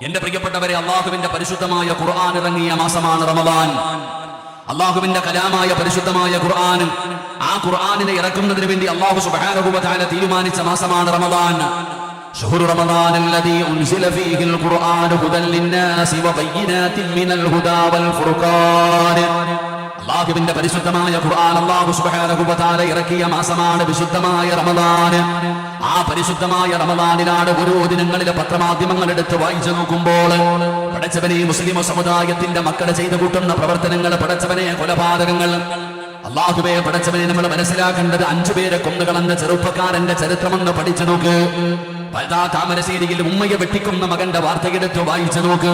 എന്റെ പ്രിയപ്പെട്ടവരെ, അള്ളാഹുവിന്റെ പരിശുദ്ധമായ ഖുർആൻ ഇറങ്ങിയ മാസമാണ് റമദാൻ. അള്ളാഹുവിന്റെ കലാമായ പരിശുദ്ധമായ ഖുർആൻ, ആ ഖുർആനിനെ ഇറക്കുന്നതിന് വേണ്ടി അള്ളാഹു സുബ്ഹാനഹു വ തആല തീരുമാനിച്ച മാസമാണ് റമദാൻ. ശഹ്റു റമദാനല്ലദീ ഉൻസില ഫീഹിൽ ഖുർആനു ഹുദൻ ലിന്നാസി വബയ്യിനാത്തിൻ മിനൽ ഹുദാ വൽ ഫുർഖാൻ. അള്ളാഹുവിന്റെ പരിശുദ്ധമായ ഖുർആൻ അല്ലാഹു സുബ്ഹാനഹു വ തആല ഇറക്കിയ മാസമാണ് വിശുദ്ധമായ റമദാൻ. ആ പരിശുദ്ധമായ റമദാനിലാണ് ഓരോ ദിനങ്ങളിലെ പത്രമാധ്യമങ്ങൾ എടുത്ത് വായിച്ചു നോക്കുമ്പോൾ പടച്ചവനെ മുസ്ലിം സമുദായത്തിന്റെ മക്കളെ ചെയ്തു കൂട്ടുന്ന പ്രവർത്തനങ്ങൾ, പടച്ചവനെ കൊലപാതകങ്ങൾ, അള്ളാഹുവേ പടച്ചവനെ നമ്മൾ മനസ്സിലാക്കേണ്ടത് 5 പേരെ കൊന്നുകളഞ്ഞ ചെറുപ്പക്കാരന്റെ ചരിത്രമെന്ന് പഠിച്ചു നോക്ക്. താമരശ്ശേരിയിൽ ഉമ്മയെ വെട്ടിക്കുന്ന മകന്റെ വാർത്തയെടുത്ത് വായിച്ചു നോക്ക്.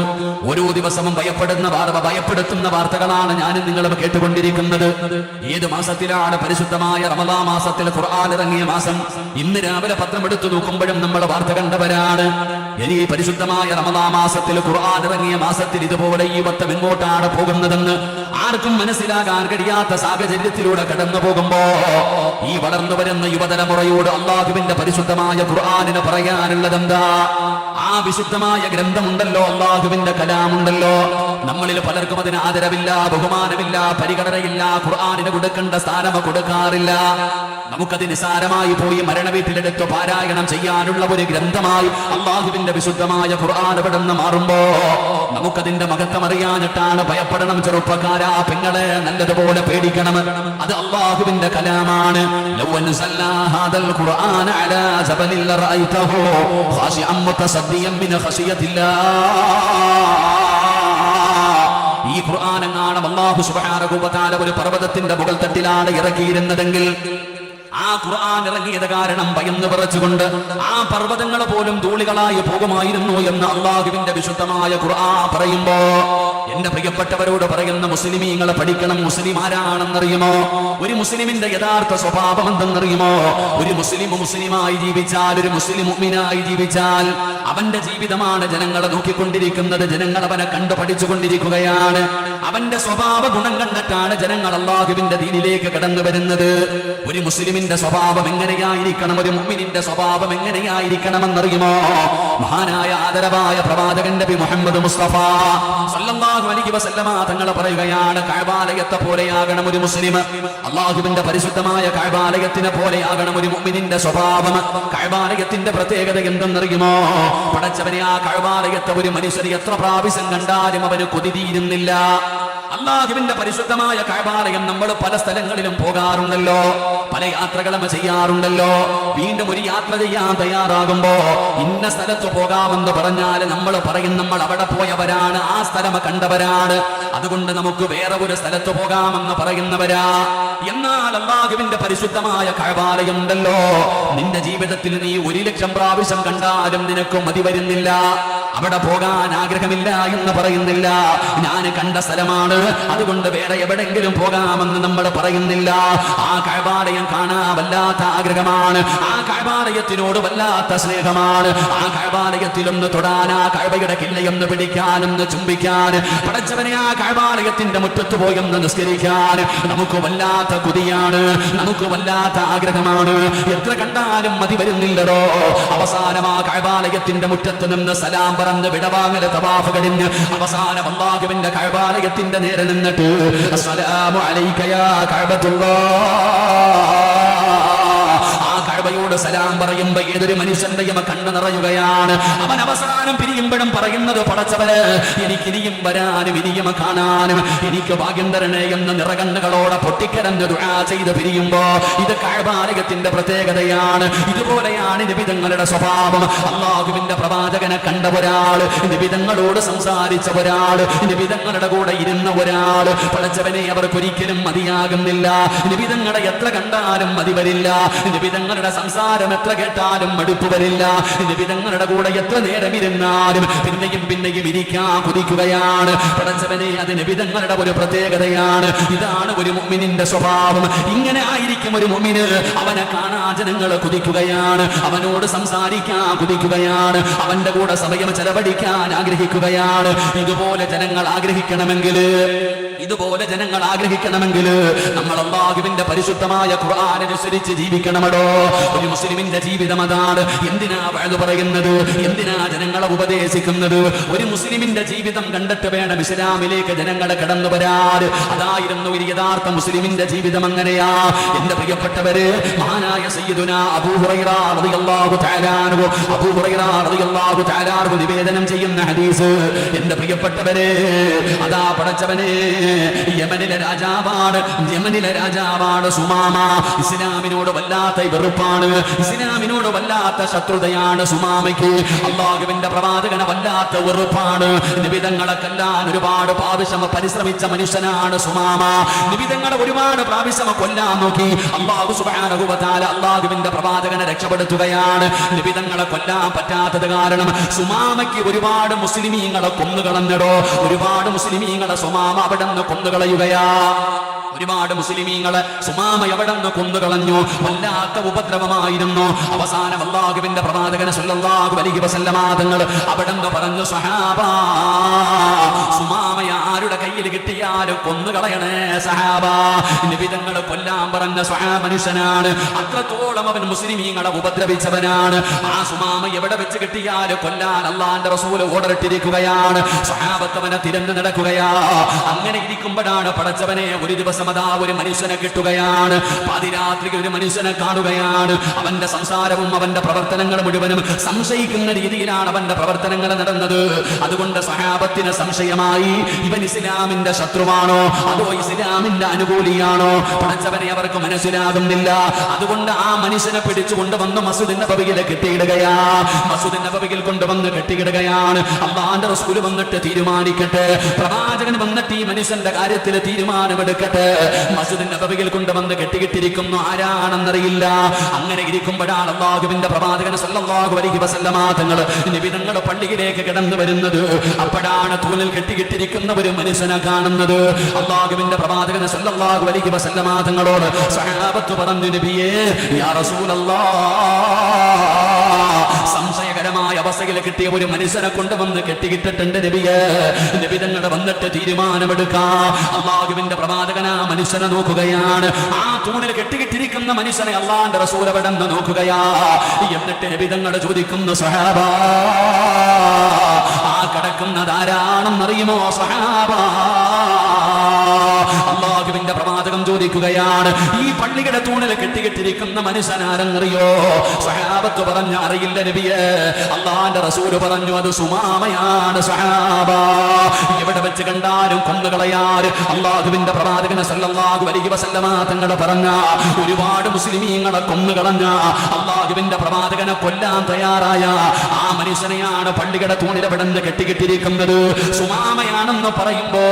ഓരോ ദിവസവും ഭയപ്പെടുത്തുന്ന വാർത്തകളാണ് ഞാനും നിങ്ങളും കേട്ടുകൊണ്ടിരിക്കുന്നത്. ഏത് മാസത്തിലാണ്? പരിശുദ്ധമായ റമദാൻ മാസത്തിൽ ഖുർആൻ ഇറങ്ങിയ മാസം. ഇന്ന് രാവിലെ പത്രം എടുത്തു നോക്കുമ്പോഴും നമ്മൾ വാർത്ത കണ്ടവരാണ്. ഇനി പരിശുദ്ധമായ റമദാൻ മാസത്തിൽ ഖുർആൻ ഇറങ്ങിയ മാസത്തിൽ ഇതുപോലെ ഈ വട്ടം എങ്ങോട്ടാണ് പോകുന്നതെന്ന് ആർക്കും മനസ്സിലാകാൻ കഴിയാത്ത സാഹചര്യത്തിലൂടെ കടന്നു പോകുമ്പോ ഈ വളർന്നു വരുന്ന യുവതലമുറയോട് അള്ളാഹുവിന്റെ പരിശുദ്ധമായ ഖുർആനിനെ പറയാനുള്ളതെന്താ? ആ വിശുദ്ധമായ ഗ്രന്ഥമുണ്ടല്ലോ, അള്ളാഹുവിന്റെ കലാമുണ്ടല്ലോ, നമ്മളിൽ പലർക്കും അതിന് ആദരവില്ല, ബഹുമാനമില്ല, പരിഗണനയില്ല, ഖുർആനിന് കൊടുക്കേണ്ട സ്ഥാനം കൊടുക്കാറില്ല. നമുക്കത് നിസാരമായി പോയി മരണ വീട്ടിലെടുത്ത് പാരായണം ചെയ്യാനുള്ള ഒരു ഗ്രന്ഥമായി അള്ളാഹുവിന്റെ വിശുദ്ധമായ ഖുർആൻ പെടുന്ന് മാറുമ്പോ നമുക്കതിന്റെ മഹത്വം അറിയാഞ്ഞിട്ടാണ്. ഭയപ്പെടണം ചെറുപ്പക്കാരാ, പെങ്ങളെ നല്ലതുപോലെ പേടിക്കണം. അത് അള്ളാഹുവിന്റെ കലാമാണ്. ലൗ അൻസൽനാ ഹാദൽ ഖുർആന അലാ ജബലിൻ ലറഅയ്തഹു ഖാശിഅൻ മുതസദ്ദിയൻ മിൻ ഖശിയത്തില്ലാഹ്. ഈ ഖുർആനാണ് അല്ലാഹു സുബ്ഹാനഹു വ തആല ഒരു പർവ്വതത്തിന്റെ മുകൾ തട്ടിലാണ് ഇറക്കിയിരുന്നതെങ്കിൽ ആ ഖുർആൻ ഇറങ്ങിയത് കാരണം ഭയന്ന് വിറച്ചുകൊണ്ട് ആ പർവ്വതങ്ങൾ പോലും ധൂളികളായി പോകുമായിരുന്നു എന്ന് അള്ളാഹുവിന്റെ വിശുദ്ധമായ ഖുർആൻ പറയുമ്പോ എന്റെ പ്രിയപ്പെട്ടവരോട് പറയുന്ന മുസ്ലിമീങ്ങളെ പഠിക്കണം. മുസ്ലിം ആരാണെന്നറിയുമോ? ഒരു മുസ്ലിമിന്റെ യഥാർത്ഥ സ്വഭാവം എന്തെന്നറിയുമോ? ഒരു മുസ്ലിമായി ജീവിച്ചാൽ, ഒരു മുസ്ലിം മുഅ്മിനായി ജീവിച്ചാൽ അവന്റെ ജീവിതമാണ് ജനങ്ങളെ നോക്കിക്കൊണ്ടിരിക്കുന്നത്. ജനങ്ങൾ അവനെ കണ്ടു പഠിച്ചുകൊണ്ടിരിക്കുകയാണ്. അവന്റെ സ്വഭാവ ഗുണം കണ്ടിട്ടാണ് ജനങ്ങൾ അള്ളാഹുവിന്റെ ദീനിലേക്ക് കടന്നു വരുന്നത്. ഒരു മുസ്ലിമിന്റെ സ്വഭാവം എങ്ങനെയായിരിക്കണം, ഒരു മുഅ്മിനിന്റെ സ്വഭാവം എങ്ങനെയായിരിക്കണമെന്നറിയുമോ? മഹാനായ ആദരവായ പ്രവാചകൻ നബി മുഹമ്മദ് മുസ്തഫ സല്ലല്ലാഹു അലൈഹി വസല്ലമ തങ്ങൾ പറയുകയാണ്, കഅബാലയത്തെ പോലെയാകണം ഒരു മുസ്ലിം. അള്ളാഹുവിന്റെ പരിശുദ്ധമായ കഅബാലയത്തിനെ പോലെയാകണം ഒരു മുഅ്മിനിന്റെ സ്വഭാവം. കഅബാലയത്തിന്റെ പ്രത്യേകത എന്തെന്നറിയുമോ? പടച്ചവനെ, ആ കഅബാലയത്തെ ഒരു മനുഷ്യർ എത്ര പ്രാവശ്യം കണ്ടാലും അവന് കൊതി തീരുന്നില്ല. അള്ളാഹുവിന്റെ പരിശുദ്ധമായ കഅബാലയം നമ്മൾ പല സ്ഥലങ്ങളിലും പോകാറുണ്ടല്ലോ, പല യാത്രകളും ചെയ്യാറുണ്ടല്ലോ. വീണ്ടും ഒരു യാത്ര ചെയ്യാൻ തയ്യാറാകുമ്പോ ഇന്ന സ്ഥലത്ത് പോകാമെന്ന് പറഞ്ഞാൽ നമ്മൾ പറയും നമ്മൾ അവിടെ പോയവരാണ്, ആ സ്ഥലം കണ്ടവരാണ്, അതുകൊണ്ട് നമുക്ക് വേറെ ഒരു സ്ഥലത്ത് പോകാമെന്ന് പറയുന്നവരാ. എന്നാൽ അള്ളാഹുവിന്റെ പരിശുദ്ധമായ കഅബാലയം ഉണ്ടല്ലോ, നിന്റെ ജീവിതത്തിൽ നീ 1,00,000 പ്രാവശ്യം കണ്ടാലും നിനക്ക് മതി വരുന്നില്ല. അവിടെ പോകാൻ ആഗ്രഹമില്ല എന്ന് പറയുന്നില്ല. ഞാൻ കണ്ട സ്ഥലമാണ്, അതുകൊണ്ട് വേറെ എവിടെങ്കിലും പോകാമെന്ന് നമ്മൾ പറയുന്നില്ല. ആ കഅബാലയം കാണാൻ വല്ലാത്ത ആഗ്രഹമാണ്, ആ കഅബാലയത്തിനോട് വല്ലാത്ത സ്നേഹമാണ്. ആ കഅബാലയത്തിലൊന്ന് തൊടാൻ, ആ കഅബയുടെ കില്ലയൊന്ന് പിടിക്കാനൊന്ന് ചുംബിക്കാൻ, പടച്ചവനെ ആ കഅബാലയത്തിന്റെ മുറ്റത്ത് പോയൊന്ന് നിസ്കരിക്കാൻ നമുക്ക് വല്ലാത്ത കൊതിയാണ്, നമുക്ക് വല്ലാത്ത ആഗ്രഹമാണ്. എത്ര കണ്ടാലും മതി വരുന്നില്ലടോ. അവസാനം ആ കഅബാലയത്തിന്റെ മുറ്റത്ത് നിന്ന് സലാം പറഞ്ഞ് വിടവാങ്ങൽ തവാഫ് കഴിഞ്ഞ് അവസാനം അല്ലാഹുവിന്റെ കഅബാലയത്തിന്റെ നേരെ നിന്നിട്ട് അസ്സലാമു അലൈക യാ കഅബത്തുല്ലാഹ്, കഅബയോട് സലാം പറയുമ്പോ ഏതൊരു മനുഷ്യന്റെയും കണ്ണ് നിറയുകയാണ്. അവൻ അവസാനം പിരിയുമ്പോഴും പറയുന്നത്, പടച്ചവന് എനിക്കിനിയും വരാനും ഇനിയും കാണാനും എനിക്ക് ഭാഗ്യം തരണേ എന്ന് നിറകണ്ണുകളോടെ പൊട്ടിക്കരഞ്ഞ് ദുആ ചെയ്ത് പിരിയുമ്പോ ഇത് കഅബാലയത്തിന്റെ പ്രത്യേകതയാണ്. ഇതുപോലെയാണ് നിബിതങ്ങളുടെ സ്വഭാവം. അള്ളാഹുവിന്റെ പ്രവാചകനെ കണ്ട ഒരാള്, നിബിതങ്ങളോട് സംസാരിച്ച ഒരാള്, നിബിതങ്ങളുടെ കൂടെ ഇരുന്ന ഒരാള്, പടച്ചവനെ അവർക്കൊരിക്കലും മതിയാകുന്നില്ല. നിബിതങ്ങളെ എത്ര കണ്ടാലും മതി വരില്ല. നിബിതങ്ങളുടെ സംസാരം എത്ര കേട്ടാലും മടുപ്പ് വരില്ല. നിബിതങ്ങളുടെ കൂടെ എത്ര നേരം ഇരുന്നാലും പിന്നെയും ഇരിക്കാൻ കൊതിക്കുകയാണ്. പടച്ചവനെ, അത് നിബിതങ്ങളുടെ ഒരു പ്രത്യേകതയാണ്. ഇതാണ് ഒരു മുഅ്മിനിന്റെ സ്വഭാവം. ഇങ്ങനെ ആയിരിക്കും ഒരു മുഅ്മിന്. അവനെ കാണാൻ ജനങ്ങൾ കൊതിക്കുകയാണ്, അവനോട് സംസാരിക്കാൻ കൊതിക്കുകയാണ്, അവന്റെ കൂടെ സമയം ചെലവഴിക്കാൻ ആഗ്രഹിക്കുകയാണ്. ഇതുപോലെ ജനങ്ങൾ ആഗ്രഹിക്കണമെങ്കിൽ നമ്മൾ അല്ലാഹുവിന്റെ പരിശുദ്ധമായ ഖുർആൻ അനുസരിച്ച് ജീവിക്കണമടോ. ഒരു മുസ്ലിമിന്റെ ജീവിതം അതാണ്. എന്തിനാ വഅദ് പറയുന്നത്? എന്തിനാ ജനങ്ങളെ ഉപദേശിക്കുന്നത്? ഒരു മുസ്ലിമിന്റെ ജീവിതം കണ്ടിട്ട് വേണം ഇസ്ലാമിലേക്ക് ജനങ്ങളെ കടന്നു വരാൻ. അതായിരുന്നു ഒരു യഥാർത്ഥ മുസ്ലിമിന്റെ ജീവിതം. അങ്ങനെയാ എന്റെ പ്രിയപ്പെട്ടവര്. മഹാനായ സയ്യിദുനാ അബൂ ഹുറൈറ റളിയല്ലാഹു തആല അൻഹു, അബൂ ഹുറൈറ റളിയല്ലാഹു തആല അൻഹു നിവേദനം ചെയ്യുന്ന ഹദീസ്. എന്റെ പ്രിയപ്പെട്ടവരെ, അതാ പടച്ചവനെ, യമനിലെ രാജാവാണ് സുമാമ. ഇസ്ലാമിനോട് വല്ലാത്ത വെറുപ്പാണ്, ഇസ്ലാമിനോട് വല്ലാത്ത ശത്രുതയാണ് സുമാമയ്ക്ക്. അല്ലാഹുവിന്റെ പ്രവാചകനെ വല്ലാത്ത വെറുപ്പാണ്. നിബിധങ്ങളെ കൊല്ലാൻ ഒരുപാട് പ്രാവശ്യം പരിശ്രമിച്ച മനുഷ്യനാണ് സുമാമ. നിബിധങ്ങളെ ഒരുപാട് പ്രാവശ്യം കൊല്ലാൻ നോക്കി. അല്ലാഹു സുബ്ഹാനഹു വ തആല അല്ലാഹുവിന്റെ പ്രവാചകനെ രക്ഷപ്പെടുത്തുകയാണ്. നിബിധങ്ങളെ കൊല്ലാൻ പറ്റാത്തത് കാരണം സുമാമയ്ക്ക് ഒരുപാട് മുസ്ലിമീങ്ങളെ കൊന്നുകളഞ്ഞടോ. ഒരുപാട് മുസ്ലിമീങ്ങളെ സുമാമ അവിടെ നിന്ന് കൊന്നുകളയുകയാ. ഒരുപാട് മുസ്ലിമീങ്ങളെ സുമാമ എവിടെ നിന്ന് കൊന്നുകളഞ്ഞു. വല്ലാത്ത ഉപദ്രവമായിരുന്നു. അവസാനം അല്ലാഹുവിന്റെ പ്രവാചകൻ സല്ലല്ലാഹു അലൈഹി വസല്ലമ തങ്ങൾ അവിടെ നിന്ന് പറഞ്ഞു, സഹാബാ, സുമാമയെ ആരുടെ കയ്യിൽ കിട്ടിയാലും കൊന്നുകളയണേ സഹാബാ. നബി തങ്ങൾ കൊല്ലാൻ പറഞ്ഞ മനുഷ്യനാണ്. അത്രത്തോളം അവൻ മുസ്ലിമീങ്ങളെ ഉപദ്രവിച്ചവനാണ്. ആ സുമാമ എവിടെ വെച്ച് കിട്ടിയാലും കൊല്ലാൻ അല്ലാഹുവിന്റെ റസൂൽ ഓർഡർ ഇട്ടിരിക്കുകയാണ്. സഹാബത്ത് അവനെ തിരഞ്ഞു നടക്കുകയാ. അങ്ങനെ ഇരിക്കുമ്പോഴാണ് പടച്ചവനെ ഒരു ദിവസം അതാ ഒരു മനുഷ്യനെ കിട്ടുകയാണ്. പാതിരാത്രിക്ക് ഒരു മനുഷ്യനെ കാണുകയാണ്. അവന്റെ സംസാരവും അവന്റെ പ്രവർത്തനങ്ങൾ മുഴുവനും സംശയിക്കുന്ന രീതിയിലാണ് അവന്റെ പ്രവർത്തനങ്ങൾ നടന്നത്. അതുകൊണ്ട് സഹാബത്തിന് സംശയമായി, ഇവൻ ഇസ്ലാമിന്റെ ശത്രുവാണോ അതോ ഇസ്ലാമിന്റെ അനുകൂലിയാണോ? പടച്ചവനെ അവർക്ക് മനസ്സിലാകുന്നില്ല. അതുകൊണ്ട് ആ മനുഷ്യനെ പിടിച്ചു കൊണ്ടുവന്ന് മസ്ജിദ് നബവിയിൽ കെട്ടിയിടുകയാ. മസ്ജിദ് നബവിയിൽ കൊണ്ടുവന്ന് കെട്ടിയിടുകയാണ്. അല്ലാഹുവിന്റെ റസൂൽ വന്നിട്ട് തീരുമാനിക്കട്ടെ, പ്രവാചകൻ വന്നിട്ട് ഈ മനുഷ്യന്റെ കാര്യത്തിൽ തീരുമാനമെടുക്കട്ടെ. മസ്ജിദ് നബവിയിൽ കൊണ്ടുവന്ന് കെട്ടിയിട്ടിരിക്കുന്നു. ആരാണെന്നറിയില്ല. അങ്ങനെ ഇരിക്കുമ്പോഴാണ് അല്ലാഹുവിന്റെ പ്രവാചകൻ സല്ലല്ലാഹു അലൈഹി വസല്ലമ തങ്ങൾ നിബിധങ്ങൾ പള്ളിയിലേക്ക് കടന്നു വരുന്നത്. അപ്പോഴാണ് തൂണിൽ കെട്ടിയിട്ടിരിക്കുന്ന ഒരു മനുഷ്യനെ കാണുന്നത്. അല്ലാഹുവിന്റെ പ്രവാചകൻ സല്ലല്ലാഹു അലൈഹി വസല്ലമ തങ്ങളോട് സഹാബത്ത് പറഞ്ഞു, നബിയേ, യാ റസൂലല്ലാഹ്, സംശയകരമായ അവസ്ഥയിൽ കിട്ടിയ ഒരു മനുഷ്യനെ കൊണ്ടുവന്ന് കെട്ടിയിട്ടിട്ടുണ്ട് നബിയേ. നബി തങ്ങൾ വന്നിട്ട് തീരുമാനമെടുക്കാം. അല്ലാഹുവിന്റെ പ്രവാചകൻ ആ മനുഷ്യനെ നോക്കുകയാണ്. ആ തൂണിൽ കെട്ടിയിട്ടിരിക്കുന്ന മനുഷ്യനെ അല്ലാഹുവിന്റെ റസൂൽ അവിടെ നിന്ന് നോക്കുകയാ. എന്നിട്ട് നബി തങ്ങൾ ചോദിക്കുന്നു, സഹാബാ, ആ കിടക്കുന്നത് ആരാണെന്നറിയുമോ സഹാബാ? അല്ലാഹുവിന്റെ പ്രവാചകൻ ചോദിക്കുകയാണ്, ഈ പള്ളിയുടെ തൂണിൽ കെട്ടിയിട്ടിരിക്കുന്ന മനുഷ്യൻ ആരെന്നറിയോ? സഹാബത്ത് പറഞ്ഞു, അറിയില്ല നബിയേ. അല്ലാഹുവിന്റെ റസൂൽ പറഞ്ഞു, അത് സുമാമയാണ് സഹാബാ. എവിടെ വെച്ച് കണ്ടാലും കൊന്നുകളയാറ് അല്ലാഹുവിന്റെ പ്രവാചകൻ സല്ലല്ലാഹു അലൈഹി വസല്ലമ തങ്ങൾ പറഞ്ഞ ഒരുപാട് മുസ്ലിമീങ്ങളെ കൊന്നുകളഞ്ഞ അല്ലാഹുവിന്റെ പ്രവാചകനെ കൊല്ലാൻ തയ്യാറായ ആ മനുഷ്യനെയാണ് പള്ളിയുടെ തൂണിൽ അവിടെ നിന്ന് കെട്ടിയിട്ടിരിക്കുന്നത്. സുമാമയാണെന്ന് പറയുമ്പോ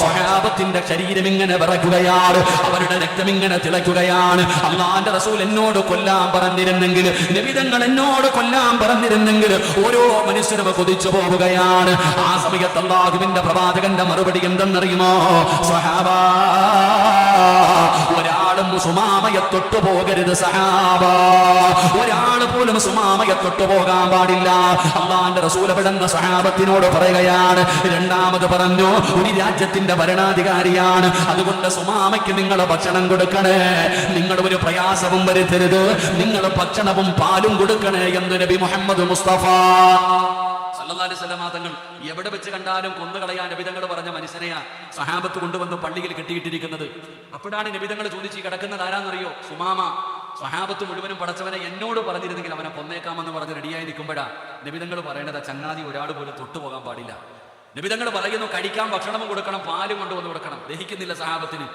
സ്വഹാബത്തിന്റെ ശരീരം ഇങ്ങനെ വിറയ്ക്കുകയാണ്. അവരുടെ രക്തം ഇങ്ങനെ തിളയ്ക്കുകയാണ്. അല്ലാഹുവിന്റെ റസൂൽ എന്നോട് കൊല്ലാൻ പറഞ്ഞിരുന്നെങ്കിൽ, നബി തങ്ങൾ എന്നോട് കൊല്ലാൻ പറഞ്ഞിരുന്നെങ്കിൽ ഓരോ മനുഷ്യരും കൊതിച്ചു പോവുകയാണ്. ആ സമയത്ത് അല്ലാഹുവിന്റെ പ്രവാചകന്റെ മറുപടി എന്തെന്നറിയുമോ? സ്വഹാബാ, ഒരാളും സുമാമയെ തൊട്ടു പോകരുത് സഹാബാ. ഒരാൾ പോലും സുമാമയെ തൊട്ടു പോകാൻ പാടില്ല. അല്ലാഹുവിന്റെ റസൂൽ പെടുന്ന സഹാബത്തിനോട് പറയുകയാണ്. രണ്ടാമത് പറഞ്ഞു, ഒരു രാജ്യത്തിന്റെ ഭരണാധികാരിയാണ്, അതുകൊണ്ട് സുമാമയ്ക്ക് നിങ്ങൾ ഭക്ഷണം കൊടുക്കണേ, നിങ്ങൾ ഒരു പ്രയാസവും വരുത്തരുത്, നിങ്ങൾ ഭക്ഷണവും പാലും കൊടുക്കണേ എന്ന് നബി മുഹമ്മദ് മുസ്തഫ സല്ലല്ലാഹു അലൈഹി വസല്ലം തങ്ങൾ എവിടെ വെച്ച് കണ്ടാലും കൊന്നുകളയാൻ നബി തങ്ങൾ പറഞ്ഞ മനുഷ്യനെയാ സഹാബത്ത് കൊണ്ടുവന്ന് പള്ളിയിൽ കെട്ടിയിട്ടിരിക്കുന്നത്. അപ്പോഴാണ് നബി തങ്ങൾ ചോദിച്ച്, കിടക്കുന്നത് ആരാന്നറിയോ? സുമാമ. സഹാബത്ത് മുഴുവനും പടച്ചവനെ എന്നോട് പറഞ്ഞിരുന്നെങ്കിൽ അവനെ കൊന്നേക്കാമെന്ന് പറഞ്ഞ് റെഡിയായി നിൽക്കുമ്പോഴാ നബി തങ്ങൾ പറയേണ്ടത്, ചങ്ങാതി ഒരാൾ പോലും തൊട്ടുപോകാൻ പാടില്ല. നബി തങ്ങൾ പറയുന്നു, കഴിക്കാൻ ഭക്ഷണവും കൊടുക്കണം, പാലും കൊണ്ടുവന്ന് കൊടുക്കണം. ദഹിക്കുന്നില്ല സഹാബത്തിന്.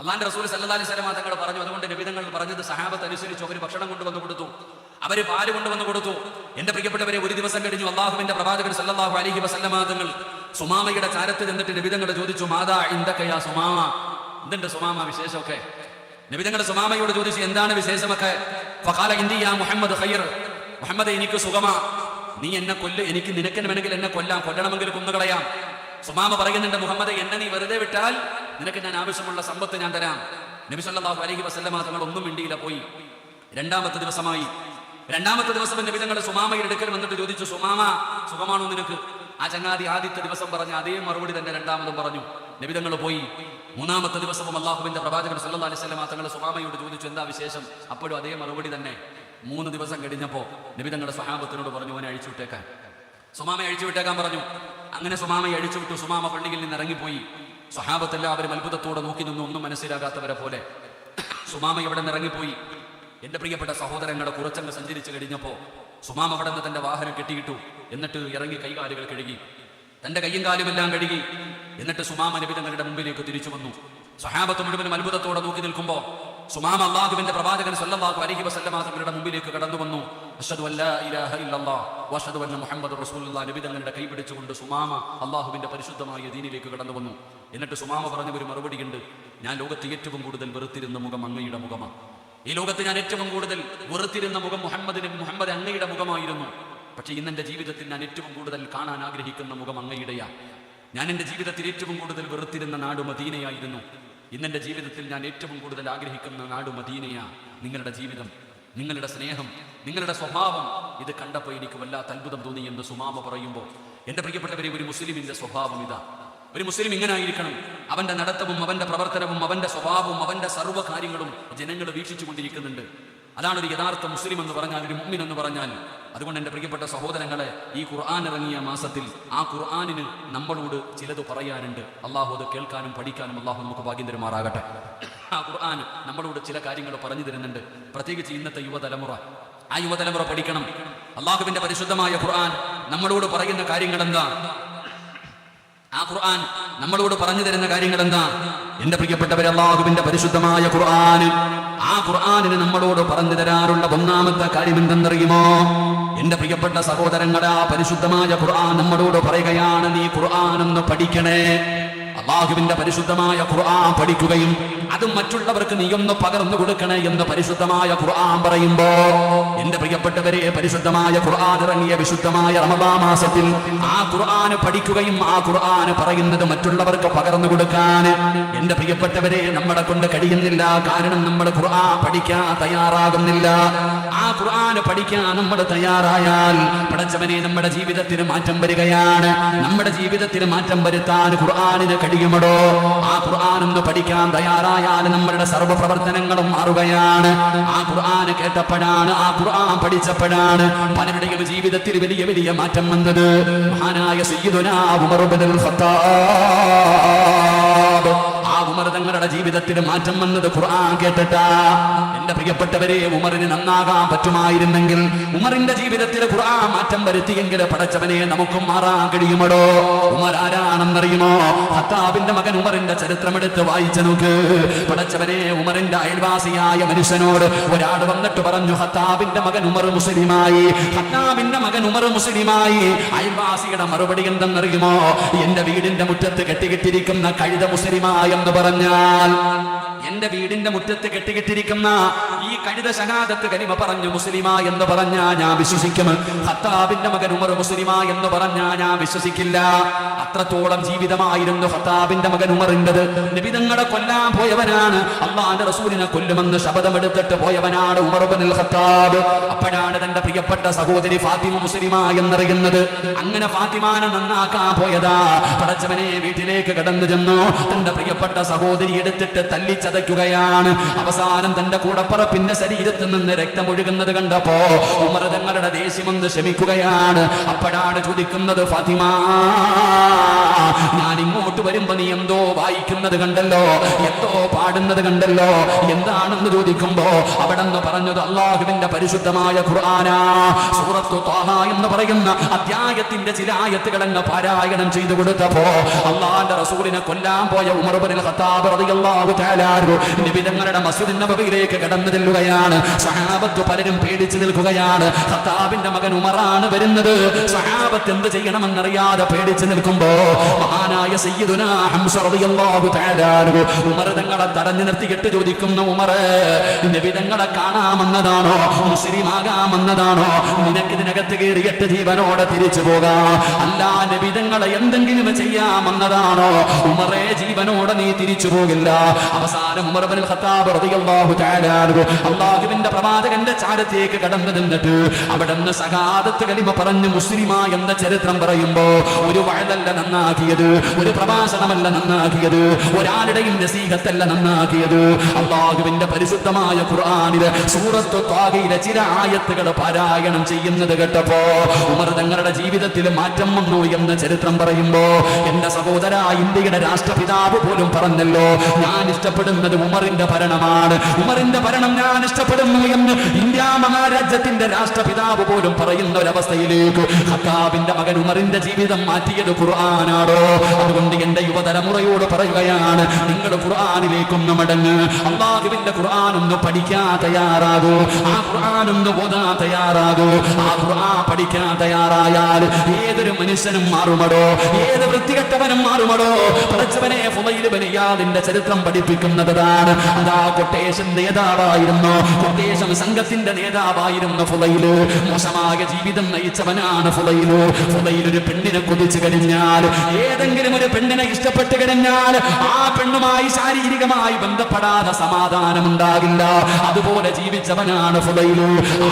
അല്ലാഹുവിന്റെ റസൂൽ സല്ലല്ലാഹു അലൈഹി വസല്ലം തങ്ങൾ പറഞ്ഞു. അതുകൊണ്ട് നബി തങ്ങൾ പറഞ്ഞത് സഹാബത്ത് അനുസരിച്ചു. അവർ ഭക്ഷണം കൊണ്ടുവന്ന് കൊടുത്തു, അവര് പാല് കൊണ്ടുവന്ന് കൊടുത്തു. എന്റെ പ്രിയപ്പെട്ടവരെ, ഒരു ദിവസം കഴിഞ്ഞു അല്ലാഹുവിന്റെ പ്രവാചകൻ സല്ലല്ലാഹു അലൈഹി വസല്ലം തങ്ങൾ സുമാമയുടെ ചാരത്ത് നിന്നിട്ട് നബി തങ്ങൾ ചോദിച്ചു, മാദാ ഇൻദകയാ സുമാമ, എന്തുണ്ട് സുമാമ വിശേഷമൊക്കെ? നബി തങ്ങൾ സുമാമയോട് ചോദിച്ചു, എന്താണ് വിശേഷമൊക്കെ? ഫഖാല ഇന്ദി യാ മുഹമ്മദ് ഖൈർ, മുഹമ്മദ് എനിക്ക് സുഖമാ, നീ എന്നെ കൊല്ല്, എനിക്ക് നിനക്ക് വേണമെങ്കിൽ എന്നെ കൊല്ലാം, കൊല്ലണമെങ്കിൽ കൊന്നുകളയാം. സുമാമ പറയുന്നുണ്ട്, മുഹമ്മദ്, എന്നെ നീ വെറുതെ വിട്ടാൽ നിനക്ക് ഞാൻ ആവശ്യമുള്ള സമ്പത്ത് ഞാൻ തരാം. നബി സല്ലല്ലാഹു അലൈഹി വസല്ലം തങ്ങൾ ഒന്നും മിണ്ടിയില്ല, പോയി. രണ്ടാമത്തെ ദിവസമായി. രണ്ടാമത്തെ ദിവസം നബി തങ്ങൾ സുമാമയുടെ അടുക്കൽ വന്നിട്ട് ചോദിച്ചു, സുമാമ, സുഖമാണോ നിനക്ക്? ആ ചങ്ങാതി ആദ്യത്തെ ദിവസം പറഞ്ഞ അതേ മറുപടി തന്നെ രണ്ടാമതും പറഞ്ഞു. നബി തങ്ങൾ പോയി. മൂന്നാമത്തെ ദിവസവും അല്ലാഹുവിന്റെ പ്രവാചകൻ സല്ലല്ലാഹു അലൈഹി വസല്ലം തങ്ങൾ സുമാമയോട് ചോദിച്ചു, എന്താ വിശേഷം? അപ്പോഴും അതേ മറുപടി തന്നെ. 3 ദിവസം കഴിഞ്ഞപ്പോൾ നബി തങ്ങളുടെ സ്വഹാബത്തിനോട് പറഞ്ഞു, അവനെ അഴിച്ചുവിട്ടേക്കാൻ. സുമാമയെ അഴിച്ചുവിട്ടേക്കാൻ പറഞ്ഞു. അങ്ങനെ സുമാമയെ അഴിച്ചുവിട്ടു. സുമാമ പള്ളിയിൽ നിന്ന് ഇറങ്ങിപ്പോയി. സ്വഹാബത്തെല്ലാവരും അത്ഭുതത്തോടെ നോക്കി നിന്നു, ഒന്നും മനസ്സിലാകാത്തവരെ പോലെ. സുമാമ ഇവിടെ നിന്ന് ഇറങ്ങിപ്പോയി. എന്റെ പ്രിയപ്പെട്ട സഹോദരങ്ങളെ കുറച്ചങ്ങ് സഞ്ചരിച്ചു കഴിഞ്ഞപ്പോൾ സുമാമ അവിടെ നിന്ന് തന്റെ വാഹനം കെട്ടിയിട്ടു. എന്നിട്ട് ഇറങ്ങി കൈകാലുകൾ കഴുകി, തന്റെ കയ്യും കാലുമെല്ലാം കഴുകി. എന്നിട്ട് സുമാമ നബി തങ്ങളുടെ മുമ്പിലേക്ക് തിരിച്ചു വന്നു. സ്വഹാബത്ത് മുഴുവനും അത്ഭുതത്തോടെ നോക്കി നിൽക്കുമ്പോൾ സുമാമ അല്ലാഹുവിന്റെ പ്രവാചകൻ സല്ലല്ലാഹു അലൈഹി വസല്ലമ തങ്ങളുടെ മുമ്പിലേക്ക് കടന്നു വന്നു. അശ്ഹദു അല്ലാ ഇലാഹ ഇല്ലല്ലാഹ് വഅശ്ഹദു അന്ന മുഹമ്മദുർ റസൂലുള്ളാഹ്. നബി തങ്ങളുടെ കൈ പിടിച്ചുകൊണ്ട് സുമാമ അല്ലാഹുവിന്റെ പരിശുദ്ധമായ ദീനിലേക്ക് കടന്നു വന്നു. എന്നിട്ട് സുമാമ പറഞ്ഞ ഒരു മറുപടിയുണ്ട്, ഞാൻ ലോകത്ത് ഏറ്റവും കൂടുതൽ വെറുത്തിരുന്ന മുഖം അങ്ങയുടെ മുഖമാണ്. ഈ ലോകത്ത് ഞാൻ ഏറ്റവും കൂടുതൽ വെറുത്തിരുന്ന മുഖം മുഹമ്മദ് അങ്ങയുടെ മുഖമായിരുന്നു. പക്ഷെ ഇന്ന് എന്റെ ജീവിതത്തിൽ ഞാൻ ഏറ്റവും കൂടുതൽ കാണാൻ ആഗ്രഹിക്കുന്ന മുഖം അങ്ങയുടെയാ. ഞാൻ എൻ്റെ ജീവിതത്തിൽ ഏറ്റവും കൂടുതൽ വെറുത്തിരുന്ന നാട് മദീനയായിരുന്നു. ഇന്നെൻ്റെ ജീവിതത്തിൽ ഞാൻ ഏറ്റവും കൂടുതൽ ആഗ്രഹിക്കുന്ന നാട് മദീനയാ. നിങ്ങളുടെ ജീവിതം, നിങ്ങളുടെ സ്നേഹം, നിങ്ങളുടെ സ്വഭാവം ഇത് കണ്ടപ്പോൾ എനിക്ക് വല്ലാത്ത അത്ഭുതം തോന്നി എന്ന് സുമാമ പറയുമ്പോൾ, എൻ്റെ പ്രിയപ്പെട്ടവരെ, ഒരു മുസ്ലിമിന്റെ സ്വഭാവം ഇതാ. ഒരു മുസ്ലിം ഇങ്ങനെ ആയിരിക്കണം. അവന്റെ നടത്തവും അവന്റെ പ്രവർത്തനവും അവന്റെ സ്വഭാവവും അവന്റെ സർവ്വ കാര്യങ്ങളും ജനങ്ങൾ വീക്ഷിച്ചു കൊണ്ടിരിക്കുന്നുണ്ട്. അതാണ് ഒരു യഥാർത്ഥ മുസ്ലിം എന്ന് പറഞ്ഞാൽ, ഒരു മുഅ്മിൻ എന്ന് പറഞ്ഞാൽ. അതുകൊണ്ട് എൻ്റെ പ്രിയപ്പെട്ട സഹോദരങ്ങളെ, ഈ ഖുർആൻ ഇറങ്ങിയ മാസത്തിൽ ആ ഖുർആനിന് നമ്മളോട് ചിലത് പറയാനുണ്ട്. അള്ളാഹു അത് കേൾക്കാനും പഠിക്കാനും അള്ളാഹു നമുക്ക് ഭാഗ്യം തരുമാറാകട്ടെ. ആ ഖുർആൻ നമ്മളോട് ചില കാര്യങ്ങൾ പറഞ്ഞു തരുന്നുണ്ട്. പ്രത്യേകിച്ച് ഇന്നത്തെ യുവതലമുറ, ആ യുവതലമുറ പഠിക്കണം. അള്ളാഹുവിന്റെ പരിശുദ്ധമായ ഖുർആൻ നമ്മളോട് പറയുന്ന കാര്യങ്ങൾ എന്താ? ആ ഖുർആൻ നമ്മളോട് പറഞ്ഞു തരുന്ന കാര്യങ്ങൾ എന്താ? എന്റെ പ്രിയപ്പെട്ടവരെ, അല്ലാഹുവിന്റെ പരിശുദ്ധമായ ഖുർആൻ, ആ ഖുർആനിന് നമ്മളോട് പറഞ്ഞു തരാറുള്ള ഒന്നാമത്തെ കാര്യം എന്തെന്നറിയുമോ? എന്റെ പ്രിയപ്പെട്ട സഹോദരങ്ങളെ, ആ പരിശുദ്ധമായ ഖുർആൻ നമ്മളോട് പറയുകയാണ്, നീ ഖുർആൻ ഒന്ന് പഠിക്കണേ. അല്ലാഹുവിന്റെ പരിശുദ്ധമായ ഖുർആൻ പഠിക്കുകയും അത് മറ്റുള്ളവർക്ക് നീ ഒന്ന് പകർന്നു കൊടുക്കണേ എന്ന് പരിശുദ്ധമായ ഖുർആൻ പറയുമ്പോ, എന്റെ പ്രിയപ്പെട്ടവരെ, പരിശുദ്ധമായ ഖുർആൻ ഇറങ്ങിയ വിശുദ്ധമായ റമദാൻ മാസത്തിൽ ആ ഖുർആൻ പഠിക്കുകയും ആ ഖുർആൻ പറയുന്നത് മറ്റുള്ളവർക്ക് പകർന്നു കൊടുക്കാൻ എന്റെ പ്രിയപ്പെട്ടവരെ നമ്മളെ കൊണ്ട് കഴിയുന്നില്ല. കാരണം നമ്മൾ ഖുർആൻ പഠിക്കാൻ തയ്യാറാകുന്നില്ല. ആ ഖുർആൻ പഠിക്കാൻ നമ്മൾ തയ്യാറായാൽ പടച്ചവനെ, നമ്മുടെ ജീവിതത്തിന് മാറ്റം വരികയാണ്. നമ്മുടെ ജീവിതത്തിന് മാറ്റം വരുത്താൻ ഖുർആനിന് കഴിയുമടോ? ആ ഖുർആൻ ഒന്ന് പഠിക്കാൻ തയ്യാറായാൽ നമ്മളുടെ സർവ്വ പ്രവർത്തനങ്ങളും മാറുകയാണ്. ആ ഖുർആൻ കേട്ടപ്പോഴാണ്, ആ ഖുർആൻ പഠിച്ചപ്പോഴാണ് പലരുടെയും ജീവിതത്തിൽ വലിയ വലിയ മാറ്റം വന്നത്. മഹാനായ സയ്യിദുനാ ഉമർ ഇബ്നുൽ ഖത്താബ്, ആ ഉമർ തങ്ങളുടെ ജീവിതത്തിൽ മാറ്റം വന്നത് ഖുർആൻ കേട്ടിട്ടാ. എന്റെ പ്രിയപ്പെട്ടവരെ, ഉമറിന് നന്നാകാൻ പറ്റുമായിരുന്നെങ്കിൽ, ഉമറിന്റെ ജീവിതത്തിൽ ഖുർആൻ മാറ്റം വരുത്തിയെങ്കിൽ പടച്ചവനെ നമുക്കും മാറാൻ കഴിയുമടോ? ഉമർ ആരാണെന്നറിയുമോ? ഖത്താബിന്റെ മകൻ. ഉമറിന്റെ ചരിത്രമെടുത്ത് വായിച്ചു നോക്ക്. പടച്ചവനെ, ഉമറിന്റെ അയൽവാസിയായ മനുഷ്യനോട് ഒരാൾ വന്നിട്ട് പറഞ്ഞു, ഖത്താബിന്റെ മകൻ ഉമർ മുസ്ലിമായി. ഖത്താബിന്റെ മകൻ ഉമർ മുസ്ലിമായി. അയൽവാസിയുടെ മറുപടി എന്തെന്നറിയുമോ? എന്റെ വീടിന്റെ മുറ്റത്ത് കെട്ടിക്കിട്ടിരിക്കുന്ന കഴുത മുസ്ലിമായി എന്ന് പറഞ്ഞാൽ, എന്റെ വീടിന്റെ മുറ്റത്ത് കെട്ടിക്കിട്ടിരിക്കുന്ന ഈ കഴുത ശഹാദത്ത് കലിമ പറഞ്ഞു മുസ്ലിമ എന്ന് പറഞ്ഞാ ഞാൻ വിശ്വസിക്കും. ഖത്താബിന്റെ മകൻ ഉമർ മുസ്ലിമ എന്ന് പറഞ്ഞാ ഞാൻ വിശ്വസിക്കില്ല. അത്രത്തോളം ജീവിതമായിരുന്നു ഖത്താബിന്റെ മകൻ ഉമറിൻ്റെത്. നബി തങ്ങളെ കൊല്ലാൻ പോയവനാണ്, അല്ലാഹുവിന്റെ റസൂലിനെ കൊല്ലുമെന്ന് ശപഥമെടുത്തിട്ട് പോയവനാണ് ഉമർ ഇബ്നുൽ ഖത്താബ്. അപ്പോഴാണ് തന്റെ പ്രിയപ്പെട്ട സഹോദരി ഫാത്തിമ മുസ്ലിമ എന്നറിയുന്നത്. അങ്ങനെ ഫാത്തിമാനെ നന്നാക്കാൻ പോയതാ. പടച്ചവനെ, വീട്ടിലേക്ക് കടന്നു ചെന്നു തന്റെ പ്രിയപ്പെട്ട സഹോദരി എടുത്തിട്ട് തല്ലിച്ചതയ്ക്കുകയാണ്. അവസാനം തന്റെ കൂടപ്പറപ്പിന്റെ ശരീരത്തിൽ നിന്ന് രക്തമൊഴുകുന്നത് കണ്ടപ്പോ ഉമർ തങ്ങളുടെ ദേഷ്യമൊന്ന് ശമിക്കുകയാണ്. അപ്പോഴാണ് ചോദിക്കുന്നത്, ഫാത്തിമ, ഞാൻ ഇങ്ങോട്ട് വരുമ്പോ നീ എന്തോ വായിക്കുന്നത് കണ്ടല്ലോ, എന്തോ പാടുന്നത് കണ്ടല്ലോ, എന്താണെന്ന് ചോദിക്കുമ്പോ അവിടെ നിന്ന് പറഞ്ഞത് അല്ലാഹുവിന്റെ പരിശുദ്ധമായ ഖുർആനാ. സൂറത്തു ത്വാഹ എന്ന് പറയുന്ന അധ്യായത്തിന്റെ ചില ആയത്തുകളങ്ങ് പാരായണം ചെയ്തു കൊടുത്തപ്പോ അല്ലാഹുവിന്റെ റസൂലിനെ കൊല്ലാൻ പോയ ഉമർ ഇബ്നുൽ ഖത്താബ് റളിയല്ലാഹു തആല നബി തങ്ങളുടെ മസ്ജിദ് നബവിയിലേക്ക് കടന്നു ചെല്ലുകയാണ്. സഹാബത്ത് പലരും പേടിച്ചു നിൽക്കുകയാണ്. ഖത്താബിന്റെ മകൻ ഉമറാണ് വരുന്നത്. സഹാബത്ത് എന്ത് ചെയ്യണമെന്നറിയാതെ പേടിച്ചു നിൽക്കുമ്പോ മഹാനായ സയ്യിദുനാ ഹംസ റളിയല്ലാഹു തആല ഉമർ തങ്ങളെ തടഞ്ഞു നിർത്തിയിട്ട് ചോദിക്കുന്നു, ഉമറേ, നബി തങ്ങളെ കാണാമെന്നതാണോ, മുസ്ലിമാകാമെന്നതാണോ, നിനക്ക് ഇതിനകത്ത് കയറിയിട്ട് ജീവനോടെ തിരിച്ചു പോകാം, അല്ല നബി തങ്ങളെ എന്തെങ്കിലും ചെയ്യാമെന്നതാണോ? ഉമറേ, ജീവനോടെ നീ തിരിച്ചു പോകില്ല. അവസാനം ഉമർ ഇബ്നുൽ ഖത്താബ് റളിയല്ലാഹു തആല അള്ളാഹുവിന്റെ പ്രവാചകന്റെ ചാരത്തേക്ക് കടന്നു നിന്നിട്ട് അവിടെ നിന്ന് സഹാദത്ത് കലിമ പറഞ്ഞു മുസ്ലിമാ എന്ന ചരിത്രം പറയുമ്പോ ഒരു വഴലല്ല നന്നാക്കിയത്, ഒരു പ്രഭാഷണമല്ല നന്നാക്കിയത്, ഒരാളുടെയും നസീഹത്തല്ല നന്നാക്കിയത്. അള്ളാഹുവിന്റെ പരിശുദ്ധമായ ഖുർആനിലെ സൂറത്തു ത്വാഹയിലെ ചില ആയത്തുകൾ പാരായണം ചെയ്യുന്നത് കേട്ടപ്പോ ഉമർ തങ്ങളുടെ ജീവിതത്തിൽ മാറ്റം വന്നു എന്ന ചരിത്രം പറയുമ്പോ എന്റെ സഹോദര, ഇന്ത്യയുടെ രാഷ്ട്രപിതാവ് പോലും പറഞ്ഞല്ലോ, ഞാൻ ഇഷ്ടപ്പെടുന്നത് ഉമറിന്റെ ഭരണമാണ്, ഉമറിന്റെ ഭരണം ഞാൻ ഇഷ്ടപ്പെടുന്നു എന്ന് ഇന്ത്യ മഹാരാജ്യത്തിന്റെ രാഷ്ട്രപിതാവ് പോലും പറയുന്ന ഒരവസ്ഥയിലേക്ക് ഖത്താബിന്റെ മകൻ ഉമറിന്റെ ജീവിതം മാറ്റിയത് ഖുർആനാണോ? അതുകൊണ്ട് എന്റെ യുവതലമുറയോട് പറയുകയാണ്, നിങ്ങൾ ഖുർആനിലേക്കൊന്ന് മടങ്ങ്, അള്ളാഹുവിന്റെ ഖുർആൻ ഒന്ന് പഠിക്കാൻ തയ്യാറാകൂ, ആ ഖുർആൻ ഒന്ന് ഓതാൻ തയ്യാറാകൂ. ആ ഖുർആൻ പഠിക്കാൻ തയ്യാറായാൽ ഏതൊരു മനുഷ്യനും മാറുമടോ, ഏത് വൃത്തികെട്ടവനും മാറുമടോ. പഠിച്ചവനെ ഫുളൈൽ ഇബ്നു ഇയാദിന്റെ ചരിത്രം പഠിപ്പിക്കുന്നതാണ്. അതാ കൊട്ടേഷൻ നേതാവായിരുന്നു, കൊട്ടേഷൻ സംഘത്തിന്റെ നേതാവായിരുന്നു ഫുളൈൽ. മോശമായ ജീവിതം നയിച്ചവനാണ് ഫുളൈൽ. ഫുളൈൽ ഒരു പെണ്ണിനെ കൊതിച്ചു കഴിഞ്ഞാൽ, ഏതെങ്കിലും ഒരു പെണ്ണിനെ ഇഷ്ടപ്പെട്ട് കഴിഞ്ഞാൽ ആ പെണ്ണുമായി ശാരീരികമായി ബന്ധപ്പെടാതെ സമാധാനം ഉണ്ടാകില്ല. അതുപോലെ ജീവിച്ചവനാണ് ഫുളൈൽ.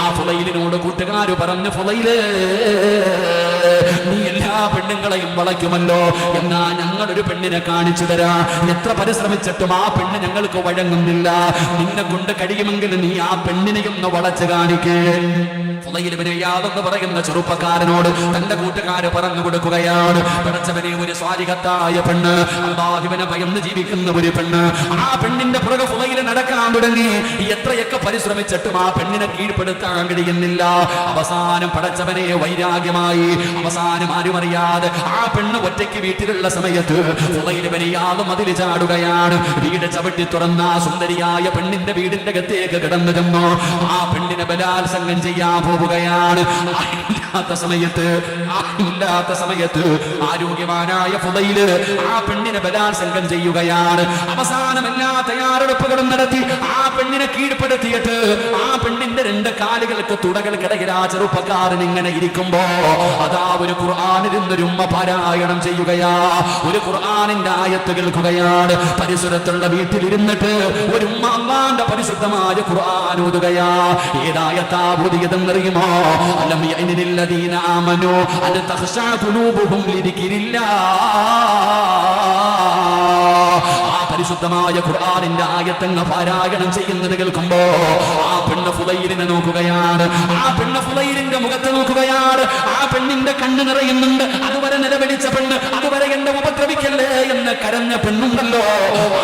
ആ ഫുളൈലിനോട് കൂട്ടുകാര് പറഞ്ഞു, ഫുളൈല് നീ എല്ലാ പെണ്ണുങ്ങളെയും വളയ്ക്കുമല്ലോ, എന്നാ ഞങ്ങളൊരു പെണ്ണിനെ കാണിച്ചു തരാം. എത്ര പരിശ്രമിച്ചിട്ടും ആ പെണ്ണ് ഞങ്ങൾക്ക് വഴങ്ങുന്നില്ല, നിന്നെ കൊണ്ട് കഴിയുമെങ്കിൽ നീ ആ പെണ്ണിനെയൊന്ന് വളച്ചു കാണിക്കേ. ഫുളൈൽ ഇബ്നു ഇയാദ് എന്ന് പറയുന്ന ചെറുപ്പക്കാരനോട് തന്റെ കൂട്ടുകാര് പറഞ്ഞു കൊടുക്കുകയാണ്, പഠിച്ചവനെ ഒരു സ്വാലിഹത്തായ പെണ്ണ്, അല്ലാഹുവിനെ ഭയന്ന് ജീവിക്കുന്ന ഒരു പെണ്ണ്. ആ പെണ്ണിന്റെ പുറകെ ഫുളൈൽ നടക്കാൻ തുടങ്ങി. എത്രയൊക്കെ പരിശ്രമിച്ചിട്ടും ആ പെണ്ണിനെ കീഴ്പ്പെടുത്താൻ കഴിയുന്നില്ല. അവസാനം പഠിച്ചവനെ വൈരാഗ്യമായി, അവസാനം ആരും അറിയാതെ ആ പെണ്ണ് ഒറ്റയ്ക്ക് വീട്ടിലുള്ള സമയത്ത് ഫുളൈൽ ഇബ്നു ഇയാദ് മതിൽ ചാടുകയാണ്. വീട് ചവിട്ടി തുറന്ന സുന്ദരിയായ പെണ്ണിന്റെ വീടിന്റെ അകത്തേക്ക് കടന്നു ചെന്നു. ആ പെണ്ണിനെ ബലാത്സംഗം ചെയ്യാൻ പോവുകയാണ്. ഇല്ലാത്ത സമയത്ത് ആരോഗ്യവാനായ ഫുളൈൽ ആ പെണ്ണിനെ ബലാത്സംഗം ചെയ്യുകയാണ്. അവസാനം എല്ലാ തയ്യാറെടുപ്പുകളും നടത്തി ആ പെണ്ണിനെ കീഴ്പ്പെടുത്തിയിട്ട് ആ പെണ്ണിന്റെ രണ്ട് കാലുകൾക്ക് തുടകൾക്കിടയിൽ ആ ചെറുപ്പക്കാരൻ ഇങ്ങനെ ഇരിക്കുമ്പോ അതാ ഒരു ഖുർആനിരുന്നൊരു ഉമ്മ പാരായണം ചെയ്യുകയാ, ഒരു ഖുർആനിന്റെ ആയത്ത് കേൾക്കുകയാണ്. പരിസരത്തുള്ള വീട്ടിലിരുന്നിട്ട് ഒരു ഉമ്മ അല്ലാഹുവിന്റെ പരിശുദ്ധമായ ഖുർആൻ ഓതുകയാ. ഏതായത്താ ഓതിയതെന്നറിയുമോ? അലം യഅനില്ലദീന ആമനൂ അൻ തഖ്ശഅ ഖുലൂബുഹും ലിദിക്രില്ലാഹ്. പരിശുദ്ധമായ ഖുർആനിന്റെ ആയത്തങ്ങ് പാരായണം ചെയ്യുന്നത് കേൾക്കുമ്പോ ആ പെണ്ണ് ഫുളൈലിനെ നോക്കുകയാണ്, ആ പെണ്ണ് ഫുളൈലിന്റെ മുഖത്ത് നോക്കുകയാണ്. ആ പെണ്ണിന്റെ കണ്ണ് നിറയുന്നുണ്ട്. അതുവരെ നിലവിളിച്ച പെണ്ണ്, അതുവരെ എന്നെ ഉപദ്രവിക്കല്ലേ എന്ന് കരഞ്ഞ പെണ്ണുണ്ടല്ലോ,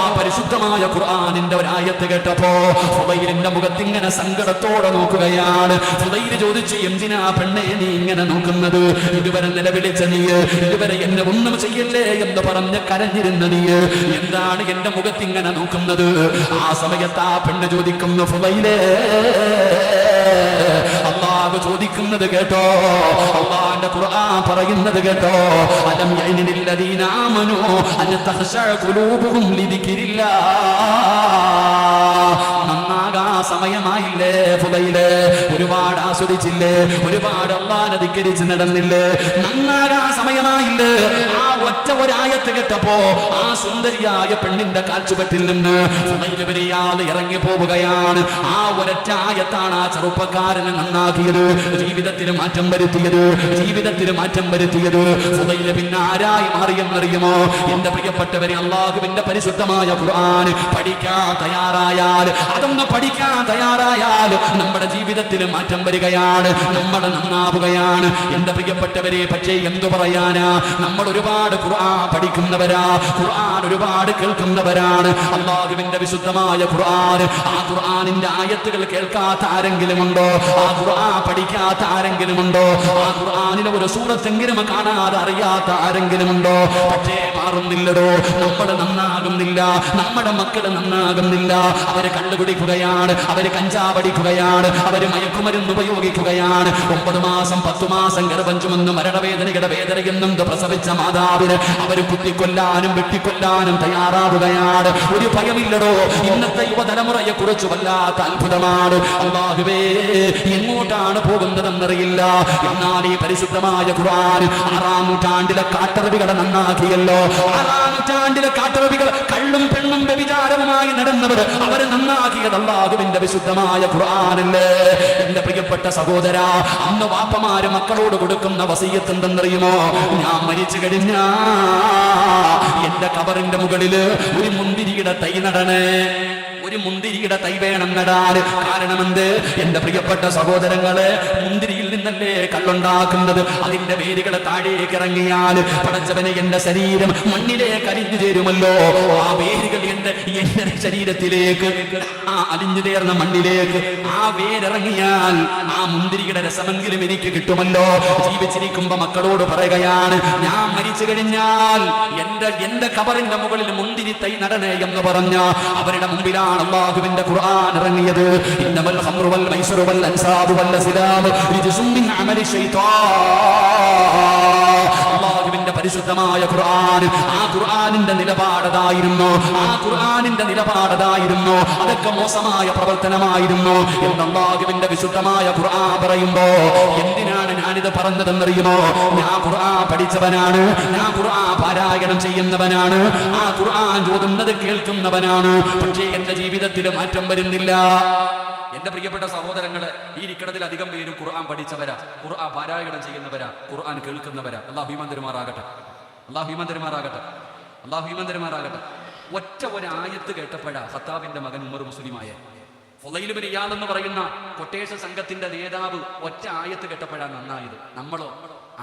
ആ പരിശുദ്ധമായ ഖുർആനിന്റെ ഒരായത്ത് കേട്ടപ്പോ ഫുളൈലിന്റെ മുഖത്ത് ഇങ്ങനെ സങ്കടത്തോടെ നോക്കുകയാണ്. ഫുളൈൽ ചോദിച്ചു, എന്തിനാ പെണ്ണെ നീ ഇങ്ങനെ നോക്കുന്നത്? ഇതുവരെ നിലവിളിച്ച നീ, ഇതുവരെ എന്നെ ഒന്നും ചെയ്യല്ലേ എന്ന് പറഞ്ഞ് കരഞ്ഞിരുന്ന നീ, എന്താണ് എന്റെ മുഖത്ത് ഇങ്ങനെ നോക്കുന്നത്? ആ സമയത്ത് ആ പെണ്ണ് ചോദിക്കുന്നു, ഫുളൈലേ അല്ലാഹു ചോദിക്കുന്നത് കേട്ടോ, അല്ലാഹുവിന്റെ ഖുർആൻ പറയുന്നത് കേട്ടോ, അലം യഅനില്ലദീന ആമനൂ അൻ തഖ്ശഅ ഖുലൂബുഹും ലിദിക്രില്ലാഹ്. നന്നാകാ സമയമായില്ലേ ഫുളൈലേ? ഒരുപാട് ആസ്വദിച്ചില്ലേ, ഒരുപാട് അല്ലാഹുവിനെ ധിക്കരിച്ച് നടന്നില്ലേ? നന്നാകാ സമയമായില്ലേ? ആ ഒറ്റ ഒരായത്ത് കേട്ടപ്പോ ആ സുന്ദരിയായ പെണ്ണിന്റെ കാൽച്ചുവട്ടിൽ നിന്ന് ഫുളൈൽ ഇബ്നു ഇയാദ് ഇറങ്ങി പോവുകയാണ്. ആ ഒരൊറ്റ ആയത്താണ് ആ ചെറുപ്പക്കാരനെ നന്നാക്കിയത്, ജീവിതത്തിൽ മാറ്റം വരുത്തിയത്, ജീവിതത്തിൽ മാറ്റം വരുത്തിയത്. ഫുളൈൽ പിന്നെ ആരായി മാറിയെന്നറിയുമോ? എന്റെ പ്രിയപ്പെട്ടവരെ, അല്ലാഹുവിന്റെ പരിശുദ്ധമായ ഖുർആൻ പഠിക്കാൻ തയ്യാറായാൽ, അതൊന്ന് പഠിക്കാൻ തയ്യാറായാൽ നമ്മുടെ ജീവിതത്തിൽ മാറ്റം വരികയാണ്, നമ്മൾ നന്നാവുകയാണ്. എന്റെ പ്രിയപ്പെട്ടവരെ, പക്ഷേ എന്തു പറയാനാ, നമ്മൾ ഒരുപാട് ഖുർആൻ പഠിക്കുന്നവരാ, ഖുർആൻ ഒരുപാട് കേൾക്കുന്നവരാണ്. അല്ലാഹുവിന്റെ വിശുദ്ധമായ ഖുർആൻ, ആ ഖുർആനിന്റെ ആയത്തുകൾ കേൾക്കാത്ത ആരെങ്കിലും ഉണ്ടോ? ആ ഖുർആൻ പഠിക്കാത്ത ആരെങ്കിലും ഉണ്ടോ? ആ ഖുർആനിലെ ഒരു സൂറത്തെങ്കിലും കാണാതെ അറിയാത്ത ആരെങ്കിലും ഉണ്ടോ? പക്ഷേ മാറുന്നില്ലടോ, നമ്മൾ നന്നാകുന്നില്ല, നമ്മുടെ മക്കൾ നന്നാകുന്നില്ല. അവര് കള്ളുകുടിക്കുകയാണ്, അവര് കഞ്ചാവടിക്കുകയാണ്, അവര് മയക്കുമരുന്ന് ഉപയോഗിക്കുകയാണ്. 9 മാസം 10 മാസം ഗർഭം ചുമന്ന് മരണവേദനയുടെ വേദനയെന്നും പ്രസവിച്ച മാതാവിന് അവര് കുത്തിക്കൊല്ലാനും വെട്ടിക്കൊല്ലാനും തയ്യാറാവുകയാണ്. ഒരു ഭയമില്ലടോ. ഇന്നത്തെ യുവതലമുറയെ കുറിച്ച് വല്ലാത്ത അത്ഭുതമാണ്. അല്ലാഹുവേ, എങ്ങോട്ടാണ് പോകുന്നതെന്നറിയില്ല. എന്നാൽ ഈ പരിശുദ്ധമായ ഖുർആൻ 6-ാം നൂറ്റാണ്ടിലെ കാട്ടറബികളെ നന്നാക്കിയല്ലോ. 6-ാം നൂറ്റാണ്ടിലെ കാട്ടുറബികൾ കള്ളും പെണ്ണും വ്യഭിചാരവുമായി നടന്നവർ അവരെ നന്നാക്കിയത് അല്ലാഹുവിന്റെ വിശുദ്ധമായ ഖുർആനല്ലേ. എന്റെ പ്രിയപ്പെട്ട സഹോദര, അന്ന് വാപ്പമാര് മക്കളോട് കൊടുക്കുന്ന വസിയ്യത്ത് എന്തെന്നറിയുമോ? ഞാൻ മരിച്ചു കഴിഞ്ഞാ എന്റെ കബറിന്റെ മുകളില് ഒരു മുന്തിരിയുടെ തൈ നടണേ, ഒരു മുന്തിരിയുടെ തൈ വേണം നടാൻ. കാരണം എന്ത്? എന്റെ പ്രിയപ്പെട്ട സഹോദരങ്ങളെ, മുന്തിരിയിൽ നിന്നല്ലേ കള്ളുണ്ടാക്കുന്നത്. അതിന്റെ വേരുകൾ താഴേക്ക് ഇറങ്ങിയാൽ പടച്ചവനെ എന്റെ ശരീരം മണ്ണിലേക്ക് അലിഞ്ഞു ചേരുമല്ലോ. ആ വേരുകൾ എന്റെ ശരീരത്തിലേക്ക്, ആ അലിഞ്ഞു ചേർന്ന മണ്ണിലേക്ക് ആ വേരിറങ്ങിയാൽ ആ മുന്തിരിയുടെ രസമെങ്കിലും എനിക്ക് കിട്ടുമല്ലോ. ജീവിച്ചിരിക്കുമ്പോ മക്കളോട് പറയുകയാണ്, ഞാൻ മരിച്ചു കഴിഞ്ഞാൽ എന്റെ കബറിന്റെ മുകളിൽ മുന്തിരി തൈ നടണേ എന്ന് പറഞ്ഞ അവരുടെ മുമ്പിലാണ് അല്ലാഹുവിന്റെ ഖുർആൻ ഇറങ്ങിയത്. ഇന്നമൽ ഖംറു വൽ മൈസറു വൽ അൻസാബു വൽ അസ്ലാം റിജ്സും മിൻ അമലി ശൈത്താൻ. അല്ലാഹുവിന്റെ പരിശുദ്ധമായ ഖുർആൻ, ആ ഖുർആനിന്റെ നിലപാടതായിരുന്നു, ആ ഖുർആനിന്റെ നിലപാടതായിരുന്നു. അതൊക്കെ മോശമായ പ്രവർത്തനമായിരുന്നു എന്ന് അല്ലാഹുവിന്റെ വിശുദ്ധമായ ഖുർആൻ പറയുമ്പോ എന്തിനാണ് ഞാനിത് പറഞ്ഞതെന്നറിയുമോ? ഞാൻ ഖുർആൻ പഠിച്ചവനാണ്, ഞാൻ ഖുർആൻ പാരായണം ചെയ്യുന്നവനാണ്, ആ ഖുർആൻ ഓതുന്നത് കേൾക്കുന്നവനാണ്. പക്ഷേ എന്റെ ജീവിതത്തിൽ മാറ്റം വരുന്നില്ല. എന്റെ പ്രിയപ്പെട്ട സഹോദരങ്ങളെ, ഈ ഇരിക്കണത്തിൽ അധികം പേരും ഖുർആൻ പഠിച്ചവരാ, ഖുർആൻ പാരായണം ചെയ്യുന്നവരാ, ഖുർആൻ കേൾക്കുന്നവരാ. അല്ലാഹു ഈമാൻ തരുമാറാകട്ടെ, അല്ലാഹു ഈമാൻ തരുമാറാകട്ടെ, അല്ലാഹു ഈമാൻ തരുമാറാകട്ടെ. ഒറ്റ ഒരു ആയത്ത് കേട്ടപ്പോഴാ ഖത്താബിന്റെ മകൻ ഉമർ മുസ്ലിമായ. ഫുളൈൽ ഇബ്നു ഇയാദ് എന്ന് പറയുന്ന കൊട്ടേഷൻ സംഘത്തിന്റെ നേതാവ് ഒറ്റ ആയത്ത് കേട്ടപ്പോഴാണ് നന്നായത്. നമ്മളോ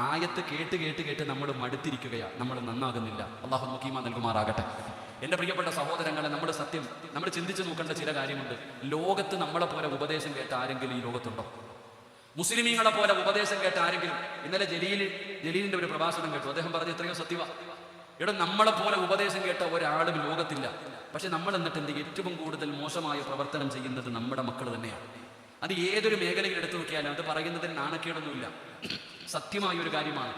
ആയത്ത് കേട്ട് കേട്ട് കേട്ട് നമ്മൾ മടുത്തിരിക്കുകയാ, നമ്മൾ നന്നാകുന്നില്ല. അല്ലാഹു നമുക്ക് ഈമാൻ നൽകുമാറാകട്ടെ. എന്റെ പ്രിയപ്പെട്ട സഹോദരങ്ങളെ, നമ്മുടെ സത്യം നമ്മൾ ചിന്തിച്ചു നോക്കേണ്ട ചില കാര്യമുണ്ട്. ലോകത്ത് നമ്മളെ പോലെ ഉപദേശം കേട്ട ആരെങ്കിലും ഈ ലോകത്തുണ്ടോ? മുസ്ലിമീങ്ങളെ പോലെ ഉപദേശം കേട്ട ആരെങ്കിലും? ഇന്നലെ ജലീലിന്റെ ഒരു പ്രഭാഷണം കേട്ടു. അദ്ദേഹം പറഞ്ഞ എത്രയോ സത്യവാ. ഇവിടെ നമ്മളെ പോലെ ഉപദേശം കേട്ട ഒരാളും ലോകത്തില്ല. പക്ഷെ നമ്മൾ എന്നിട്ട് എന്ത് ഏറ്റവും കൂടുതൽ മോശമായ പ്രവർത്തനം ചെയ്യുന്നത് നമ്മുടെ മക്കൾ തന്നെയാണ്. അത് ഏതൊരു മേഖലയിൽ എടുത്തു നോക്കിയാലും അത് പറയുന്നതിന് നാണക്കേടൊന്നുമില്ല. സത്യമായ ഒരു കാര്യമാണ്.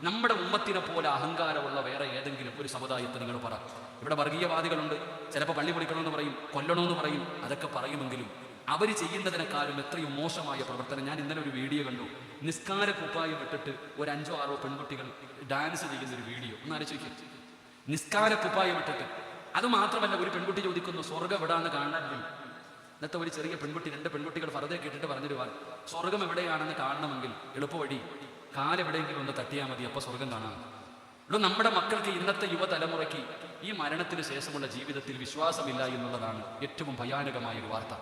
നമ്മുടെ ഉമ്മത്തിനെ പോലെ അഹങ്കാരമുള്ള വേറെ ഏതെങ്കിലും ഒരു സമുദായത്തെ നിങ്ങൾ പറ. ഇവിടെ വർഗീയവാദികളുണ്ട്, ചിലപ്പോൾ പള്ളി പൊളിക്കണമെന്ന് പറയും, കൊല്ലണമെന്ന് പറയും. അതൊക്കെ പറയുമെങ്കിലും അവർ ചെയ്യുന്നതിനേക്കാളും എത്രയും മോശമായ പ്രവർത്തനം. ഞാൻ ഇന്നലെ ഒരു വീഡിയോ കണ്ടു. നിസ്കാര കുപ്പായം ഇട്ടിട്ട് ഒരു 5-6 പെൺകുട്ടികൾ ഡാൻസ് ചെയ്യുന്ന ഒരു വീഡിയോ. ഒന്ന് ആലോചിക്കും, നിസ്കാര കുപ്പായം ഇട്ടിട്ട്. അത് മാത്രമല്ല, ഒരു പെൺകുട്ടി ചോദിക്കുന്നു സ്വർഗം എവിടാന്ന് കാണണമെങ്കിൽ. ഇന്നത്തെ ഒരു ചെറിയ പെൺകുട്ടി, 2 പെൺകുട്ടികൾ വെറുതെ കേട്ടിട്ട് പറഞ്ഞൊരു വാക്ക്, സ്വർഗം എവിടെയാണെന്ന് കാണണമെങ്കിൽ എളുപ്പവഴി കാലെവിടെയെങ്കിലും ഒന്ന് തട്ടിയാൽ മതി, അപ്പൊ സ്വർഗം കാണാം. ഇവിടെ നമ്മുടെ മക്കൾക്ക്, ഇന്നത്തെ യുവതലമുറയ്ക്ക് ഈ മരണത്തിന് ശേഷമുള്ള ജീവിതത്തിൽ വിശ്വാസമില്ല എന്നുള്ളതാണ് ഏറ്റവും ഭയാനകമായ ഒരു വാർത്ത.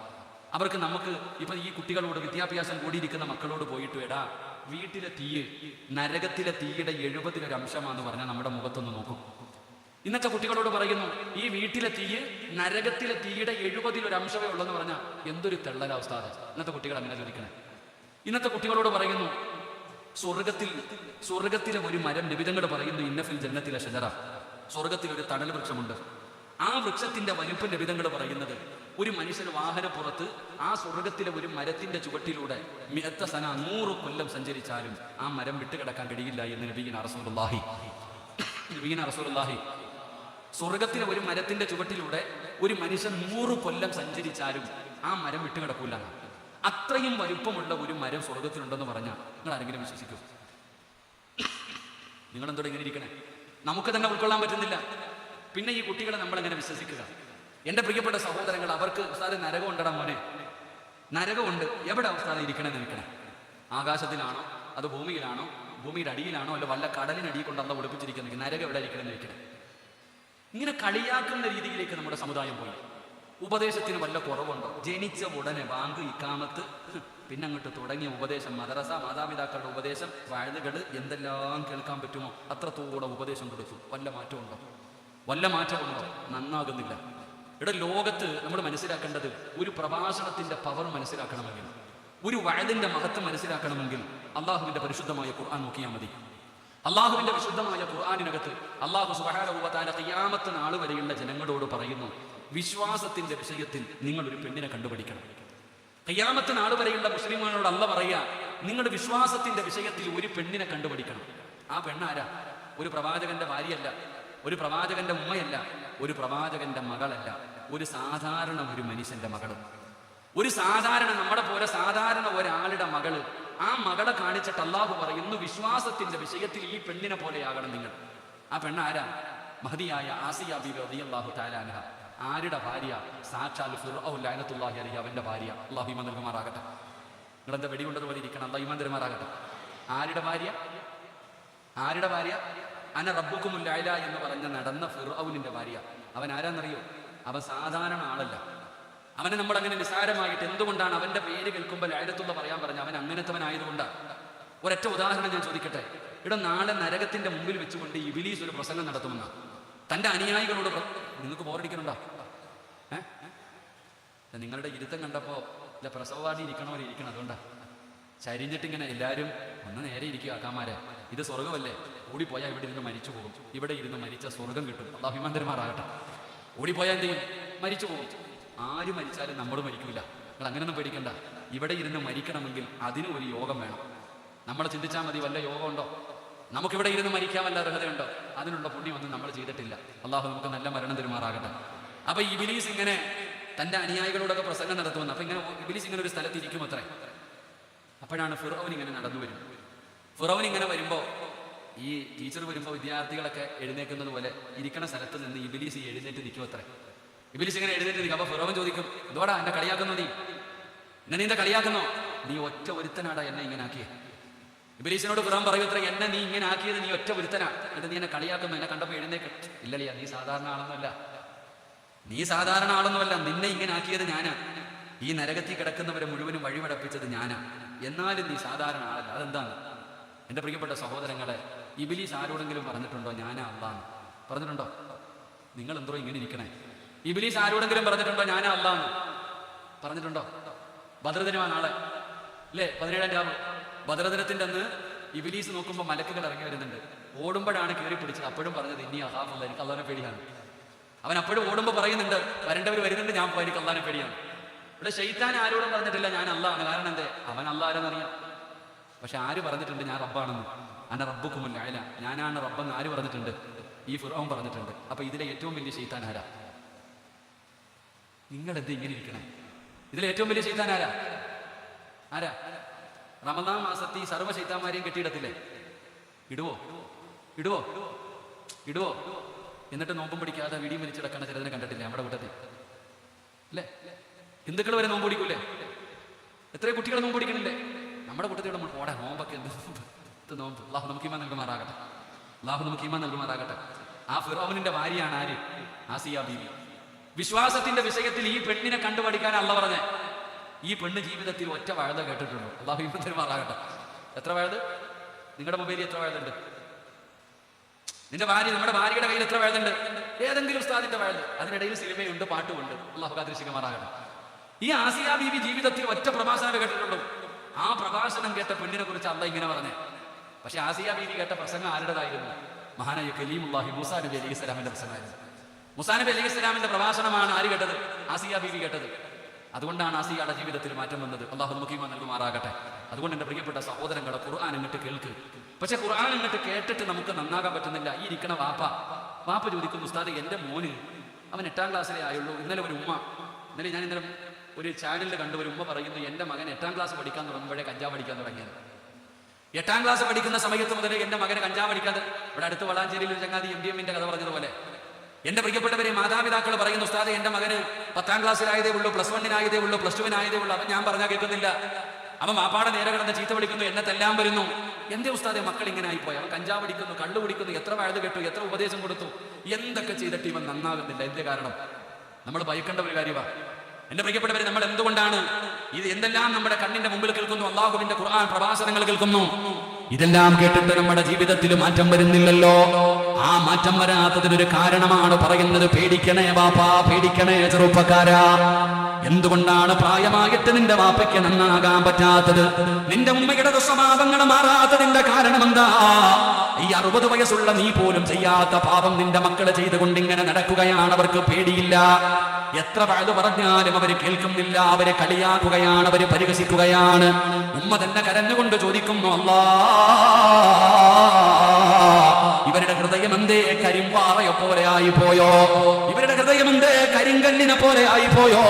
അവർക്ക് നമുക്ക് ഇപ്പൊ ഈ കുട്ടികളോട്, വിദ്യാഭ്യാസം കൂടിയിരിക്കുന്ന മക്കളോട് പോയിട്ട്, എടാ വീട്ടിലെ തീയ് നരകത്തിലെ തീയുടെ 70 അംശമാണെന്ന് പറഞ്ഞാൽ നമ്മുടെ മുഖത്തൊന്ന് നോക്കും. ഇന്നത്തെ കുട്ടികളോട് പറയുന്നു, ഈ വീട്ടിലെ തീയ് നരകത്തിലെ തീയുടെ 70 അംശമേ ഉള്ളെന്ന് പറഞ്ഞാൽ എന്തൊരു തെള്ളലാവസ്ഥ. ഇന്നത്തെ കുട്ടികൾ അങ്ങനെ ചോദിക്കണേ. ഇന്നത്തെ കുട്ടികളോട് പറയുന്നു, സ്വർഗത്തിലെ ഒരു മരം, നിബിധങ്ങൾ പറയുന്നു, ഇന്നഫിൽ ജന്നത്തിലെ ഷജറ, സ്വർഗത്തിൽ ഒരു തണൽ വൃക്ഷമുണ്ട്. ആ വൃക്ഷത്തിന്റെ വലിപ്പം നിബിധങ്ങൾ പറയുന്നത്, ഒരു മനുഷ്യന് വാഹനപ്പുറത്ത് ആ സ്വർഗത്തിലെ ഒരു മരത്തിന്റെ ചുവട്ടിലൂടെ 100 കൊല്ലം സഞ്ചരിച്ചാലും ആ മരം വിട്ടുകിടക്കാൻ കഴിയില്ല എന്ന് നബിയിന റസൂലുള്ളാഹി. സ്വർഗത്തിലെ ഒരു മരത്തിന്റെ ചുവട്ടിലൂടെ ഒരു മനുഷ്യൻ 100 കൊല്ലം സഞ്ചരിച്ചാലും ആ മരം വിട്ടുകിടക്കൂല. അത്രയും വലുപ്പമുള്ള ഒരു മരം സ്വർഗത്തിലുണ്ടെന്ന് പറഞ്ഞാൽ നിങ്ങൾ ആരെങ്കിലും വിശ്വസിക്കൂ? നിങ്ങളെന്തോടെ ഇങ്ങനെ ഇരിക്കണേ? നമുക്ക് തന്നെ ഉൾക്കൊള്ളാൻ പറ്റുന്നില്ല. പിന്നെ ഈ കുട്ടികളെ നമ്മളെങ്ങനെ വിശ്വസിക്കുക? എന്റെ പ്രിയപ്പെട്ട സഹോദരങ്ങൾ, അവർക്ക് ഉസ്താദ് നരകം ഉണ്ടടാ മോനെ, നരകമുണ്ട്. എവിടെ ഉസ്താദ് ഇരിക്കണമെന്ന് നിൽക്കണേ? ആകാശത്തിലാണോ, അത് ഭൂമിയിലാണോ, ഭൂമിയുടെ അടിയിലാണോ, അല്ല വല്ല കടലിനടിയിൽ കൊണ്ട് അല്ല ഒളിപ്പിച്ചിരിക്കുന്നത്? നരകം എവിടെ ഇരിക്കണമെന്ന് നിൽക്കണേ? ഇങ്ങനെ കളിയാക്കുന്ന രീതിയിലേക്ക് നമ്മുടെ സമുദായം പോയി. ഉപദേശത്തിന് വല്ല കുറവുണ്ടോ? ജനിച്ച ഉടനെ ബാങ്ക്, ഇക്കാമത്ത്, പിന്നെ അങ്ങോട്ട് തുടങ്ങിയ ഉപദേശം, മദ്രസ, മാതാപിതാക്കളുടെ ഉപദേശം, വഴുതുകൾ, എന്തെല്ലാം കേൾക്കാൻ പറ്റുമോ അത്രത്തോടെ ഉപദേശം കൊടുത്തു. വല്ല മാറ്റമുണ്ടോ? വല്ല മാറ്റമുണ്ടോ? നന്നാകുന്നില്ല. ഇവിടെ ലോകത്ത് നമ്മൾ മനസ്സിലാക്കേണ്ടത്, ഒരു പ്രഭാഷണത്തിന്റെ പവർ മനസ്സിലാക്കണമെങ്കിൽ, ഒരു വഅദിന്റെ മഹത്വം മനസ്സിലാക്കണമെങ്കിൽ അള്ളാഹുവിന്റെ പരിശുദ്ധമായ ഖുർആൻ നോക്കിയാൽ മതി. അള്ളാഹുവിന്റെ വിശുദ്ധമായ ഖുർആനിനകത്ത് അള്ളാഹു സുബ്ഹാനഹു വ തആല ഖിയാമത്ത് നാൾ വരെയുള്ള ജനങ്ങളോട് പറയുന്നു, വിശ്വാസത്തിന്റെ വിഷയത്തിൽ നിങ്ങൾ ഒരു പെണ്ണിനെ കണ്ടുപിടിക്കണം. ഖിയാമത്ത് നാൾ വരെയുള്ള മുസ്ലിമുകളോട് അല്ല പറയാ, നിങ്ങൾ വിശ്വാസത്തിന്റെ വിഷയത്തിൽ ഒരു പെണ്ണിനെ കണ്ടുപിടിക്കണം. ആ പെണ്ണാരാ? ഒരു പ്രവാചകന്റെ ഭാര്യയല്ല, ഒരു പ്രവാചകന്റെ ഉമ്മയല്ല, ഒരു പ്രവാചകന്റെ മകളല്ല, ഒരു സാധാരണ ഒരു മനുഷ്യന്റെ മകള്. ഒരു സാധാരണ, നമ്മളെ പോലെ സാധാരണ ഒരാളുടെ മകള്. ആ മകളെ കാണിച്ചിട്ട് അല്ലാഹു പറയുന്നു, വിശ്വാസത്തിന്റെ വിഷയത്തിൽ ഈ പെണ്ണിനെ പോലെയാകണം നിങ്ങൾ. ആ പെണ്ണാരാ? മഹദിയായ ആസിയ ബീവി റളിയല്ലാഹു തആല അൻഹ ആരുടെ ഭാര്യ? സാക്ഷാൽ ഫിർഔൻ ലഅനത്തുല്ലാഹി അലൈഹി അവന്റെ ഭാര്യ. അല്ലാഹു ഈമാൻ നൽകുമാറാകട്ടെ. നിങ്ങളെന്താ വെടികൊണ്ടതുപോലെ ഇരിക്കണം. അല്ലാഹു ഈമാൻ തരുമാറാകട്ടെ. ആരുടെ ഭാര്യ? ആരുടെ ഭാര്യ? അന റബ്ബുക്കുമുൽ അഅല എന്ന് പറഞ്ഞ നടന്ന ഫിർഔനിന്റെ ഭാര്യ. അവൻ ആരാന്നറിയോ? അവൻ സാധാരണ ആളല്ല. അവനെ നമ്മൾ അങ്ങനെ നിസാരമായിട്ട് എന്തുകൊണ്ടാണ് അവന്റെ പേര് കേൾക്കുമ്പോൾ ലഅനത്തുള്ള പറയാൻ പറഞ്ഞ? അവൻ അങ്ങനത്തവനായതുകൊണ്ടാണ്. ഒരൊറ്റ ഉദാഹരണം ഞാൻ ചോദിക്കട്ടെ. ഇവിടെ നാളെ നരകത്തിന്റെ മുമ്പിൽ വെച്ചുകൊണ്ട് ഇബ്ലീസ് ഒരു പ്രസംഗം നടത്തുമെന്ന തന്റെ അനുയായികളോട് നിങ്ങൾക്ക് ബോറടിക്കണുണ്ടോ? നിങ്ങളുടെ ഇരുത്തം കണ്ടപ്പോ ഇല്ല പ്രസവവാദി ഇരിക്കണവരെ ഇരിക്കണം. അതുകൊണ്ടാ ചരിഞ്ഞിട്ടിങ്ങനെ എല്ലാവരും ഒന്ന് നേരെ ഇരിക്കുക. അക്കാമാരെ, ഇത് സ്വർഗമല്ലേ? ഓടിപ്പോയാൽ ഇവിടെ ഇരുന്ന് മരിച്ചു പോകും. ഇവിടെ ഇരുന്ന് മരിച്ച സ്വർഗം കിട്ടും. അല്ലാഹു ഈമാൻ തരുമാറാകട്ടെ. ഓടിപ്പോയാൽ എന്ത് ചെയ്യും? മരിച്ചു പോകും. ആര് മരിച്ചാലും നമ്മൾ മരിക്കില്ല. നിങ്ങൾ അങ്ങനെയൊന്നും പേടിക്കണ്ട. ഇവിടെ ഇരുന്ന് മരിക്കണമെങ്കിൽ അതിനും ഒരു യോഗം വേണം. നമ്മൾ ചിന്തിച്ചാൽ മതി വല്ല യോഗമുണ്ടോ? നമുക്കിവിടെ ഇരുന്ന് മരിക്കാൻ വല്ല അർഹതയുണ്ടോ? അതിനുള്ള പുണ്യമൊന്നും നമ്മൾ ചെയ്തിട്ടില്ല. അള്ളാഹു നമുക്ക് നല്ല മരണം തരുമാറാകട്ടെ. അപ്പൊ ഇബ്ലീസ് ഇങ്ങനെ തന്റെ അനുയായികളോടൊക്കെ പ്രസംഗം നടത്തുമെന്ന്. അപ്പൊ ഇങ്ങനെ ഇബ്ലീസ് ഇങ്ങനെ ഒരു സ്ഥലത്ത് ഇരിക്കും അത്രേ. അപ്പോഴാണ് ഫിർഔൻ ഇങ്ങനെ നടന്നു വരും. ഫിർഔൻ ഇങ്ങനെ വരുമ്പോ ഈ ടീച്ചർ വരുമ്പോ വിദ്യാർത്ഥികളൊക്കെ എഴുന്നേക്കുന്നത് പോലെ ഇരിക്കണ സ്ഥലത്ത് നിന്ന് ഇബ്ലീസ് എഴുന്നേറ്റ് നിൽക്കും അത്രേ. ഇബ്ലീസ് ഇങ്ങനെ എഴുന്നേറ്റ് നിൽക്കും. അപ്പൊ ഫിർഔൻ ചോദിക്കും, ഇതോടാ എന്നെ കളിയാക്കുന്നോ? നീ എന്നെ കളിയാക്കുന്നോ? നീ ഒറ്റ ഒരുത്തനാടാ എന്നെ ഇങ്ങനെ ആക്കിയേ. ഇബ്ലീസിനോട് ഫിർഔൻ പറയൂത്ര, എന്നെ നീ ഇങ്ങനെ ആക്കിയത് നീ ഒറ്റ ഒരുത്തനാ, എന്നിട്ട് നീ എന്നെ കളിയാക്കുന്നു, എന്നെ കണ്ടപ്പോ എഴുന്നേക്ക്. ഇല്ലല്ല, നീ സാധാരണ ആളൊന്നുമല്ല, നീ സാധാരണ ആളൊന്നുമല്ല, നിന്നെ ഇങ്ങനെ ആക്കിയത് ഞാനാ. ഈ നരകത്തിൽ കിടക്കുന്നവരെ മുഴുവനും വഴിപടപ്പിച്ചത് ഞാനാ. എന്നാലും നീ സാധാരണ ആളല്ല. അതെന്താണ്? എൻ്റെ പ്രിയപ്പെട്ട സഹോദരങ്ങളെ, ഇബ്ലീസ് ആരോടെങ്കിലും പറഞ്ഞിട്ടുണ്ടോ ഞാനാ അല്ലാന്ന്? പറഞ്ഞിട്ടുണ്ടോ? നിങ്ങൾ എന്തോ ഇങ്ങനെ ഇരിക്കണേ. ഇബ്ലീസ് ആരോടെങ്കിലും പറഞ്ഞിട്ടുണ്ടോ ഞാനാ അല്ലാന്ന്? പറഞ്ഞിട്ടുണ്ടോ? ബദർ ദിനമാണ് നാളെ അല്ലേ? 17-ാം രാവ്. ബദർ ദിനത്തിന്റെ അന്ന് ഇബ്ലീസ് നോക്കുമ്പോൾ മലക്കുകൾ ഇറങ്ങി വരുന്നുണ്ട്. ഓടുമ്പോഴാണ് കയറി പിടിച്ചത്. അപ്പോഴും പറഞ്ഞത് ഇനി അഹാഫുള്ള, എനിക്ക് അള്ളാഹിനെ പേടിയാണ്. അവൻ അപ്പോഴും ഓടുമ്പോൾ പറയുന്നുണ്ട്, വരേണ്ടവർ വരുന്നുണ്ട്, ഞാൻ എനിക്ക് അള്ളാഹിനെ പേടിയാണ്. ഇവിടെ ശൈത്താൻ ആരോടും പറഞ്ഞിട്ടില്ല ഞാൻ അള്ളാഹാണ്. കാരണം എന്തേ? അവൻ അള്ളാഹാരെന്നറിയാം. പക്ഷെ ആര് പറഞ്ഞിട്ടുണ്ട് ഞാൻ റബ്ബാണെന്ന്? അന റബ്ബുക്കുമുൽ അഅല, ഞാനാണ് റബ്ബെന്ന് ആര് പറഞ്ഞിട്ടുണ്ട്? ഈ ഫിർഔൻ പറഞ്ഞിട്ടുണ്ട്. അപ്പൊ ഇതിലെ ഏറ്റവും വലിയ ശൈത്താൻ ആരാ? നിങ്ങൾ എന്ത് ഇങ്ങനെ ഇരിക്കണേ? ഇതിലെ ഏറ്റവും വലിയ ശൈത്താൻ ആരാ? ആരാ? റമദാൻ മാസത്തിൽ സർവ്വ ശൈത്താന്മാരെയും കെട്ടിയിടത്തില്ലേ? ഇടുവോ? ഇടുവോ? ഇടുവോ? എന്നിട്ട് നോമ്പും പിടിക്കാതെ വീടിയും വലിച്ചിടക്കണ ചിലതിനെ കണ്ടിട്ടില്ലേ നമ്മുടെ കൂട്ടത്തിൽ? അല്ലേ? ഹിന്ദുക്കൾ വരെ നോമ്പ് പിടിക്കൂലേ? എത്രയോ കുട്ടികൾ നോമ്പ് പിടിക്കുന്നില്ലേ? നമ്മുടെ കൂട്ടത്തിൽ നമ്മൾ ഓടാ നോമ്പൊക്കെ എന്ത് നോമ്പ്. അല്ലാഹു നമുക്ക് ഈമാൻ നൽകുമാറാകട്ടെ. അല്ലാഹു നമുക്ക് ഈമാൻ നൽകുമാറാകട്ടെ. ആ ഫിർഔനിന്റെ ഭാര്യയാണ് ആര്? ആസിയ ബീവി. വിശ്വാസത്തിന്റെ വിഷയത്തിൽ ഈ പെണ്ണിനെ കണ്ടുപഠിക്കാൻ അല്ല പറഞ്ഞേ. ഈ പെണ്ണ് ജീവിതത്തിൽ ഒറ്റ വഴുത കേട്ടിട്ടുള്ളൂ. അല്ലാഹു ഈമാൻ തരുമാറാകട്ടെ. എത്ര വഴുത്? നിങ്ങളുടെ മൊബൈലിൽ എത്ര വഴുതുണ്ട്? നിന്റെ ഭാര്യ, നമ്മുടെ ഭാര്യയുടെ കയ്യിൽ എത്ര വഴുതുണ്ട്? ഏതെങ്കിലും ഉസ്താദിന്റെ വഴുത്. അതിനിടയിൽ സിനിമയുണ്ട്, പാട്ടുമുണ്ട്. അല്ലാഹു കാത്തിരക്ഷിക്കുമാറാകട്ടെ. ഈ ആസിയ ബീവി ജീവിതത്തിൽ ഒറ്റ പ്രഭാഷണം കേട്ടിട്ടുള്ളൂ. ആ പ്രഭാഷണം കേട്ട പെണ്ണിനെ കുറിച്ച് അല്ല ഇങ്ങനെ പറഞ്ഞേ. പക്ഷെ ആസിയ ബീവി കേട്ട പ്രസംഗം ആരുടേതായിരുന്നു? മഹാനായ കലീമുല്ലാഹി മൂസാ നബി അലൈഹി സ്വലാമിന്റെ പ്രസംഗമായിരുന്നു. മൂസാ നബി അലൈഹി സ്വലാമിന്റെ പ്രഭാഷണമാണ് ആര് കേട്ടത്? ആസിയ ബീവി കേട്ടത്. അതുകൊണ്ടാണ് ആസിയയുടെ ജീവിതത്തിൽ മാറ്റം വന്നത്. അല്ലാഹു നമുക്ക് ഈമാൻ നൽകുമാറാകട്ടെ. അതുകൊണ്ട് എൻ്റെ പ്രിയപ്പെട്ട സഹോദരങ്ങളെ, ഖുർആൻ എന്നിട്ട് കേൾക്ക്. പക്ഷെ ഖുർആൻ എന്നിട്ട് കേട്ടിട്ട് നമുക്ക് നന്നാകാൻ പറ്റുന്നില്ല. ഈ ഇരിക്കണ വാപ്പ ചോദിക്കുന്നു, ഉസ്താദ് എൻ്റെ മോന് അവൻ 8-ാം ക്ലാസ്സിലേ ആയുള്ളൂ. ഇന്നലെ ഞാൻ ഇന്നലെ ഒരു ചാനലിൽ കണ്ടു, ഒരു ഉമ്മ പറയുന്നു, എൻ്റെ മകൻ 8-ാം ക്ലാസ് പഠിക്കാൻ തുടങ്ങുമ്പോഴേ കഞ്ചാവ് പഠിക്കാൻ തുടങ്ങിയത്. 8-ാം ക്ലാസ് പഠിക്കുന്ന സമയത്ത് മുതലേ എൻ്റെ മകനെ കഞ്ചാവ് പഠിക്കാതെ. ഇവിടെ അടുത്ത് വളാഞ്ചേരിയിൽ ഒരു ചങ്ങാതി MDMന്റെ കഥ പറഞ്ഞതുപോലെ എൻ്റെ പ്രിയപ്പെട്ടവരെ, മാതാപിതാക്കൾ പറയുന്നു, ഉസ്താദ് എൻ്റെ മകന് 10-ാം ക്ലാസ്സിലായതേ ഉള്ളൂ, +1-നായതേ ഉള്ളൂ, +2-നായതേ ഉള്ളൂ. അവൻ ഞാൻ പറഞ്ഞാൽ കേൾക്കുന്നില്ല. അവൻ വാപ്പാടെ നേരെ കിടന്ന് ചീത്ത വിളിക്കുന്നു, എന്നെ തെല്ലാൻ വരുന്നു. എന്തേ ഉസ്താദെ മക്കൾ ഇങ്ങനെ ആയിപ്പോയി? അവൻ കഞ്ചാവ് പഠിക്കുന്നു, കള്ളു കുടിക്കുന്നു, എത്ര വഴുത് കേട്ടു, എത്ര ഉപദേശം കൊടുത്തു, എന്തൊക്കെ ചെയ്തിട്ട് ഇവൻ നന്നാകുന്നില്ല. എന്തേ കാരണം? നമ്മൾ ഭയക്കേണ്ട ഒരു കാര്യമാണ്. എന്റെ പ്രിയപ്പെട്ടവരെ, നമ്മൾ എന്തുകൊണ്ടാണ് ഇത് എന്തെല്ലാം നമ്മുടെ കണ്ണിന്റെ മുമ്പിൽ കേൾക്കുന്നു? അല്ലാഹുവിന്റെ ഖുർആൻ പ്രഭാഷണങ്ങൾ കേൾക്കുന്നു. ഇതെല്ലാം കേട്ടിട്ട് നമ്മുടെ ജീവിതത്തിൽ മാറ്റം വരുന്നില്ലല്ലോ. ആ മാറ്റം വരാത്തതിനൊരു കാരണമാണ് പറയുന്നത്. പേടിക്കണേ വാപ്പാ, പേടിക്കണേ ചെറുപ്പക്കാരാ. എന്തുകൊണ്ടാണ് പ്രായമായിട്ട് നിന്റെ വാപ്പയ്ക്ക് നന്നാകാൻ പറ്റാത്തത്? നിന്റെ ഉമ്മയുടെ സ്വഭാവങ്ങൾ മാറാത്തതിന്റെ കാരണം എന്താ? ഈ 60 വയസ്സുള്ള നീ പോലും ചെയ്യാത്ത പാപം നിന്റെ മക്കള് ചെയ്തുകൊണ്ട് ഇങ്ങനെ നടക്കുകയാണ്. അവർക്ക് പേടിയില്ല. എത്ര വഴുത് പറഞ്ഞാലും അവര് കേൾക്കുന്നില്ല. അവരെ കളിയാക്കുകയാണ്, അവര് പരിഹസിക്കുകയാണ്. ഉമ്മ തന്നെ കരഞ്ഞുകൊണ്ട് ചോദിക്കുന്നു, അല്ലാ, ഇവരുടെ ഹൃദയം എന്തേ കരിമ്പാറയെ പോലെ ആയിപ്പോയോ? ഇവരുടെ ഹൃദയം എന്തേ കരിങ്കല്ലിനെ പോലെ ആയിപ്പോയോ?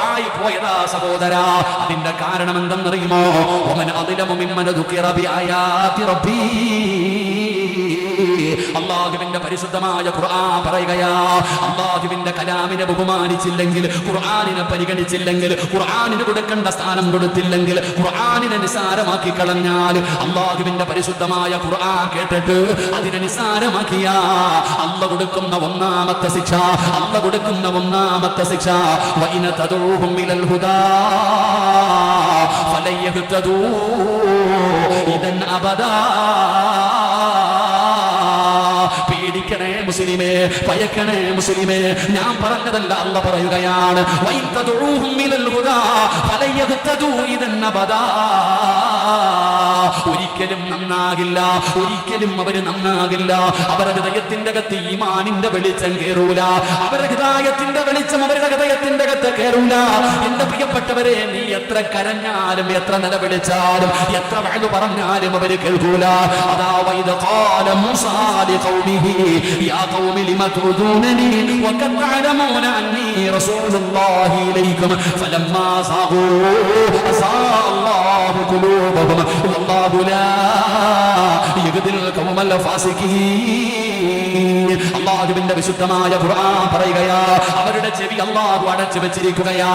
ആയിപ്പോയതാ സഹോദരാ. അതിന്റെ കാരണം എന്തെന്നറിയുമോ? ഒമൻ അതിലമു മിമ്മൻ ദുഖിറ ബിആയാതി റബ്ബി. അല്ലാഹുവിന്റെ പരിശുദ്ധമായ ഖുർആൻ പറയുകയാ, അല്ലാഹുവിന്റെ കലാമിനെ ബഹുമാനിച്ചില്ലെങ്കിൽ, ഖുർആനിനെ പരിഗണിച്ചില്ലെങ്കിൽ, ഖുർആനിന് കൊടുക്കേണ്ട സ്ഥാനം കൊടുത്തില്ലെങ്കിൽ, ഖുർആനിനെ നിസാരമാക്കി കളഞ്ഞാൽ, അല്ലാഹുവിന്റെ പരിശുദ്ധമായ ഖുർആൻ കേട്ടിട്ട് അതിനെ നിസാരമാക്കിയ അല്ലാഹു കൊടുക്കുന്ന ഒന്നാമത്തെ ശിക്ഷ, അല്ലാഹു കൊടുക്കുന്ന ഒന്നാമത്തെ ശിക്ഷ, വഇന തദഊഹും ഇലൽ ഹുദാ ഫലൻ യഹ്തദൂ ഇദൻ അബദാ. പേടിക്കണേ മുസ്ലിമേ, ഭയക്കണേ മുസ്ലിമേ, ഞാൻ പറഞ്ഞതല്ല, അല്ലാഹു പറയുകയാണ്, വഇൻ തദഊഹും ഇലൽ ഹുദാ ഫലൻ യഹ്തദൂ ഇദൻ അബദാ. ഒരിക്കലും നന്നാകില്ല, ഒരിക്കലും അവര് നന്നാകില്ല. അവരുടെ ഹൃദയത്തിന്റെ അകത്ത് ഈമാനിന്റെ വെളിച്ചം കേറൂല, അവരുടെ ഹൃദയത്തിന്റെ വെളിച്ചം അവരുടെ ഹൃദയത്തിന്റെ അകത്ത് കേറൂല. എന്റെ പ്രിയപ്പെട്ടവരെ, നീ എത്ര കരഞ്ഞാലും, എത്ര നിലവിളിച്ചാലും, എത്ര വഅദ് പറഞ്ഞാലും അവര് കേൾക്കൂല. അതാ വഇദ ഖാല മൂസാ ലിഖൗമിഹി യാ ഖൗമി ലിമ തുദൂനനി വഖദ് തഅലമൂന അന്നി റസൂലുള്ളാഹി ഇലൈക്കും ഫലമ്മാ സാഖൂ അസാഅല്ലാഹു ഖുലൂബഹും വല്ലാഹു ലാ യഹ്ദിൽ ഖൗമൽ ഫാസിഖീൻ. അല്ലാഹുവിന്റെ വിശുദ്ധമായ ഖുർആൻ പറയുകയാ, അവരുടെ ചെവി അല്ലാഹു അടച്ചു വെച്ചിരിക്കുകയാ.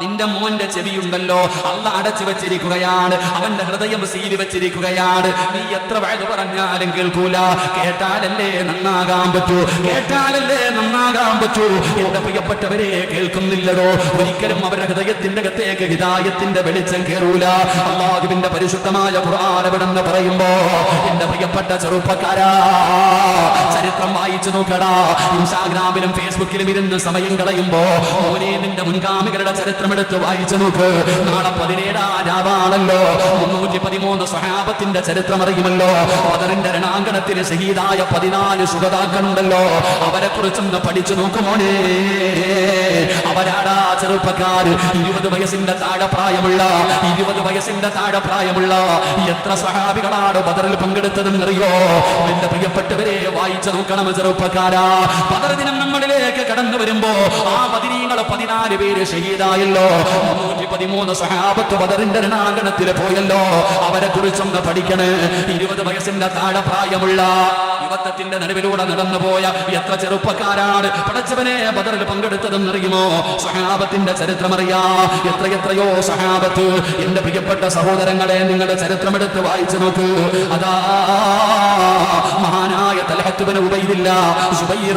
നിന്റെ മോന്റെ ചെവിയുണ്ടല്ലോ, അല്ലാഹു അടച്ചു വെച്ചിരിക്കുകയാണ്, അവന്റെ ഹൃദയം സീലി വെച്ചിരിക്കുകയാണ്. നീ എത്ര വഅദ് പറഞ്ഞാലും കേൾക്കൂല. കേട്ടാലല്ലേ നന്നാകാൻ പറ്റൂ, കേട്ടാലല്ലേ നന്നാകാൻ പറ്റൂ. എന്റെ പ്രിയപ്പെട്ടവരെ, കേൾക്കുന്നില്ലടോ, ഒരിക്കലും അവരുടെ ഹൃദയത്തിന്റെ അകത്തേക്ക് ഹിദായത്തിന്റെ വെളിച്ചം കേറൂല. അല്ലാഹുവിന്റെ പരിശുദ്ധമായ ഖുർആൻ എവിടെന്ന് പറയുമ്പോ, എന്റെ പ്രിയപ്പെട്ട ചെറുപ്പക്കാരാ, ചരിത്രം വായിച്ചു നോക്കടാ. ഇൻസ്റ്റാഗ്രാമിലും ഫേസ്ബുക്കിലും ഇരുന്ന് സമയം കളയുമ്പോ മോനെ നിന്റെ മുൻഗാമികളുടെ ചരിത്രം എടുത്ത് വായിച്ചു നോക്ക്. നാളെ 17-ാം രാവാണല്ലോ. 313 സ്വഹാബത്തിന്റെ ചരിത്രം അറിയുമല്ലോ. ബദറിന്റെ രണാങ്കണത്തിൽ ഷഹീദായ 14 ശുഹദാക്കളുണ്ടല്ലോ. അവരെ കുറിച്ചൊന്ന് പഠിച്ചു നോക്കുമോനെ. അവരാടാ ചെറുപ്പക്കാർ, 20 വയസ്സിന്റെ താഴെ പ്രായമുള്ള, 20 വയസ്സിന്റെ താഴെ പ്രായമുള്ള എത്ര സ്വഹാബികളാണ് ബദറിൽ പങ്കെടുത്തതെന്നറിയോ? എന്റെ പ്രിയപ്പെട്ടവരെ, വായിച്ചു നോക്കണം ചെറുപ്പക്കാരാ. ബദർ ദിനം നമ്മളിലേക്ക് കടന്നു വരുമ്പോ ആ ബദരീങ്ങൾ 14 പേര് ഷഹീദായല്ലോ. 313 സ്വഹാബത്ത് ബദറിന്റെ രണാങ്കണത്തിൽ പോയല്ലോ. അവരെ കുറിച്ചൊന്ന് പഠിക്കണേ. 20 വയസ്സിന്റെ താഴെ പ്രായമുള്ള യുവത്വത്തിന്റെ നടുവിലൂടെ നടന്നുപോയ എത്ര ചെറുപ്പക്കാരാണ് പടച്ചവനെ ബദറിൽ പങ്കെടുത്തതെന്നറിയുമോ? സ്വഹാബത്തിന്റെ ചരിത്രം അറിയാ. എത്രയോ സ്വഹാബത്ത്. എന്റെ പ്രിയപ്പെട്ട സഹോദരങ്ങളെ, നിങ്ങളുടെ ചരിത്രമെടുത്ത് വായിച്ചു നോക്ക്. അതാ മഹാനായ തൽഹത്ത് ഇബ്നു ഉബൈദില്ലാഹ്, സുബൈർ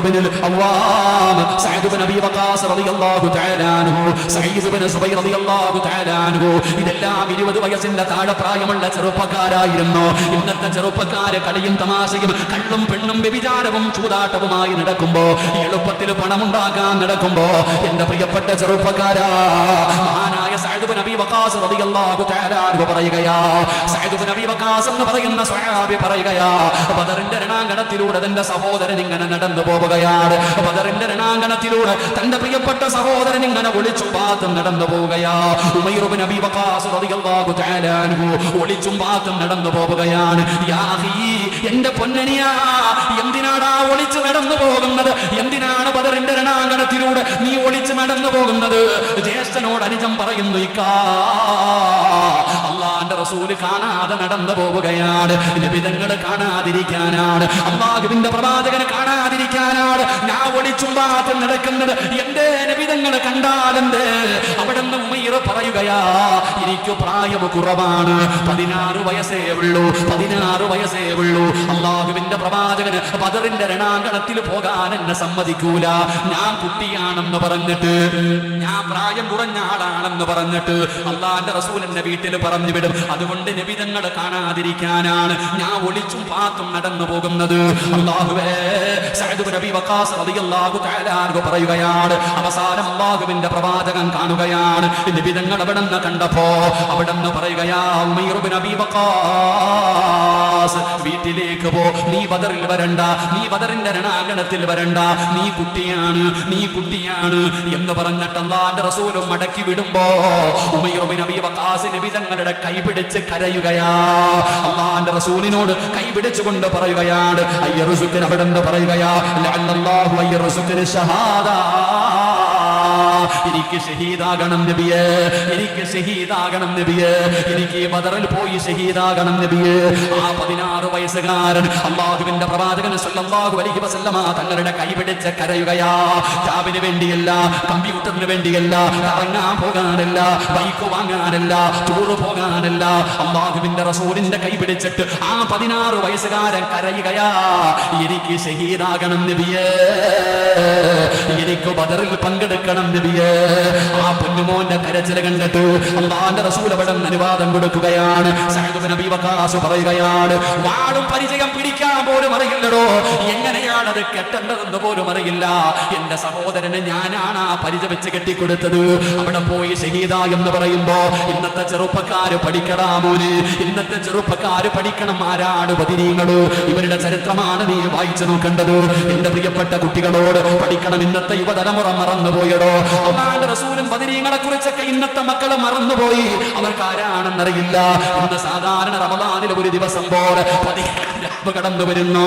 ഇബ്നുൽ അവ്വാം, സഅദ് ഇബ്നു അബീ വഖാസ് റളിയല്ലാഹു തആല അൻഹു, സഈദ് ഇബ്നു സുബൈർ റളിയല്ലാഹു തആല അൻഹു, ഇതെല്ലാം 20 വയസ്സിന്റെ താഴെ പ്രായമുള്ള ചെറുപ്പക്കാരായിരുന്നു. ഇന്നത്തെ ചെറുപ്പക്കാര് കളിയും തമാശയും കള്ളും പെണ്ണും വ്യഭിചാരവും ചൂതാട്ടവുമായി നടക്കുമ്പോ, എളുപ്പത്തിൽ പണമുണ്ടാക്കാൻ നടക്കുമ്പോ, എന്റെ പ്രിയപ്പെട്ട ചെറുപ്പക്കാരാ, മഹാനായ സഅദ് ഇബ്നു അബീ വഖാസ് റളിയല്ലാഹു തആല അൻഹു പറയുകയാ, സഅദ് ഇബ്നു അബീ വഖാസ് എന്ന് പറയുന്ന സ്വഹാബി പറയുകയാ, ബദറിന്റെ രണാങ്കണത്തിലൂടെ തന്റെ സഹോദരൻ ഇങ്ങനെ നടന്നു പോവുകയാണ്. ബദറിന്റെ രണാങ്കണത്തിലൂടെ തന്റെ പ്രിയപ്പെട്ട സഹോദരൻ ഇങ്ങനെ ഒളിച്ചും പാത്തും നടന്നു പോവുകയാ. ഉമൈർ ഇബ്നു അബീ വഖാസ് റളിയല്ലാഹു തആല അൻഹു ഒളിച്ചും പാത്തും നടന്നു പോവുകയാണ്. യാ അഖീ, എന്റെ പൊന്നനിയാ, എന്തിനാടാ ഒളിച്ചു നടന്നു പോകുന്നത്? എന്തിനാണ് ബദറിന്റെ രണാങ്കണത്തിലൂടെ നീ ഒളിച്ചു നടന്നു പോകുന്നത്? ജ്യേഷ്ഠനോട് അനുജം പറയുന്നു, ഇക്കാ അല്ലാഹുവിന്റെ റസൂൽ കാണാതെ നടന്നു പോവുകയാണ്. നബിതങ്ങൾ കാണാതിരിക്കാനാണ്, അല്ലാഹുവിന്റെ പ്രവാചകനെ കാണാതിരിക്കാനാണ് ഞാൻ ഒളിച്ചും പാത്തും നടക്കുന്നത്. എന്റെ നബിതങ്ങൾ കണ്ടാലെന്ത്? അവിടുന്ന് ഉമൈർ പറയുകയാ, എനിക്ക് പ്രായം കുറവാണ്, 16 വയസ്സേ ഉള്ളൂ, 16 വയസ്സേ ഉള്ളൂ. അല്ലാഹുവിന്റെ പ്രവാചകന് ബദറിന്റെ രണാങ്കണത്തിൽ പോകാൻ എന്നെ സമ്മതിക്കൂല. ഞാൻ കുട്ടിയാണെന്ന് പറഞ്ഞിട്ട്, ഞാൻ പ്രായം കുറഞ്ഞ ആളാണെന്ന് പറഞ്ഞിട്ട് അല്ലാഹുവിന്റെ റസൂൽ എന്നെ വീട്ടിൽ പറഞ്ഞു വിടും. അതുകൊണ്ട് നബിതങ്ങൾ കാണാതിരിക്കാനാണ് ഞാൻ ഒളിച്ചും പാത്തും നടന്നു പോകുന്നത്. അല്ലാഹുവേ, സഅദ് ഇബ്നു അബീ വഖാസ് റളിയല്ലാഹു തആല അൻഹു പറയുകയാണ്, അവസാനം അല്ലാഹുവിന്റെ പ്രവാചകൻ കാണുകയാണ്. നബിതങ്ങൾ അവിടുന്ന് കണ്ടപ്പോ അവിടുന്ന് പറയുകയാ, ഉമൈർ ഇബ്നു അബീ വഖാസ്, വീട്ടിലേക്ക് പോ, നീ ബദറിൽ വരണ്ട, നീ ബദറിന്റെ രണാങ്കണത്തിൽ വരണ്ട, നീ കുട്ടിയാണ്, നീ കുട്ടിയാണ് എന്ന് പറഞ്ഞിട്ട് അല്ലാഹുവിന്റെ റസൂലും മടക്കി വിടുമ്പോ ഉമൈർ ഇബ്നു അബീ വഖാസ് നബി തങ്ങളുടെ കൈപിടിച്ച് കരയുകയാ. അല്ലാഹുവിന്റെ റസൂലിനോട് കൈപിടിച്ചുകൊണ്ട് പറയുകയാണ്, അയ്യറുസുക്കിന് അവിടെന്ന് പറയുകയാ, ലഅല്ലല്ലാഹു അയ്യറുസുക്കിന് ഷഹാദ, എനിക്ക് ഷഹീദാകണം നബിയേ, എനിക്ക് ഷഹീദാകണം നബിയേ, എനിക്ക് ബദറിൽ പോയി ഷഹീദാകണം നബിയേ. ആ 16 വയസ്സുകാരൻ അല്ലാഹുവിന്റെ പ്രവാചകൻ സല്ലല്ലാഹു അലൈഹി വസല്ലമ തങ്ങളുടെ കൈപിടിച്ച് കരയുകയാ. ജാബിന് വേണ്ടിയല്ല, കമ്പ്യൂട്ടറിന് വേണ്ടിയല്ല, കറങ്ങാൻ പോകാനല്ല, ബൈക്ക് വാങ്ങാനല്ല, ടൂറ് പോകാനല്ല, അല്ലാഹുവിന്റെ റസൂലിന്റെ കൈ പിടിച്ചിട്ട് ആ 16 വയസ്സുകാരൻ കരയുകയാ. എനിക്ക് ഷഹീദാകണം നബിയേ, എനിക്ക് ബദറിൽ പങ്കെടുക്കണം നബിയേ. ആ പൊന്നുമോന്റെ കരച്ചിൽ കണ്ടിട്ട് അല്ലാഹുവിന്റെ റസൂൽ അവിടെ അനുവാദം കൊടുക്കുകയാണ്. സഅദ് ഇബ്നു അബീ വഖാസ് പറയുകയാണ്, വാളും പരിചയം പിടിക്കാൻ പോലും അറിയില്ലടോ, എങ്ങനെയാണ് അത് കെട്ടേണ്ടതെന്ന് പോലും അറിയില്ല. എന്റെ സഹോദരന് ഞാനാണ് ആ പരിചയം വെച്ച് കെട്ടിക്കൊടുത്തത്. അവിടെ പോയി ഷഹീദ എന്ന് പറയുമ്പോ ഇന്നത്തെ ചെറുപ്പക്കാര് പഠിക്കടാ മോന്, ഇന്നത്തെ ചെറുപ്പക്കാര് പഠിക്കണം. ആരാണ് ബദരീങ്ങള്? ഇവരുടെ ചരിത്രമാണ് നീ വായിച്ചു നോക്കേണ്ടത്. എന്റെ പ്രിയപ്പെട്ട കുട്ടികളോട് പഠിക്കണം. ഇന്നത്തെ യുവതലമുറ മറന്നുപോയടോ. അല്ലാഹുവിന്റെ റസൂലും ബദരീങ്ങളെ കുറിച്ചൊക്കെ ഇന്നത്തെ മക്കളെ മറന്നുപോയി. അവർക്ക് ആരാണെന്നറിയില്ല. ഇന്ന് സാധാരണ റമദാനിൽ ഒരു ദിവസം പോലെ കടന്നു വരുന്നു.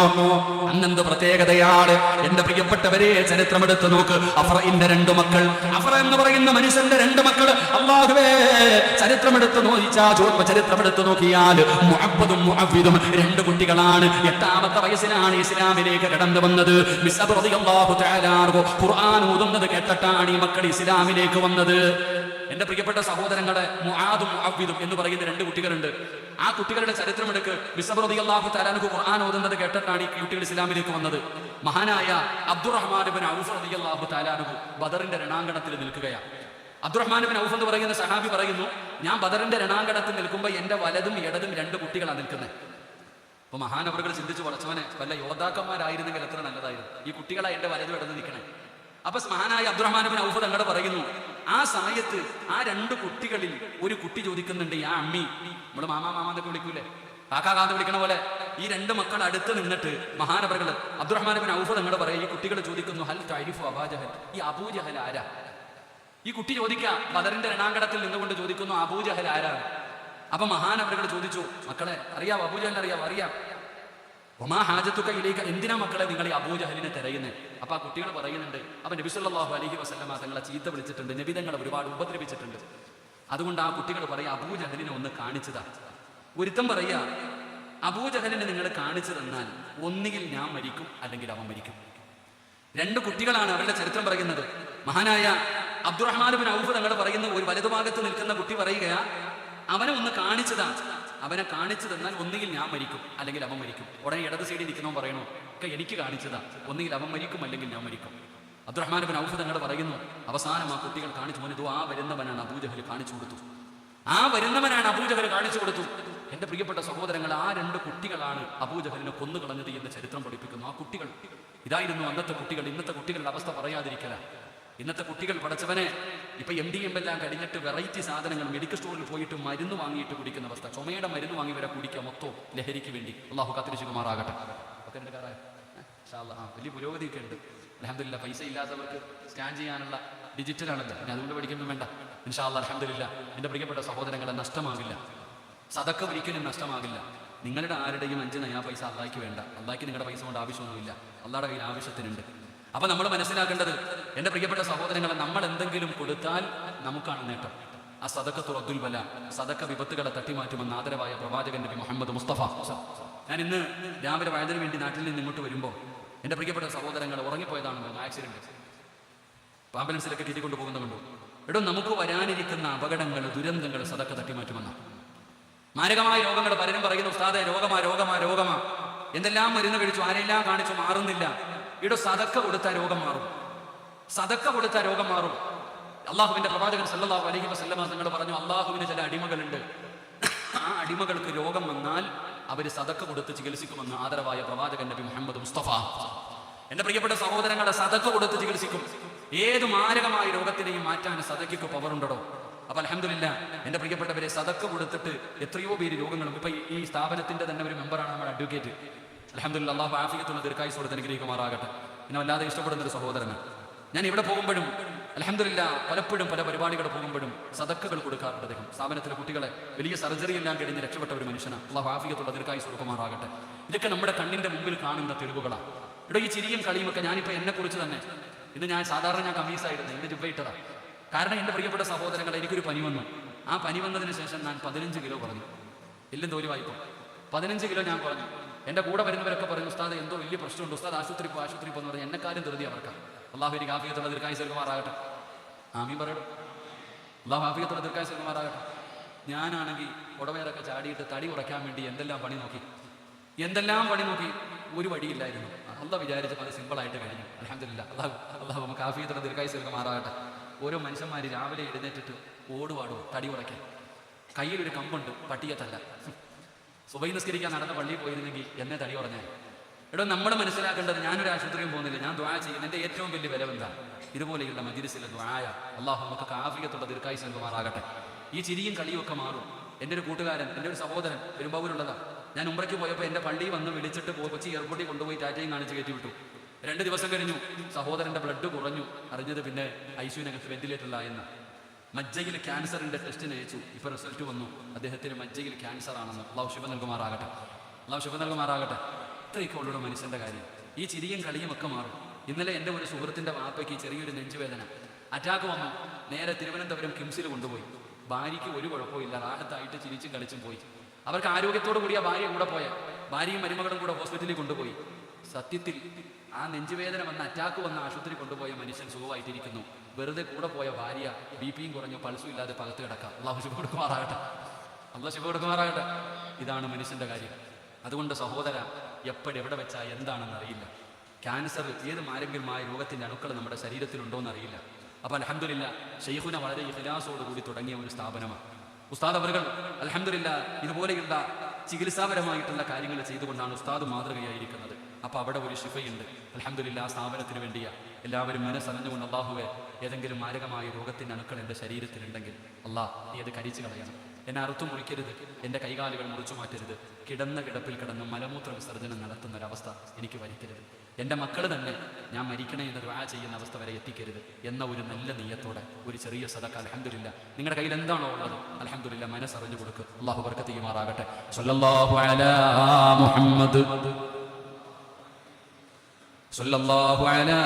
അന്നെന്ത് പ്രത്യേകതയാണ് എന്റെ പ്രിയപ്പെട്ടവരെ? ചരിത്രമെടുത്ത് നോക്ക്. അഫ്രഇന്റെ 2 മക്കൾ, അഫ്ര എന്ന് പറയുന്ന മനുഷ്യന്റെ 2 മക്കൾ. അല്ലാഹുവേ, ചരിത്രമെടുത്ത് ചരിത്രമെടുത്ത് നോക്കിയാൽ മുഅബ്ബദും മുഅവ്വിദും 2 കുട്ടികളാണ്. 8ാമത്തെ വയസ്സിലാണ് ഇസ്ലാമിലേക്ക് കടന്നു വന്നത്. മിസ്അബ് റളിയല്ലാഹു തആല അൻഹു ഖുർആൻ ഓതുന്നത് കേട്ടിട്ടാണ് ഈ മക്കൾ ഇസ്ലാമിലേക്ക് വന്നത്. എന്റെ പ്രിയപ്പെട്ട സഹോദരങ്ങളെ, മുആദും മുഅവ്വിദും എന്ന് പറയുന്ന 2 കുട്ടികളുണ്ട്. ആ കുട്ടികളുടെ ചരിത്രമെടുക്ക്. മിസ്അബ് റളിയല്ലാഹു തആല അൻഹു ഖുർആൻ ഓതുന്നത് കേട്ടിട്ടാണ് ഈ കുട്ടികൾ ഇസ്ലാമിലേക്ക് വന്നത്. മഹാനായ അബ്ദുറഹ്മാൻ ഇബ്നു ഔഫ് റളിയല്ലാഹു തആല അൻഹു ബദറിന്റെ രണാങ്കണത്തിൽ നിൽക്കുകയാണ്. അബ്ദുറഹ്മാൻ ഇബ്നു ഔഫ് എന്ന് പറയുന്ന സഹാബി പറയുന്നു, ഞാൻ ബദറിന്റെ രണാങ്കണത്തിൽ നിൽക്കുമ്പോൾ എന്റെ വലതും ഇടതും 2 കുട്ടികളാണ് നിൽക്കുന്നത്. അപ്പൊ മഹാനവറുകൾ ചിന്തിച്ചു, വളച്ചവനെ വല്ല യോദ്ധാക്കന്മാരായിരുന്നെങ്കിൽ എത്ര നല്ലതായിരുന്നു. ഈ കുട്ടികളാ എന്റെ വലതും ഇടതും നിൽക്കണേ. അപ്പൊ മഹാനായ അബ്ദുറഹ്മാൻ ഇബ്നു ഔഫ് തങ്ങൾ പറയുന്നു, ആ സമയത്ത് ആ 2 കുട്ടികളിൽ ഒരു കുട്ടി ചോദിക്കുന്നുണ്ട്, യാ അമ്മി, നമ്മള് മാമാ മാമാന്നൊക്കെ വിളിക്കൂലേ, കാക്കാകാന്ന് വിളിക്കണ പോലെ ഈ 2 മക്കൾ അടുത്ത് നിന്നിട്ട് മഹാനവറുകൾ അബ്ദുറഹ്മാൻ ഇബ്നു ഔഫ് തങ്ങൾ പറയും, ഈ കുട്ടികൾ ചോദിക്കുന്നു, ഹൽ തഅരിഫു അബൂജഹൽ, ഈ അബൂജഹൽ ആരാ? ഈ കുട്ടി ചോദിക്കാം, ബദറിന്റെ രണാങ്കണത്തിൽ നിന്നുകൊണ്ട് ചോദിക്കുന്നു, അബൂജഹൽ ആരാണ്? അപ്പൊ മഹാനവറുകൾ ചോദിച്ചു, മക്കളെ അറിയാം, അബൂജഹലിനെ അറിയാം? അറിയാം. ഒമാ ഹാജത്തുക ഇലൈക, എന്തിനാ മക്കളെ നിങ്ങൾ ഈ അബൂജഹലിനെ തിരയുന്നത്? അപ്പൊ ആ കുട്ടികൾ പറയുന്നുണ്ട്, അപ്പൊ നബി സല്ലല്ലാഹു അലൈഹി വസല്ലമ തങ്ങളെ ചീത്ത വിളിച്ചിട്ടുണ്ട്, നബി തങ്ങളെ ഒരുപാട് ഉപദ്രവിച്ചിട്ടുണ്ട്. അതുകൊണ്ട് ആ കുട്ടികൾ പറയാ, അബൂജഹലിനെ ഒന്ന് കാണിച്ചതാ. ഒരുത്തം പറയാ, അബൂജഹലിനെ നിങ്ങൾ കാണിച്ചു തന്നാൽ ഒന്നുകിൽ ഞാൻ മരിക്കും, അല്ലെങ്കിൽ അവൻ മരിക്കും. 2 കുട്ടികളാണ് അവരുടെ ചരിത്രം പറയുന്നത്. മഹാനായ അബ്ദുറഹ്മാൻ ഇബ്നു ഔഫ് തങ്ങൾ പറയുന്ന ഒരു വലതുഭാഗത്ത് നിൽക്കുന്ന കുട്ടി പറയുകയാ, അവനെ ഒന്ന് കാണിച്ചതാ, അവനെ കാണിച്ചു തന്നാൽ ഒന്നുകിൽ ഞാൻ മരിക്കും, അല്ലെങ്കിൽ അവൻ മരിക്കും. ഉടനെ ഇടത് സൈഡിൽ നിൽക്കുന്നവൻ പറയണോ, ഒക്കെ എനിക്ക് കാണിച്ചതാ, ഒന്നുകിൽ അവൻ മരിക്കും, അല്ലെങ്കിൽ ഞാൻ മരിക്കും. അബ്ദുറഹ്മാൻ ഇബ്നു ഔഫ് തങ്ങൾ പറയുന്നു, അവസാനം ആ കുട്ടികൾ കാണിച്ചു മോനെ, ആ വരുന്നവനാണ് അബൂജഹൽ കാണിച്ചു കൊടുത്തു, ആ വരുന്നവനാണ് അബൂജഹൽ കാണിച്ചു കൊടുത്തു. എന്റെ പ്രിയപ്പെട്ട സഹോദരങ്ങൾ, ആ 2 കുട്ടികളാണ് അബൂജഹലിനെ കൊന്നുകളഞ്ഞത് എന്ന് ചരിത്രം പഠിപ്പിക്കുന്നു. ആ കുട്ടികൾ ഇതായിരുന്നു അന്നത്തെ കുട്ടികൾ. ഇന്നത്തെ കുട്ടികളുടെ അവസ്ഥ പറയാതിരിക്കല. ഇന്നത്തെ കുട്ടികൾ പഠിച്ചവനെ ഇപ്പൊ MDM എല്ലാം കഴിഞ്ഞിട്ട് വെറൈറ്റി സാധനങ്ങൾ മെഡിക്കൽ സ്റ്റോറിൽ പോയിട്ട് മരുന്ന് വാങ്ങിയിട്ട് കുടിക്കുന്ന അവസ്ഥ. ചുമയുടെ മരുന്ന് വാങ്ങി വരെ കുടിക്കുക, മൊത്തം ലഹരിക്ക് വേണ്ടി. അള്ളാഹു കാത്തിരിച്ചുമാറാകട്ടെ. വലിയ പുരോഗതിയൊക്കെ ഉണ്ട് അൽഹംദുലില്ലാഹ്. പൈസ ഇല്ലാത്തവർക്ക് സ്കാൻ ചെയ്യാനുള്ള ഡിജിറ്റലാണല്ലോ, പിന്നെ അതുകൊണ്ട് പഠിക്കുന്നു വേണ്ട. ഇൻഷാ അല്ലാഹ് അൽഹംദുലില്ലാഹ്. എന്റെ പ്രിയപ്പെട്ട സഹോദരങ്ങളെ, നഷ്ടമാകില്ല, സദക്ക ഒരിക്കലും നഷ്ടമാകില്ല. നിങ്ങളുടെ ആരുടെയും 5 നയാ പൈസ അള്ളാഹിക്ക് വേണ്ട. അള്ളാഹിക്ക് നിങ്ങളുടെ പൈസ കൊണ്ട് ആവശ്യമൊന്നുമില്ല, അള്ളാഹുടെ കയ്യിൽ ആവശ്യത്തിനുണ്ട്. അപ്പൊ നമ്മൾ മനസ്സിലാക്കേണ്ടത്, എന്റെ പ്രിയപ്പെട്ട സഹോദരങ്ങളെ, നമ്മൾ എന്തെങ്കിലും കൊടുത്താൽ നമുക്കാണ് നേട്ടം. ആ സദഖത്തു റദ്ദുൽ ബല, സദക്ക വിപത്തുകളെ തട്ടിമാറ്റുമെന്ന് ആദരവായ പ്രവാചകൻ നബി മുഹമ്മദ് മുസ്തഫ. ഞാൻ ഇന്ന് രാവിലെ വയതിനു വേണ്ടി നാട്ടിൽ നിന്ന് ഇങ്ങോട്ട് വരുമ്പോൾ എന്റെ പ്രിയപ്പെട്ട സഹോദരങ്ങൾ ഉറങ്ങിപ്പോയതാണെന്ന് ആക്സിഡന്റ്, ആംബുലൻസിലൊക്കെ കയറ്റിക്കൊണ്ട് പോകുന്നുണ്ടോ. എടോ, നമുക്ക് വരാനിരിക്കുന്ന അപകടങ്ങൾ, ദുരന്തങ്ങൾ സദക്ക തട്ടിമാറ്റുമെന്നാണ്. മാരകമായ രോഗങ്ങൾ പലരും പറയുന്നു, ഉസ്താദേ രോഗമാ രോഗമാ രോഗമാ, എന്തെല്ലാം മരുന്ന് കഴിച്ചു, ആരെല്ലാം കാണിച്ചു, മാറുന്നില്ല. ഇവിടെ സദക്ക കൊടുത്താൽ രോഗം മാറും, സദക്ക കൊടുത്താൽ രോഗം മാറും. അള്ളാഹുവിന്റെ പ്രവാചകൻ സല്ലല്ലാഹു അലൈഹി വസല്ലമ തങ്ങൾ പറഞ്ഞു, അള്ളാഹുവിന് ചില അടിമകളുണ്ട്, ആ അടിമകൾക്ക് രോഗം വന്നാൽ അവര് സദക്ക കൊടുത്ത് ചികിത്സിക്കുമെന്ന് ആദരവായ പ്രവാചകൻ നബി മുഹമ്മദ് മുസ്തഫ. എന്റെ പ്രിയപ്പെട്ട സഹോദരങ്ങളെ, സദക്ക കൊടുത്ത് ചികിത്സിക്കും. ഏത് മാരകമായ രോഗത്തിനെയും മാറ്റാൻ സദക്കയ്ക്ക് പവറുണ്ടോ. അപ്പൊ അൽഹംദുലില്ലാഹ്, എന്റെ പ്രിയപ്പെട്ടവരെ, സദക്ക കൊടുത്തിട്ട് എത്രയോ പേര് രോഗങ്ങളും. ഇപ്പൊ ഈ സ്ഥാപനത്തിന്റെ തന്നെ ഒരു മെമ്പറാണ് നമ്മുടെ അഡ്വക്കേറ്റ്. അൽഹംദുലില്ലാഹ്, അല്ലാഹു ആഫിയത്തുള്ള ദീർഘായുസ്സോടെ അനുഗ്രഹിക്കുമാറാകട്ടെ. എന്നെ വല്ലാതെ ഇഷ്ടപ്പെടുന്ന ഒരു സഹോദരന്. ഞാൻ ഇവിടെ പോകുമ്പോഴും അൽഹംദുലില്ലാഹ്, പലപ്പോഴും പല പരിപാടികൾ പോകുമ്പോഴും സദക്കകൾ കൊടുക്കാറുണ്ട് അദ്ദേഹം. സ്ഥാപനത്തിലെ കുട്ടികളെ വലിയ സർജറി എല്ലാം കഴിഞ്ഞ് രക്ഷപ്പെട്ട ഒരു മനുഷ്യനാണ്. അല്ലാഹു ആഫിയത്തുള്ള ദീർഘായുസ്സ് കൊടുക്കുമാറാകട്ടെ. ഇതൊക്കെ നമ്മുടെ കണ്ണിന്റെ മുമ്പിൽ കാണുന്ന തെളിവുകളാണ്. ഇവിടെ ഈ ചിരിയും കളിയും ഒക്കെ, ഞാനിപ്പോ എന്നെ കുറിച്ച് തന്നെ, ഇന്ന് ഞാൻ സാധാരണ കമ്മീസായിരുന്നു, ഇന്ന് ജുബ്ബ ഇട്ടതാ. കാരണം എൻ്റെ പ്രിയപ്പെട്ട സഹോദരങ്ങൾ, എനിക്കൊരു പനി വന്നു. ആ പനി വന്നതിന് ശേഷം ഞാൻ 15 കിലോ കുറഞ്ഞു. എല്ലും തോലുവായിപ്പോ 15 കിലോ ഞാൻ കുറഞ്ഞു. എൻ്റെ കൂടെ വരുന്നവരൊക്കെ പറഞ്ഞു, ഉസ്താദ് എന്തോ വലിയ പ്രശ്നമുണ്ട്, ഉസ്താദ് ആശുപത്രി പോന്ന് പറഞ്ഞു. എന്നെക്കാരും ധൃതി അവർക്കാണ്. അള്ളാഹു എനിക്ക് ആഫിയത്തുള്ള ദീർഘായുസ്സ് നൽകുമാറാകട്ടെ. ആമീൻ പറയണം. അള്ളാഹു ആഫിയത്തുള്ള ദീർഘായുസ്സ് നൽകുമാറാകട്ടെ. ഞാനാണെങ്കിൽ ഉടമയൊക്കെ ചാടിയിട്ട് തടി കുറയ്ക്കാൻ വേണ്ടി എന്തെല്ലാം പണി നോക്കി. ഒരു വഴിയില്ലായിരുന്നു. അള്ളാഹ് വിചാരിച്ചപ്പോൾ അത് സിമ്പിളായിട്ട് കഴിഞ്ഞു. അൽഹംദുലില്ലാഹ്. അള്ളാഹു നമുക്ക് ആഫിയത്തുള്ള ദീർഘായുസ്സ് നൽകുമാറാകട്ടെ. ഓരോ മനുഷ്യന്മാർ രാവിലെ എഴുന്നേറ്റിട്ട് ഓടുവാടോ തടി കുറയ്ക്കാൻ. കയ്യിലൊരു കമ്പുണ്ട്, പട്ടിയത്തല്ല. സുബൈ നിസ്കരിക്കാൻ നടന്ന പള്ളിയിൽ പോയിരുന്നെങ്കിൽ എന്നെ തടി കുറഞ്ഞാൽ. എടോ, നമ്മൾ മനസ്സിലാക്കേണ്ടത്, ഞാനൊരു ആശുപത്രിയും പോകുന്നില്ല, ഞാൻ ദുആ ചെയ്യുന്നു. എൻ്റെ ഏറ്റവും വലിയ വിലവെന്താ? ഇതുപോലെയുള്ള മജ്‌ലിസിലെ ദുആയ. അള്ളാഹു നമുക്ക് ആഫിയത്തുള്ള ദീർഘായുസ്സ് നൽകുമാറാകട്ടെ. ഈ ചിരിയും കളിയും ഒക്കെ മാറും. എൻ്റെ ഒരു കൂട്ടുകാരൻ, എൻ്റെ ഒരു സഹോദരൻ പെരുമ്പാവൂരുള്ളതാ. ഞാൻ ഉംറയ്ക്ക് പോയപ്പോൾ എൻ്റെ പള്ളിയിൽ വന്ന് വിളിച്ചിട്ട് കൊച്ചി എയർപോർട്ടിൽ കൊണ്ടുപോയി ടാറ്റയും കാണിച്ച് കയറ്റി വിട്ടു. 2 ദിവസം കഴിഞ്ഞു സഹോദരൻ്റെ ബ്ലഡ് കുറഞ്ഞു. അറിഞ്ഞത് പിന്നെ ഐസിയുനകത്ത് വെന്റിലേറ്ററിലായെന്ന്. മജ്ജയിൽ ക്യാൻസറിൻ്റെ ടെസ്റ്റിന് അയച്ചു. ഇപ്പോൾ റിസൾട്ട് വന്നു, അദ്ദേഹത്തിന് മജ്ജയിൽ ക്യാൻസർ ആണെന്ന്. അള്ളാഹു ശുഭ നൽകുമാറാകട്ടെ. ഇത്രയൊക്കെ ഉള്ളൂ മനുഷ്യൻ്റെ കാര്യം. ഈ ചിരിയും കളിയും ഒക്കെ മാറും. ഇന്നലെ എൻ്റെ ഒരു സുഹൃത്തിൻ്റെ വാപ്പയ്ക്ക് ചെറിയൊരു നെഞ്ചുവേദന, അറ്റാക്ക് വന്നു. നേരെ തിരുവനന്തപുരം കിംസിൽ കൊണ്ടുപോയി. ഭാര്യയ്ക്ക് ഒരു കുഴപ്പമില്ല, റാഹത്തായിട്ട് ചിരിച്ചും കളിച്ചും പോയി. അവർക്ക് ആരോഗ്യത്തോടു കൂടിയ ഭാര്യ കൂടെ പോയ, ഭാര്യയും മരുമകളും കൂടെ ഹോസ്പിറ്റലിൽ കൊണ്ടുപോയി. സത്യത്തിൽ ആ നെഞ്ചുവേദന വന്ന, അറ്റാക്ക് വന്ന ആശുപത്രി കൊണ്ടുപോയ മനുഷ്യൻ സുഖമായിട്ടിരിക്കുന്നു. വെറുതെ കൂടെ പോയ ഭാര്യ ബിപിയും കുറഞ്ഞു, പൾസും ഇല്ലാതെ പകത്ത് കിടക്കാം. അള്ളാഹു ശുഭ കൊടുക്കുമാറാകട്ടെ. ഇതാണ് മനുഷ്യൻ്റെ കാര്യം. അതുകൊണ്ട് സഹോദര, എവിടെ വെച്ചാൽ എന്താണെന്ന് അറിയില്ല. ക്യാൻസർ, ഏത് മാരകമായ രോഗത്തിൻ്റെ അണുക്കൾ നമ്മുടെ ശരീരത്തിലുണ്ടോ എന്നറിയില്ല. അപ്പോൾ അൽഹംദുലില്ലാഹ്, ശൈഖുന വളരെ ഇഖ്ലാസോടുകൂടി തുടങ്ങിയ ഒരു സ്ഥാപനമാണ്. ഉസ്താദ് അവറുകൾ അൽഹംദുലില്ലാഹ് ഇതുപോലെയുള്ള ചികിത്സാപരമായിട്ടുള്ള കാര്യങ്ങൾ ചെയ്തുകൊണ്ടാണ് ഉസ്താദ് മാതൃകയായിരിക്കുന്നത്. അപ്പോൾ അവിടെ ഒരു ശിഫയുണ്ട്. അൽഹംദുലില്ലാഹ്, ആ സ്ഥാപനത്തിന് വേണ്ടിയാണ് എല്ലാവരും മനസ്സറിഞ്ഞുകൊണ്ട്, അള്ളാഹുവെ, ഏതെങ്കിലും മാരകമായ രോഗത്തിൻ്റെ അണുക്കൾ എൻ്റെ ശരീരത്തിലുണ്ടെങ്കിൽ അള്ളാഹ് നീ അത് കരിച്ചു കളയണം. എന്നെ അറുത്തു മുറിക്കരുത്, എൻ്റെ കൈകാലുകൾ മുറിച്ചു മാറ്റരുത്, കിടന്ന കിടപ്പിൽ കിടന്ന് മലമൂത്ര വിസർജനം നടത്തുന്നൊരവസ്ഥ എനിക്ക് വരുത്തരുത്. എൻ്റെ മക്കൾ തന്നെ ഞാൻ മരിക്കണേ എന്ന് ദുആ ചെയ്യുന്ന അവസ്ഥ വരെ എത്തിക്കരുത് എന്ന ഒരു നല്ല നിയ്യത്തോടെ ഒരു ചെറിയ സദഖ, അൽഹംദുലില്ലാഹ്, നിങ്ങളുടെ കയ്യിൽ എന്താണോ ഉള്ളത് അൽഹംദുലില്ലാഹ് മനസ്സറിഞ്ഞു കൊടുക്കുക. അള്ളാഹു ബർക്കത്ത് ചെയ്യുമാറാകട്ടെ. സ്വല്ലല്ലാഹു അലാ മുഹമ്മദ് സല്ലല്ലാഹു അലാ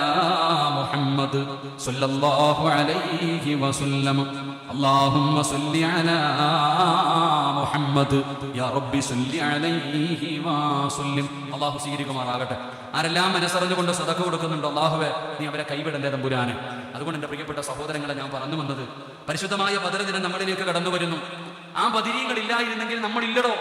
മുഹമ്മദ് സല്ലല്ലാഹു അലൈഹി വസല്ലം. അല്ലാഹുമ്മ സല്ലി അലാ മുഹമ്മദ് യാ റബ്ബി സല്ലി അലൈഹി വസല്ലം. അല്ലാഹു സ്വീകരിക്കുമാറാകട്ടെ. ആരെല്ലാം മനസ്സറിഞ്ഞുകൊണ്ട് സദഖ കൊടുക്കുന്നുണ്ടോ, അല്ലാഹുവേ, നീ അവരെ കൈവിടല്ലേ തമ്പുരാനെ. അതുകൊണ്ട് എൻ്റെ പ്രിയപ്പെട്ട സഹോദരങ്ങളെ, ഞാൻ പറഞ്ഞു വന്നത്, പരിശുദ്ധമായ ബദർ ദിനം നമ്മളിലേക്ക് കടന്നു വരുന്നു. ആ ബദരീങ്ങൾ ഇല്ലായിരുന്നെങ്കിൽ നമ്മളില്ലടോ.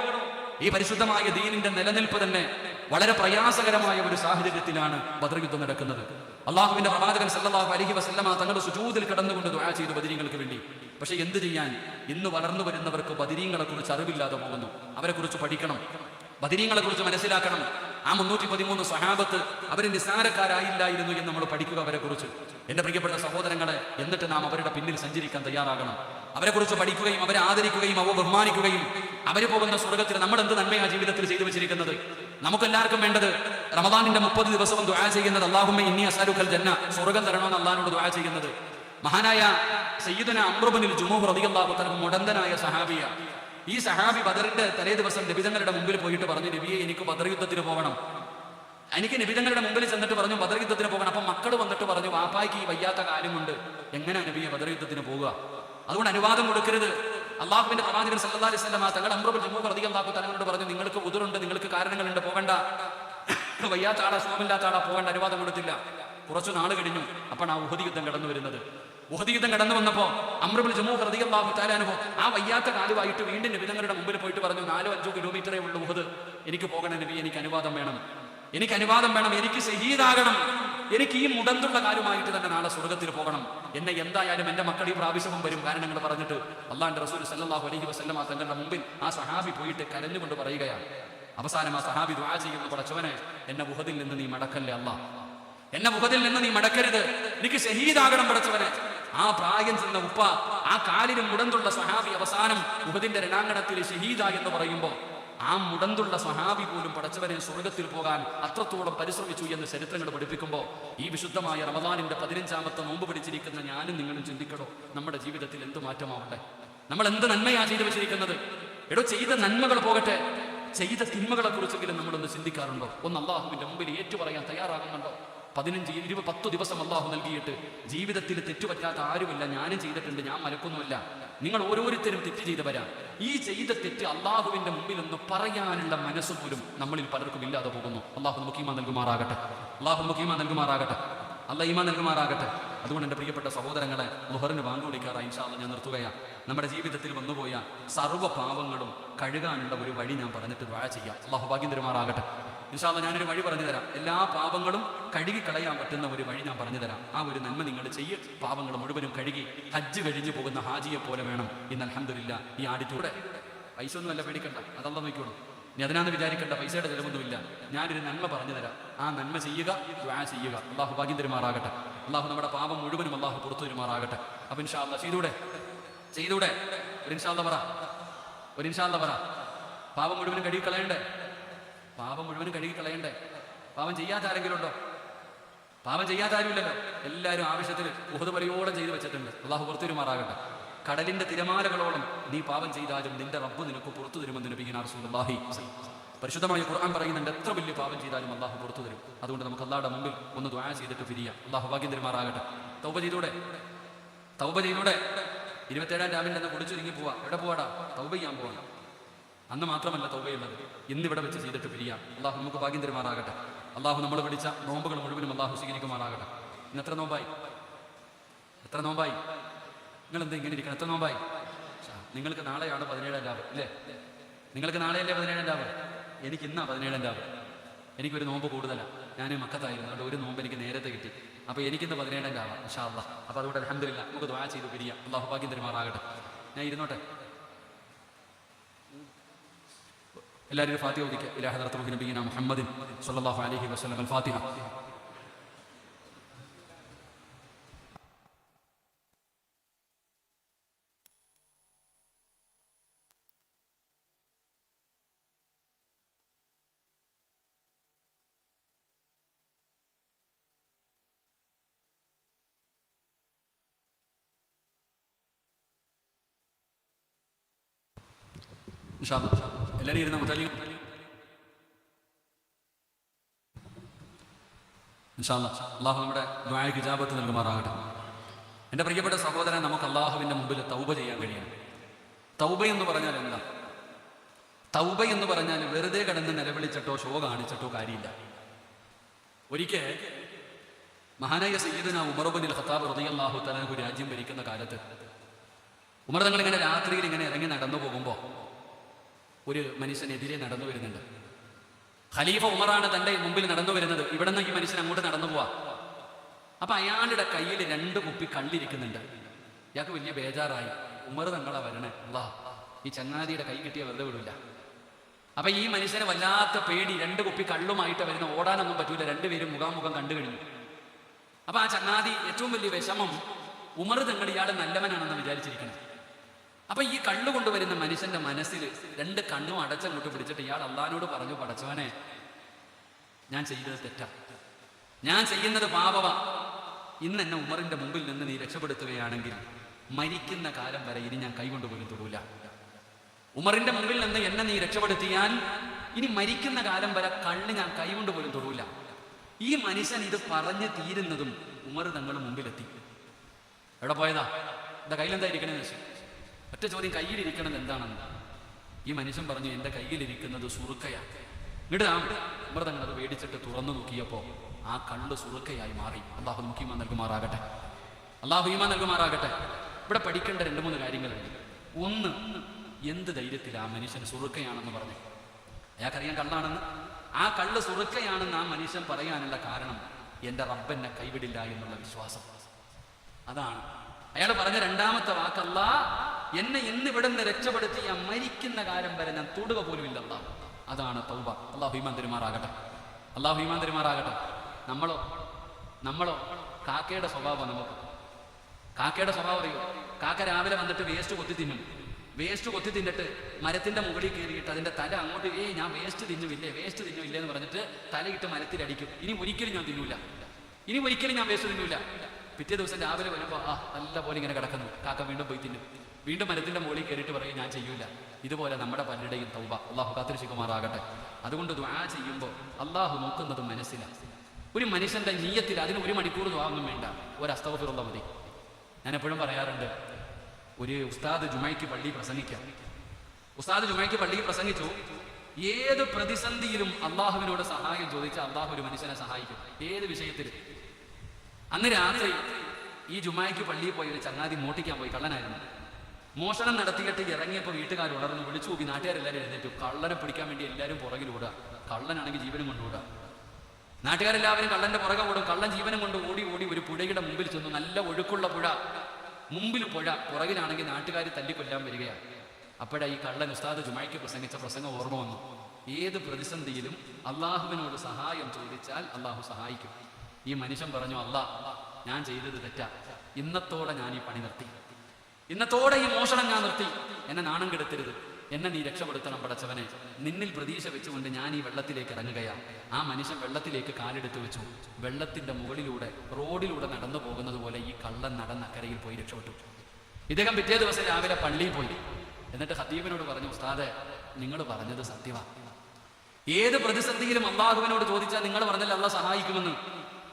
ഈ പരിശുദ്ധമായ ദീനിന്റെ നിലനിൽപ്പ് തന്നെ വളരെ പ്രയാസകരമായ ഒരു സാഹചര്യത്തിലാണ് ബദർ യുദ്ധം നടക്കുന്നത്. അള്ളാഹുവിന്റെ പ്രവാചകൻ സല്ലല്ലാഹു അലൈഹി വസല്ലമ തങ്ങളുടെ സുജൂദിൽ കടന്നുകൊണ്ട് ദുആ ചെയ്തു ബദരീങ്ങൾക്ക് വേണ്ടി. പക്ഷെ എന്ത് ചെയ്യാൻ, ഇന്ന് വളർന്നു വരുന്നവർക്ക് ബദരീങ്ങളെ കുറിച്ച് അറിവില്ലാതെ പോകുന്നു. അവരെ കുറിച്ച് പഠിക്കണം, ബദരീങ്ങളെ കുറിച്ച് മനസ്സിലാക്കണം. ആ 313 സഹാബത്ത് അവർ നിസ്സാരക്കാരായില്ലായിരുന്നു എന്ന് നമ്മൾ പഠിക്കുക അവരെ കുറിച്ച്. എൻ്റെ പ്രിയപ്പെട്ട സഹോദരങ്ങളെ, എന്നിട്ട് നാം അവരുടെ പിന്നിൽ സഞ്ചരിക്കാൻ തയ്യാറാകണം. അവരെ കുറിച്ച് പഠിക്കുകയും അവരെ ആദരിക്കുകയും അവ ബഹുമാനിക്കുകയും അവർ പോകുന്ന സ്വർഗത്തിൽ നമ്മൾ എന്ത് നന്മയാ ജീവിതത്തിൽ ചെയ്തു വെച്ചിരിക്കുന്നത്. നമുക്കെല്ലാവർക്കും വേണ്ടത് റമദാനിന്റെ 30 ദിവസവും ദുആ ചെയ്യുന്നത്, അല്ലാഹുമ്മ ഇന്നി അസ്അലുക്കൽ ജന്ന, സ്വർഗം തരണമെന്ന് അല്ലാഹുവോട് ദുആ ചെയ്യുന്നത്. മഹാനായ സയ്യിദുന അംർ ഇബ്നുൽ ജുമൂഹ് റളിയല്ലാഹു തആല മുടന്തനായ സഹാബിയ. ഈ സഹാബി ബദറിന്റെ തലേ ദിവസം നബിതങ്ങളുടെ മുമ്പിൽ പോയിട്ട് പറഞ്ഞു, നബിയെ, എനിക്ക് ബദർ യുദ്ധത്തിന് പോകണം. എനിക്ക് നബിതങ്ങളുടെ മുമ്പിൽ ചെന്നിട്ട് പറഞ്ഞു ബദർ യുദ്ധത്തിന് പോകണം. അപ്പം മക്കൾ വന്നിട്ട് പറഞ്ഞു, വാപ്പായ്ക്ക് ഈ വയ്യാത്ത കാര്യമുണ്ട്, എങ്ങനെ നബിയെ ബദർ യുദ്ധത്തിന് പോകുക? അതുകൊണ്ട് അനുവാദം കൊടുക്കരുത്. അള്ളാഹുവിന്റെ പ്രവാചകൻ സല്ലല്ലാഹു അലൈഹി വസല്ലം തങ്ങൾ അംർ ഇബ്നുൽ ജുമൂഹ് റളിയല്ലാഹു തആലയോട് പറഞ്ഞു, നിങ്ങൾക്ക് ഉദുറുണ്ട്, നിങ്ങൾക്ക് കാരണങ്ങളുണ്ട്, പോകണ്ട. വയ്യാത്ത ആളാ, സുഖമില്ലാത്ത ആളാ, പോകേണ്ട. അനുവാദം കൊടുത്തില്ല. കുറച്ചു നാൾ കഴിഞ്ഞു. അപ്പോൾ ആ ഉഹദ് യുദ്ധം കടന്നു വരുന്നത്. ഉഹദ് യുദ്ധം കടന്നു വന്നപ്പോൾ അംർ ഇബ്നുൽ ജുമൂഹ് റളിയല്ലാഹു തആല അൻഹു ആ വയ്യാത്ത കാലുമായിട്ട് വീണ്ടും നബിതങ്ങളുടെ മുമ്പിൽ പോയിട്ട് പറഞ്ഞു, 4-5 കിലോമീറ്ററേ ഉള്ളൂ ഉഹദ്, എനിക്ക് പോകണം നബി, എനിക്ക് അനുവാദം വേണം, എനിക്ക് ഷഹീദാകണം, എനിക്ക് ഈ മുടന്തുള്ള കാലുമായിട്ട് തന്നെ നാളെ സ്വർഗത്തിൽ പോകണം. എന്നെ എന്തായാലും എൻ്റെ മക്കൾ ഈ പ്രാവശ്യവും വരും കാരണങ്ങൾ പറഞ്ഞിട്ട് അല്ലാഹുവിന്റെ റസൂൽ സല്ലല്ലാഹു അലൈഹി വസല്ലം തങ്ങളുടെ മുമ്പിൽ ആ സഹാബി പോയിട്ട് കരഞ്ഞുകൊണ്ട് പറയുകയാണ്. അവസാനം ആ സഹാബി ദുആ ചെയ്യുന്നു, പടച്ചവനെ, എന്നെ ഉഹദിൽ നിന്ന് നീ മടക്കല്ലേ അല്ലാഹ്, എന്നെ ഉഹദിൽ നിന്ന് നീ മടക്കരുത്, എനിക്ക് ഷഹീദാകണം പടച്ചവനെ. ആ പ്രായം ചെന്ന ഉപ്പ, ആ കാലിലും മുടന്തുള്ള സഹാബി അവസാനം ഉഹദിന്റെ രണാങ്കണത്തിൽ ഷഹീദായി എന്ന് പറയുമ്പോൾ ആ മുടന്തുള്ള സഹാബി പോലും പടച്ചവനെ സ്വർഗത്തിൽ പോകാൻ അത്രത്തോളം പരിശ്രമിച്ചു എന്ന് ചരിത്രങ്ങൾ പഠിപ്പിക്കുമ്പോൾ ഈ വിശുദ്ധമായ റമദാനിന്റെ 15ാമത്തെ നോമ്പ് പിടിച്ചിരിക്കുന്ന ഞാനും നിങ്ങളും ചിന്തിക്കണോ, നമ്മുടെ ജീവിതത്തിൽ എന്ത് മാറ്റമാവട്ടെ, നമ്മൾ എന്ത് നന്മയാ ചെയ്തു വെച്ചിരിക്കുന്നത്. എടോ, ചെയ്ത നന്മകൾ പോകട്ടെ, ചെയ്ത തിന്മകളെ കുറിച്ചെങ്കിലും നമ്മളൊന്ന് ചിന്തിക്കാറുണ്ടോ? ഒന്ന് അള്ളാഹുവിന്റെ മുമ്പിൽ ഏറ്റുപറയാൻ തയ്യാറാകുന്നുണ്ടോ? 10 ദിവസം അള്ളാഹു നൽകിയിട്ട് ജീവിതത്തിൽ തെറ്റുപറ്റാത്ത ആരുമില്ല, ഞാനും ചെയ്തിട്ടുണ്ട്, ഞാൻ മലക്കൊന്നുമല്ല, നിങ്ങൾ ഓരോരുത്തരും തെറ്റ് ചെയ്തവരാ. ഈ ചെയ്ത തെറ്റ് അള്ളാഹുവിന്റെ മുമ്പിൽ ഒന്ന് പറയാനുള്ള മനസ്സ് പോലും നമ്മളിൽ പലർക്കും ഇല്ലാതെ പോകുന്നു. അള്ളാഹു നമുക്ക് ഈമാൻ നൽകുമാറാകട്ടെ. അള്ളാഹു നമുക്ക് ഈമാൻ നൽകുമാറാകട്ടെ. അള്ളാഹ് ഈമാൻ നൽകുമാറാകട്ടെ. അതുകൊണ്ട് എൻ്റെ പ്രിയപ്പെട്ട സഹോദരങ്ങളെ, ളുഹറിന് ബാങ്ക് വിളിക്കാറായി, ഇൻഷാ അല്ലാഹ് ഞാൻ നിർത്തുകയാണ്. നമ്മുടെ ജീവിതത്തിൽ വന്നുപോയ സർവ്വ പാപങ്ങളും കഴുകാനുള്ള ഒരു വഴി ഞാൻ പറഞ്ഞിട്ട് ദുആ ചെയ്യാം. അള്ളാഹു ഭാഗ്യം തരുമാറാകട്ടെ. ഇൻഷാ അല്ലാഹ് ഞാനൊരു വഴി പറഞ്ഞു തരാം. എല്ലാ പാപങ്ങളും കഴുകി കളയാൻ പറ്റുന്ന ഒരു വഴി ഞാൻ പറഞ്ഞു തരാം. ആ ഒരു നന്മ നിങ്ങൾ ചെയ്യ്. പാപങ്ങൾ മുഴുവനും കഴുകി ഹജ്ജ് കഴിഞ്ഞു പോകുന്ന ഹാജിയെ പോലെ വേണം ഇന്ന് അൽഹംദുലില്ലാ ഈ ആടിറ്റൂടെ. പൈസ ഒന്നും അല്ല, പേടിക്കണ്ട, അതല്ല നോക്കിക്കോളൂ. ഇനി അതിനാന്ന് വിചാരിക്കേണ്ട, പൈസയുടെ ചിലവൊന്നുമില്ല. ഞാനൊരു നന്മ പറഞ്ഞു തരാം. ആ നന്മ ചെയ്യുക, ദുആ ചെയ്യുക. അള്ളാഹു ഭാഗ്യം തരുമാറാകട്ടെ. അള്ളാഹു നമ്മുടെ പാപം മുഴുവനും അള്ളാഹു പുറത്തു തരുമാറാകട്ടെ. അപ്പൊ ഇൻഷാ അല്ലാഹ് ചെയ്തൂടെ ഒരു ഇൻഷാ അല്ലാഹ് പറ. പാപം മുഴുവനും കഴുകി കളയണ്ടേ? പാപം ചെയ്യാത്ത ആരെങ്കിലും ഉണ്ടോ? പാപം ചെയ്യാത്ത ആരുമില്ലല്ലോ. എല്ലാവരും ആവശ്യത്തിൽ ഉഹദ് മലയോളം ചെയ്തു വെച്ചിട്ടുണ്ട്. അള്ളാഹു പുറത്തു തരുമാറാകട്ടെ. കടലിന്റെ തിരമാലകളോളം നീ പാപം ചെയ്താലും നിന്റെ റബ്ബ് നിനക്ക് പുറത്തു തരുമെന്ന് നബിയുനാ റസൂലുള്ളാഹി. പരിശുദ്ധമായ ഖുർആൻ പറയുന്നുണ്ട്, എത്ര വലിയ പാപം ചെയ്താലും അള്ളാഹു പുറത്തു തരും. അതുകൊണ്ട് നമുക്ക് അള്ളാഹുടെ മുമ്പിൽ ഒന്ന് ദുആ ചെയ്തിട്ട് പിരിയാം. അള്ളാഹു ഭാഗ്യം തരുമാറാകട്ടെ. തൗബ ചെയ്തൂടെ? 27-ാം രാവിലെ തന്നെ കുടിച്ചൊരുങ്ങി പോവാ. എവിടെ പോവാടാ? തൗബ ചെയ്യാൻ പോവാണ്. അന്ന് മാത്രമല്ല തൗബയുള്ളത്, ഇന്നിവിടെ വെച്ച് ചെയ്തിട്ട് പിരിയാം. അള്ളാഹു നമുക്ക് ഭാഗ്യം തരുമാറാകട്ടെ. അള്ളാഹു നമ്മൾ പിടിച്ച നോമ്പുകൾ മുഴുവനും അള്ളാഹു സ്വീകരിക്കുമാറാകട്ടെ. ഇന്ന് എത്ര നോമ്പായി? നിങ്ങൾ എന്താ ഇങ്ങനെ ഇരിക്കണം? എത്ര നോമ്പായി? നിങ്ങൾക്ക് നാളെയാണ് 17-ാം രാവ് അല്ലേ? നിങ്ങൾക്ക് നാളെയല്ലേ 17-ാം രാവ്? എനിക്ക് ഇന്നാ 17-ാം രാവ്. എനിക്കൊരു നോമ്പ് കൂടുതലാണ്. ഞാൻ മക്കത്തായിരുന്നു, അതുകൊണ്ട് ഒരു നോമ്പ് എനിക്ക് നേരത്തെ കിട്ടി. അപ്പോൾ എനിക്കിന്ന് 17-ാം രാവാം ഇൻഷാ അല്ലാഹ്. അപ്പോൾ അതുകൊണ്ട് അൽഹംദുലില്ലാ നമുക്ക് ദുആ ചെയ്ത് പിരിയാം. അള്ളാഹു ഭാഗ്യം തരുമാറാകട്ടെ. ഞാൻ ഇരുന്നോട്ടെ. എല്ലാവരും ഫാത്തിഹ ഓദിക്കുക. ഇലാ ഹദ്റത്ത് നബിയിനാ മുഹമ്മദിൻ സ്വല്ലല്ലാഹു അലൈഹി വസല്ലം. അൽ ഫാത്തിഹ. എല്ലാവരും ഇരുന്ന മുതലി അള്ളാഹു നമ്മുടെ ദുആയ്ക്ക് ഇജാബത്ത് നൽകുമാറാകട്ടെ. എൻ്റെ പ്രിയപ്പെട്ട സഹോദരൻ, നമുക്ക് അള്ളാഹുവിൻ്റെ മുമ്പിൽ തൗബ ചെയ്യാൻ കഴിയണം. തൗബ എന്ന് പറഞ്ഞാൽ എന്താ? തൗബ എന്ന് പറഞ്ഞാൽ വെറുതെ കിടന്ന് നിലവിളിച്ചിട്ടോ ഷോ കാണിച്ചിട്ടോ കാര്യമില്ല. ഒരിക്കൽ മഹാനായ സയ്യിദുനാ ഉമർ ഇബ്നുൽ ഖത്താബ് റളിയല്ലാഹു തആല അൻഹു രാജ്യം ഭരിക്കുന്ന കാലത്ത് ഉമർ തങ്ങൾ ഇങ്ങനെ രാത്രിയിൽ ഇങ്ങനെ ഇറങ്ങി നടന്നു പോകുമ്പോൾ ഒരു മനുഷ്യനെതിരെ നടന്നു വരുന്നുണ്ട്. ഖലീഫ ഉമറാണ് തൻ്റെ മുമ്പിൽ നടന്നു വരുന്നത്. ഇവിടെ നിന്ന് ഈ മനുഷ്യൻ അങ്ങോട്ട് നടന്നു പോവാ. അപ്പൊ അയാളുടെ കയ്യിൽ 2 കുപ്പി കള്ളിരിക്കുന്നുണ്ട്. ഇയാൾക്ക് വലിയ ബേജാറായി. ഉമർ തങ്ങളാ വരണേ, അല്ലാഹ് ഈ ചങ്ങാതിയുടെ കൈ കിട്ടിയ വെറുതെ വിടില്ല. അപ്പൊ ഈ മനുഷ്യന് വല്ലാത്ത പേടി. 2 കുപ്പി കള്ളുമായിട്ട് വരുന്ന, ഓടാനൊന്നും പറ്റൂല. രണ്ടുപേരും മുഖാമുഖം കണ്ടു കഴിഞ്ഞു. അപ്പൊ ആ ചങ്ങാതി ഏറ്റവും വലിയ വിഷമം, ഉമർ തങ്ങൾ ഇയാൾ നല്ലവനാണെന്ന് വിചാരിച്ചിരിക്കണം. അപ്പൊ ഈ കള്ളു കൊണ്ടുവരുന്ന മനുഷ്യന്റെ മനസ്സിൽ 2 കണ്ണും അടച്ചങ്ങോട്ട് പിടിച്ചിട്ട് ഇയാൾ അള്ളാഹിനോട് പറഞ്ഞു, പടച്ചവനെ, ഞാൻ ചെയ്തത് തെറ്റാ, ഞാൻ ചെയ്യുന്നത് പാപവാ. ഇന്ന് എന്നെ ഉമറിന്റെ മുമ്പിൽ നിന്ന് നീ രക്ഷപ്പെടുത്തുകയാണെങ്കിൽ മരിക്കുന്ന കാലം വരെ ഇനി ഞാൻ കൈകൊണ്ട് പോലും തൊടൂല. ഉമറിന്റെ മുമ്പിൽ നിന്ന് എന്നെ നീ രക്ഷപ്പെടുത്തിയാൽ ഇനി മരിക്കുന്ന കാലം വരെ കള്ള് ഞാൻ കൈകൊണ്ട് പോലും തൊടൂല. ഈ മനുഷ്യൻ ഇത് പറഞ്ഞ് തീരുന്നതും ഉമർ തങ്ങൾ മുമ്പിലെത്തി. എവിടെ പോയതാ? എന്റെ കയ്യിലെന്താ ഇരിക്കണേന്ന് വെച്ചു. ഒറ്റ ചോദ്യം, കയ്യിലിരിക്കണത് എന്താണെന്ന്. ഈ മനുഷ്യൻ പറഞ്ഞു, എൻ്റെ കയ്യിലിരിക്കുന്നത് സുറുക്കയാണ്. ഇങ്ങോട്ട് ഉമർ തങ്ങൾ അത് മേടിച്ചിട്ട് തുറന്നു നോക്കിയപ്പോൾ ആ കള്ള് സുറുക്കയായി മാറി. അള്ളാഹു നമുക്ക് ഈമാൻ നൽകുമാറാകട്ടെ. അള്ളാഹു ഈമാൻ നൽകുമാറാകട്ടെ. ഇവിടെ പഠിക്കേണ്ട 2-3 കാര്യങ്ങളുണ്ട്. ഒന്ന്, എന്ത് ധൈര്യത്തിൽ ആ മനുഷ്യൻ സുറുക്കയാണെന്ന് പറഞ്ഞു? അയാൾക്കറിയാൻ കള്ളാണെന്ന്. ആ കള്ള് സുറുക്കയാണെന്ന് ആ മനുഷ്യൻ പറയാനുള്ള കാരണം, എൻ്റെ റബ്ബെന്നെ കൈവിടില്ല എന്നുള്ള വിശ്വാസം. അതാണ് അയാൾ പറഞ്ഞ 2ാമത്തെ വാക്ക്. അല്ലാഹ് എന്നെ ഇന്ന് ഇവിടെ നിന്ന് രക്ഷപ്പെടുത്തിയ മരിക്കുന്ന കാലം വരെ ഞാൻ തൊടുക പോലും ഇല്ല. അതാണ് തൗബ. അള്ളാഹു ഈമാൻ തരുമാറാകട്ടെ. അള്ളാഹു ഈമാൻ തരുമാറാകട്ടെ. നമ്മളോ കാക്കയുടെ സ്വഭാവം. നമുക്ക് കാക്കയുടെ സ്വഭാവം അറിയോ? കാക്ക രാവിലെ വന്നിട്ട് വേസ്റ്റ് കൊത്തി തിന്നും. വേസ്റ്റ് കൊത്തി തിന്നിട്ട് മരത്തിന്റെ മുകളിൽ കയറിയിട്ട് അതിന്റെ തല അങ്ങോട്ട്, ഞാൻ വേസ്റ്റ് തിന്നുമില്ലേ എന്ന് പറഞ്ഞിട്ട് തലയിട്ട് മരത്തിലടിക്കും. ഇനി ഒരിക്കലും ഞാൻ തിന്നൂല, ഇനി ഒരിക്കലും ഞാൻ വേസ്റ്റ് തിന്നൂല. പിറ്റേ ദിവസം രാവിലെ വരുമ്പോൾ നല്ല പോലെ ഇങ്ങനെ കിടക്കുന്നു. കാക്ക വീണ്ടും പോയി തിന്നും. വീണ്ടും മരത്തിന്റെ മുകളിൽ കയറിയിട്ട് പറയും, ഞാൻ ചെയ്യൂല. ഇതുപോലെ നമ്മുടെ പലരുടെയും തൗബ. അള്ളാഹു കാത്തിരക്ഷിക്കുമാറാകട്ടെ. അതുകൊണ്ട് ദുആ ചെയ്യുമ്പോൾ അള്ളാഹു നോക്കുന്നത് മനസ്സിലാണ്. ഒരു മനുഷ്യന്റെ നീയത്തിൽ അതിന് 1 മണിക്കൂർ ദുആവൊന്നും വേണ്ട, ഒരു അസ്തഗ്ഫിറുല്ലാഹ് മതി. ഞാൻ എപ്പോഴും പറയാറുണ്ട്, ഒരു ഉസ്താദ് ജുമയ്ക്ക് പള്ളി പ്രസംഗിക്കാം. ഉസ്താദ് ജുമയ്ക്ക് പള്ളി പ്രസംഗിച്ചു. ഏത് പ്രതിസന്ധിയിലും അള്ളാഹുവിനോട് സഹായം ചോദിച്ചാൽ അള്ളാഹു ഒരു മനുഷ്യനെ സഹായിക്കും, ഏത് വിഷയത്തിൽ. അന്ന് രാത്രി ഈ ജുമയ്ക്ക് പള്ളിയിൽ പോയി ഒരു ചങ്ങാതി മോട്ടിക്കാൻ പോയി, കള്ളനായിരുന്നു. മോഷണം നടത്തിയിട്ട് ഇറങ്ങിയപ്പോൾ വീട്ടുകാർ ഉണർന്ന് വിളിച്ചു നോക്കി, നാട്ടുകാരെല്ലാവരും എഴുന്നേറ്റു. കള്ളനെ പിടിക്കാൻ വേണ്ടി എല്ലാവരും പുറകിലൂടുക, കള്ളനാണെങ്കിൽ ജീവനും കൊണ്ടുവിടുക. നാട്ടുകാരെല്ലാവരും കള്ളന്റെ പുറകെ ഓടും. കള്ളൻ ജീവനം കൊണ്ട് ഓടി ഓടി ഒരു പുഴയുടെ മുമ്പിൽ ചെന്നു. നല്ല ഒഴുക്കുള്ള പുഴ, മുമ്പിൽ പുഴ, പുറകിലാണെങ്കിൽ നാട്ടുകാർ തല്ലിക്കൊല്ലാൻ വരികയാണ്. അപ്പോഴാ ഈ കള്ളൻ ഉസ്താദ് ജുമയ്ക്ക് പ്രസംഗിച്ച പ്രസംഗം ഓർമ്മ വന്നു. ഏത് പ്രതിസന്ധിയിലും അള്ളാഹുവിനോട് സഹായം ചോദിച്ചാൽ അള്ളാഹു സഹായിക്കും. ഈ മനുഷ്യൻ പറഞ്ഞു, അല്ലാഹ്, ഞാൻ ചെയ്തത് തെറ്റാ, ഇന്നത്തോടെ ഞാൻ ഈ പണി നിർത്തി, ഇന്നത്തോടെ ഈ മോഷണം ഞാൻ നിർത്തി, എന്നെ നാണം കെടുത്തരുത്, എന്നെ നീ രക്ഷപ്പെടുത്തണം പടച്ചവനെ, നിന്നിൽ പ്രതീക്ഷ വെച്ചുകൊണ്ട് ഞാൻ ഈ വെള്ളത്തിലേക്ക് ഇറങ്ങുകയാണ്. ആ മനുഷ്യൻ വെള്ളത്തിലേക്ക് കാലെടുത്ത് വെച്ചു. വെള്ളത്തിന്റെ മുകളിലൂടെ റോഡിലൂടെ നടന്നു പോകുന്നത് പോലെ ഈ കള്ളൻ നടന്ന അക്കരയിൽ പോയി രക്ഷപ്പെട്ടു. ഇദ്ദേഹം പിറ്റേ ദിവസം രാവിലെ പള്ളിയിൽ പോയി. എന്നിട്ട് ഖതീബിനോട് പറഞ്ഞു, ഉസ്താദെ, നിങ്ങൾ പറഞ്ഞത് സത്യമാണ്. ഏത് പ്രതിസന്ധിയിലും അള്ളാഹുവിനോട് ചോദിച്ചാൽ നിങ്ങൾ പറഞ്ഞല്ലോ അള്ളാഹ് സഹായിക്കുമെന്ന്.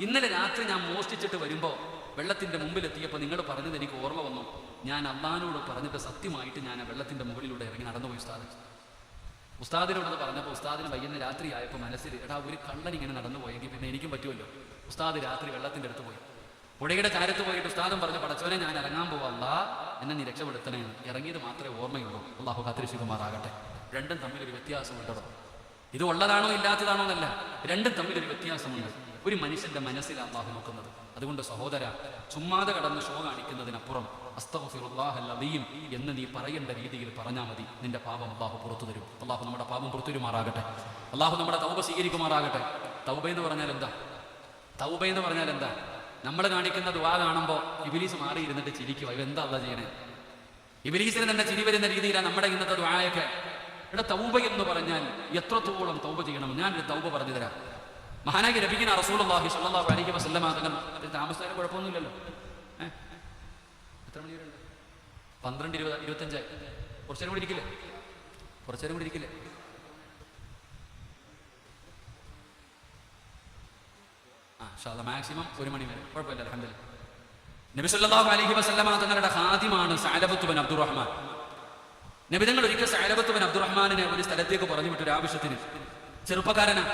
ഇന്നലെ രാത്രി ഞാൻ മോഷ്ടിച്ചിട്ട് വരുമ്പോൾ വെള്ളത്തിന്റെ മുമ്പിലെത്തിയപ്പോൾ നിങ്ങൾ പറഞ്ഞത് എനിക്ക് ഓർമ്മ വന്നു. ഞാൻ അള്ളാഹിനോട് പറഞ്ഞിട്ട് സത്യമായിട്ട് ഞാൻ ആ വെള്ളത്തിന്റെ മുകളിലൂടെ ഇറങ്ങി നടന്നുപോയി ഉസ്താദ്. ഉസ്താദിനോട് പറഞ്ഞപ്പോൾ ഉസ്താദിന് വൈകുന്ന രാത്രി ആയപ്പോൾ മനസ്സിൽ, എടാ, ഒരു കള്ളൻ ഇങ്ങനെ നടന്നു പോയെങ്കിൽ പിന്നെ എനിക്കും പറ്റുമല്ലോ. ഉസ്താദ് രാത്രി വെള്ളത്തിന്റെ അടുത്ത് പോയി, പുഴയുടെ ചാരത്ത് പോയിട്ട് ഉസ്താദും പറഞ്ഞു, പടച്ചവനെ, ഞാൻ ഇറങ്ങാൻ പോവാ, എന്നെ നീ രക്ഷപ്പെടുത്തണേ. ഇറങ്ങിയത് മാത്രമേ ഓർമ്മയുള്ളൂ. അള്ളാഹു കാത്തിരക്ഷിക്കുമാറാകട്ടെ. രണ്ടും തമ്മിലൊരു വ്യത്യാസമുണ്ടോ? ഇത് ഉള്ളതാണോ ഇല്ലാത്തതാണോ എന്നല്ല, രണ്ടും തമ്മിലൊരു വ്യത്യാസമുണ്ട്. ഒരു മനുഷ്യന്റെ മനസ്സിലാണ് അള്ളാഹു നോക്കുന്നത്. അതുകൊണ്ട് സഹോദര, ചുമ്മാതെ കടന്ന് ഷോ കാണിക്കുന്നതിനപ്പുറം അസ്തഗ്ഫിറുല്ലാഹൽ അദീം എന്ന് നീ പറയേണ്ട രീതിയിൽ പറഞ്ഞാൽ മതി. നിന്റെ പാപം അള്ളാഹു പുറത്തു തരും. അള്ളാഹു നമ്മുടെ പാപം പുറത്തുവരുമാറാകട്ടെ. അള്ളാഹു നമ്മുടെ തൗബ സ്വീകരിക്കുമാറാകട്ടെ. തൗബ എന്ന് പറഞ്ഞാൽ എന്താ? തൗബ എന്ന് പറഞ്ഞാൽ എന്താ? നമ്മൾ കാണിക്കുന്ന ദുആ കാണുമ്പോൾ ഇബ്ലീസ് മാറി ഇരുന്നിട്ട് ചിരിക്കുക. ഇവെന്താ അള്ളാഹ് ചെയ്യണേ? ഇബ്ലീസിന് തന്നെ ചിരി വരുന്ന രീതിയിലാണ് നമ്മുടെ ഇന്നത്തെ ദുആയൊക്കെ. ഇവിടെ തൗബ എന്ന് പറഞ്ഞാൽ എത്രത്തോളം തൗബ ചെയ്യണം? ഞാനൊരു തൗബ പറഞ്ഞു തരാം. മഹാനായ നബിയിന റസൂലുള്ളാഹി സ്വല്ലല്ലാഹു അലൈഹി വസല്ലമ തങ്ങൾ താമസിച്ചാലും കുഴപ്പമൊന്നുമില്ലല്ലോ. എത്ര മണി വരെ ഉണ്ട്? 12, 20, 25. കുറച്ചേരം കൂടി ഇരിക്കില്ലേ? കുറച്ചേരം കൂടി ഇരിക്കില്ലേ? മാക്സിമം 1 മണി വരെ, കുഴപ്പമില്ല. അൽഹംദുലില്ലാഹ്. നബി സല്ലല്ലാഹു അലൈഹി വസല്ലമ തങ്ങളുടെ ഖാദിമാണ് സഅലബത്ത് ബിൻ അബ്ദുറഹ്മാൻ. നബി തങ്ങൾ ഒരിക്കൽ സഅലബത്ത് ബിൻ അബ്ദുറഹ്മാനിനെ ഒരു സ്ഥലത്തേക്ക് പറഞ്ഞു വിട്ടു, ഒരു ആവശ്യത്തിന്. ചെറുപ്പക്കാരനാണ്.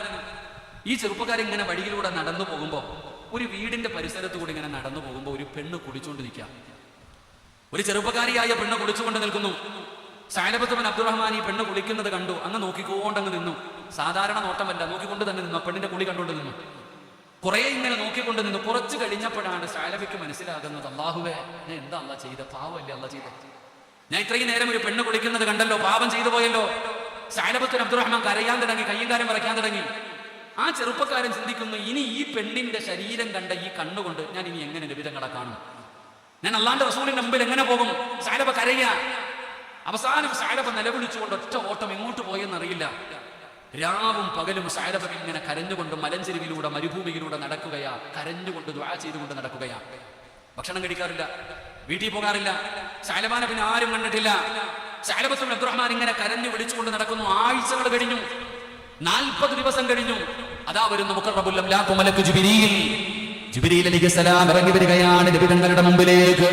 ഈ ചെറുപ്പക്കാരൻ ഇങ്ങനെ വഴിയിലൂടെ നടന്നു പോകുമ്പോൾ, ഒരു വീടിന്റെ പരിസരത്ത് കൂടി ഇങ്ങനെ നടന്നു പോകുമ്പോൾ ഒരു പെണ്ണ് കുടിച്ചുകൊണ്ട് നിൽക്കുക. ഒരു ചെറുപ്പക്കാരിയായ പെണ്ണ് കുളിച്ചുകൊണ്ട് നിൽക്കുന്നു. സഅലബത്ത് ബിൻ അബ്ദുറഹ്മാൻ ഈ പെണ്ണ് കുളിക്കുന്നത് കണ്ടു. അങ്ങ് നോക്കിക്കൊണ്ടങ്ങ് നിന്നു. സാധാരണ നോട്ടമല്ല, നോക്കിക്കൊണ്ട് തന്നെ നിന്നു. ആ പെണ്ണിന്റെ കുളി കണ്ടുകൊണ്ട് നിന്നു. കുറെ ഇങ്ങനെ നോക്കിക്കൊണ്ട് നിന്നു. കുറച്ച് കഴിഞ്ഞപ്പോഴാണ് സഅലബയ്ക്ക് മനസ്സിലാകുന്നത്, അല്ലാഹുവേ, ഞാൻ എന്താ അല്ലാഹ് ചെയ്ത? പാവമല്ലേ അല്ലാഹ് ചെയ്ത? ഞാൻ ഇത്രയും നേരം ഒരു പെണ്ണ് കുളിക്കുന്നത് കണ്ടല്ലോ, പാപം ചെയ്തു പോയല്ലോ. സഅലബത്ത് ബിൻ അബ്ദുറഹ്മാൻ കരയാൻ തുടങ്ങി, കയ്യും കാര്യം വിറയ്ക്കാൻ തുടങ്ങി. ആ ചെറുപ്പക്കാരൻ ചിന്തിക്കുന്നു, ഇനി ഈ പെണ്ണിന്റെ ശരീരം കണ്ട ഈ കണ്ണുകൊണ്ട് ഞാൻ ഇനി എങ്ങനെ നബി തങ്ങളെ കാണും? ഞാൻ അള്ളാന്റെ റസൂലിന്റെ മുമ്പിൽ എങ്ങനെ പോകും? സഅലബ കരയാ. അവസാനം സഅലബ നിലവിളിച്ചുകൊണ്ട് ഒറ്റ ഓട്ടം എങ്ങോട്ട് പോയെന്നറിയില്ല. രാവും പകലും സഅലബ ഇങ്ങനെ കരഞ്ഞുകൊണ്ട് മലഞ്ചെരുവിലൂടെ, മരുഭൂമിയിലൂടെ നടക്കുകയാ. കരഞ്ഞുകൊണ്ട് ദുആ ചെയ്തുകൊണ്ട് നടക്കുകയാ. ഭക്ഷണം കഴിക്കാറില്ല, വീട്ടിൽ പോകാറില്ല. സഅലബാനെ പിന്നെ ആരും കണ്ടിട്ടില്ല. സഅലബത്ത് ബിൻ അബ്ദുറഹ്മാൻ ഇങ്ങനെ കരഞ്ഞു വിളിച്ചുകൊണ്ട് നടക്കുന്നു. ആഴ്ചകൾ കഴിഞ്ഞു, 40 ദിവസം കഴിഞ്ഞു. അതാ വരുന്നു മുഖറബുൽ അംലാഖ് മലക്ക് ജിബ്രീൽ. ജിബ്രീൽ അലൈഹിസ്സലാം ഇറങ്ങി വരികയാണ് നബി തങ്ങളുടെ മുമ്പിലേക്ക്.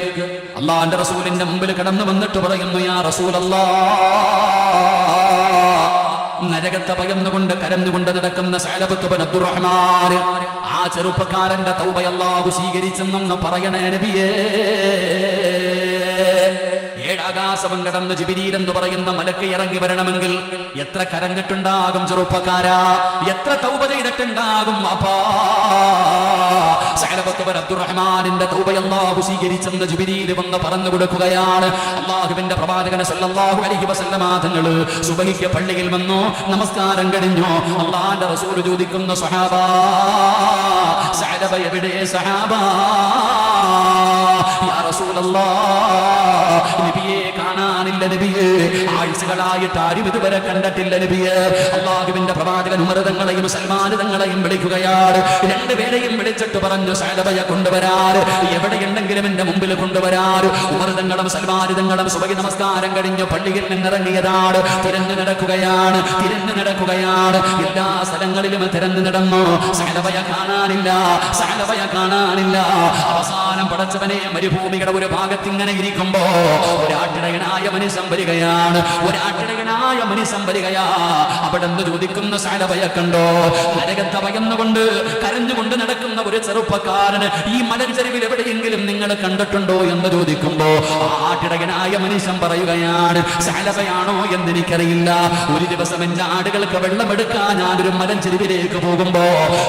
അല്ലാഹുവിന്റെ റസൂലിന്റെ മുമ്പിൽ കടന്നു വന്നിട്ട് പറയുന്നു, യാ റസൂലല്ലാഹ്, നരകത്തെ ഭയന്നുകൊണ്ട് കരഞ്ഞുകൊണ്ട് നടക്കുന്ന സഅലബത്ത് ബിൻ അബ്ദുറഹ്മാൻ, ആ ചെറുപ്പക്കാരന്റെ തൗബ അല്ലാഹു സ്വീകരിച്ചെന്നൊന്ന് പറയണേ നബിയേ. ഏഴാകാശം കടന്ന് ജിബ്രീൽ എന്ന് പറയുന്ന മലക്ക് ഇറങ്ങി വരണമെങ്കിൽ എത്ര കരഞ്ഞിട്ടുണ്ടാകും ചെറുപ്പക്കാരാ? എത്ര തൗബ ചെയ്തിട്ടുണ്ടാകും? അപ്പാ സഅലബത്ത് ബിൻ അബ്ദുറഹ്മാനിന്റെ തൗബ അല്ലാഹു സ്വീകരിച്ചെന്ന് ജിബ്രീൽ വന്ന് പറഞ്ഞു കൊടുക്കുകയാണ്. അല്ലാഹുവിന്റെ പ്രവാചകൻ സല്ലല്ലാഹു അലൈഹി വസല്ലമ തങ്ങൾ സുബഹിക്ക് പള്ളിയിൽ വന്നു. നമസ്കാരം കഴിഞ്ഞു. അല്ലാഹുവിന്റെ റസൂൽ ചോദിക്കുന്നു, സഹാബാ, സഅലബ എവിടെ? സഹാബാ, യാ റസൂലല്ലാഹ്, നബിയെ കാണാനില്ല നബിയെ. ആഴ്ചകളായിട്ട് ആരും ഇതുവരെ കണ്ടിട്ടില്ല നബിയെ. അല്ലാഹുവിന്റെ പ്രവാചകൻ ഉമർ തങ്ങളെയും സൽമാൻ തങ്ങളെയും വിളിക്കുകയാണ്. രണ്ടുപേരെയും വിളിച്ചിട്ട് പറഞ്ഞു, സഅലബയെ കൊണ്ടുവരാറ്, എവിടെയുണ്ടെങ്കിലും എന്റെ മുമ്പിൽ കൊണ്ടുവരാറ്. ഉമർ തങ്ങളും സൽമാൻ തങ്ങളും സുബഹി നമസ്കാരം കഴിഞ്ഞ് പള്ളിയിൽ നിന്നിറങ്ങിയതാണ്. തിരഞ്ഞു നടക്കുകയാണ്. എല്ലാ സ്ഥലങ്ങളിലും തിരഞ്ഞു നടന്നു. സഅലബയെ കാണാനില്ല. കാണാനില്ല, സഅലബയെ കാണാനില്ല. അവസാനം പടച്ചവനെ മരുഭൂമിയുടെ ഒരു ഭാഗത്ത് ഇങ്ങനെ ഇരിക്കുമ്പോ ഒരാട്ടിടയനായ മനുഷ്യൻ വരികയാണ്. ഒരാട്ടിടയനായ മനുഷ്യൻ വരികയാ. അവിടെ നിന്ന് ചോദിക്കുന്ന സഅലബയെ കണ്ടോ? നരകത്തെ ഭയന്നുകൊണ്ട് കരഞ്ഞുകൊണ്ട് നടക്കുന്ന ഒരു ചെറുപ്പക്കാരന് ഈ മലഞ്ചെരുവിൽ എവിടെയെങ്കിലും നിങ്ങൾ കണ്ടിട്ടുണ്ടോ എന്ന് ചോദിക്കുമ്പോ ആട്ടിടയനായ മനുഷ്യൻ പറയുകയാണ്, സഅലബയാണോ എന്ന് എനിക്കറിയില്ല. ഒരു ദിവസം എന്റെ ആടുകൾക്ക് വെള്ളമെടുക്കാൻ ഞാനൊരു മലഞ്ചെരുവിലേക്ക് പോകുമ്പോ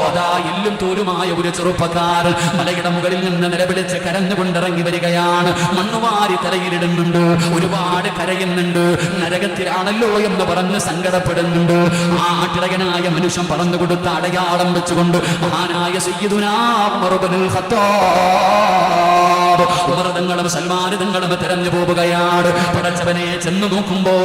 അതാ എല്ലും തോലുമായ ഒരു ചെറുപ്പക്കാരൻ മലയുടെ മുകളിൽ നിന്ന് നിലവിളിച്ച് കരഞ്ഞുകൊണ്ടിറങ്ങി വരികയാണ്. മണ്ണുവാരി തലയിലിടുന്നുണ്ട്, ഒരുപാട് കരയുന്നുണ്ട്, നരകത്തിലാണല്ലോ എന്ന് പറഞ്ഞ് സങ്കടപ്പെടുന്നുണ്ട്. ആ ആട്ടിടയനായ മനുഷ്യൻ പറഞ്ഞു കൊടുത്ത അടയാളം വെച്ചുകൊണ്ട് മഹാനായ സയ്യിദുനാ ഉമർ ഇബ്നുൽ ഖത്താബ് ഉമർ തങ്ങളും സൽമാൻ തങ്ങളും തിരഞ്ഞു പോവുകയാണ്. പടച്ചവനെ ചെന്ന് നോക്കുമ്പോ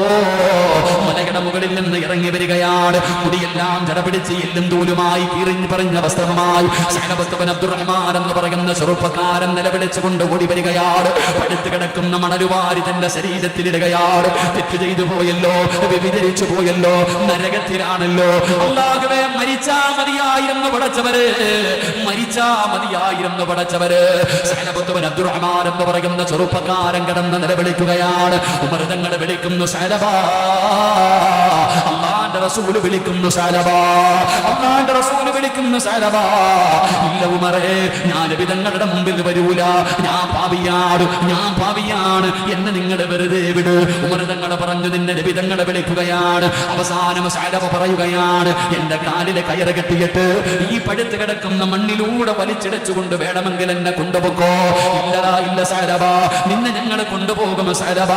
മലയുടെ മുകളിൽ നിന്ന് ഇറങ്ങി വരികയാണ്. മുടിയെല്ലാം ജടപിടിച്ച് എല്ലും തൂലുമായി കീറിഞ്ഞു പറഞ്ഞ വസ്ത്രവുമായി സഅലബത്ത് ബിൻ അബ്ദുറഹ്മാൻ എന്ന് പറയുന്ന ചെറുപ്പക്കാരൻ നിലവിളിച്ചുകൊണ്ട് ഓടി വരികയാണ്. പടുത്തു കിടക്കുന്ന മണലുവാരി തന്റെ ശരീരത്തിലിടുകയാണ്. തെറ്റ് ചെയ്തു പോയല്ലോ, വ്യഭിചരിച്ചു പോയല്ലോ, നരകത്തിലാണല്ലോ. അല്ലാഹുവേ, മരിച്ചാ മതിയായിരുന്നു പടച്ചവര്, മരിച്ചാ മതിയായിരുന്നു പടച്ചവര്. സഅലബത്ത് ബിൻ അബ്ദുറഹ്മാൻ എന്ന് പറയുന്ന ചെറുപ്പക്കാരൻ കിടന്ന് നിലവിളിക്കുകയാണ്. ഉമർ തങ്ങൾ വിളിക്കുന്നു സഅലബാ, അല്ലാഹുവിന്റെ റസൂൽ വിളിക്കുന്നു സഅലബാ, അല്ലാഹുവിന്റെ റസൂൽ വിളിക്കുന്നു സഅലബാ. ഇല്ല ഉമറേ, ഞാൻ നബി തങ്ങളുടെ മുമ്പിൽ വരൂല, ഞാൻ പാപിയാണ്, ഞാൻ പാപിയാണ്, എന്നെ നിങ്ങൾ വെറുതെ വിട്. ഉമർ തങ്ങൾ പറഞ്ഞു, നിന്നെ നബി തങ്ങളെ വിളിക്കുകയാണ്. അവസാനം സഅലബ പറയുകയാണ്, എന്റെ കാലിലെ കയറ് കെട്ടിയിട്ട് ഈ പഴുത്ത് കിടക്കുന്ന മണ്ണിലൂടെ വലിച്ചിടച്ചുകൊണ്ട് വേണമെങ്കിൽ എന്നെ കൊണ്ടുപോക്കോ. ഇല്ലടാ, ഇല്ല സഅലബ, നിന്നെ ഞങ്ങൾ കൊണ്ടുപോകും സഅലബ.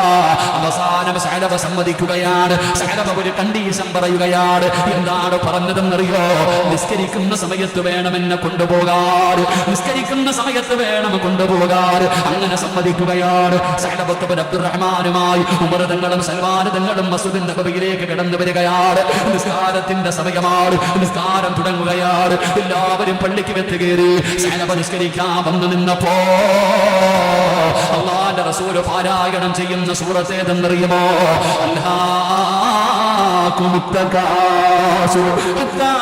അവസാനം സഅലബ സമ്മതിക്കുകയാണ്. സഅലബ ഒരു കണ്ടീഷൻ പറയുകയാണ്. എന്താണ് പറഞ്ഞതെന്നറിയോ? നിസ്കരിക്കുന്ന സമയത്ത് വേണം എന്നെ കൊണ്ടുപോകാൻ, നിസ്കരിക്കുന്ന സമയത്ത് വേണം കൊണ്ടുപോകാൻ. അങ്ങനെ സമ്മതിക്കുകയാണ്. സഅലബത്ത് ബിൻ അബ്ദുറഹ്മാനുമായി ഉമർ തങ്ങളും സൽമാൻ തങ്ങളും മസ്ജിദ് നബവിയിലേക്ക് കടന്നു വരികയാണ്. നിസ്കാരത്തിന്റെ സമയമാണ്. നിസ്കാരം തുടങ്ങുകയാണ്. എല്ലാവരും പള്ളിക്ക് വെത്ത് കയറി. സഅലബ നിസ്കരിക്കാൻ വന്നു നിന്നപ്പോ അല്ലാഹുവിന്റെ റസൂൽ പാരായണം ചെയ്യുന്ന സൂറത്ത് ഏതെന്നറിയുമോ? അൽഹാകുമുത് തകാസുർ ഹത്താ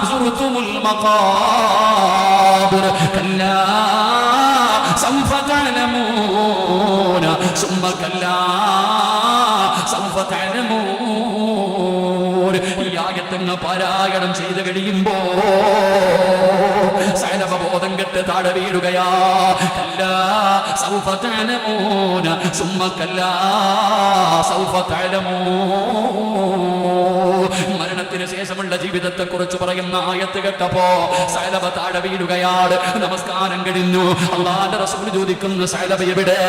സുർതുമുൽ മഖാബിർ കല്ലാ സൗഫ തഅലമൂന സുമ്മ കല്ലാ സൗഫ തഅലമൂൻ. ഈ ആയത്തങ്ങ് പാരായണം ചെയ്ത് കഴിയുമ്പോ സഅലബ ബോധം കെട്ട് താഴെ വീഴുകയാ. കല്ലാ സൗഫ തഅലമൂന സുമ്മ കല്ലാ സൗഫ തഅലമൂൻ. മരണത്തിന് ശേഷമുള്ള ജീവിതത്തെ കുറിച്ച് പറയുന്ന ആയത്ത് കേട്ടപ്പോ സഅലബ താഴെ വീഴുകയാണ്. നമസ്കാരം കഴിഞ്ഞു. അല്ലാഹുവിന്റെ റസൂൽ ചോദിക്കുന്നു, സഅലബ എവിടെ?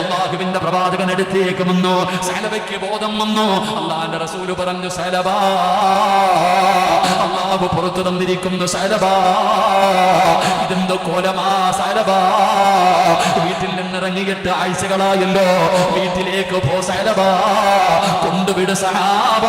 അല്ലാഹുവിന്റെ പ്രവാചകൻ അടുത്തേക്ക് വന്നു. സഅലബയ്ക്ക് ബോധം വന്നു. അല്ലാഹുവിന്റെ റസൂൽ പറഞ്ഞു, സഅലബ, അല്ലാഹു പുറത്തു തന്നിരിക്കുന്നു സഅലബ. ഇതെന്തോ കോലമാ സഅലബ? വീട്ടിൽ നിന്നിറങ്ങിയിട്ട് ആഴ്ചകളായല്ലോ. വീട്ടിലേക്ക് പോ സഅലബ, കൊണ്ടുവിട് സഹാബ.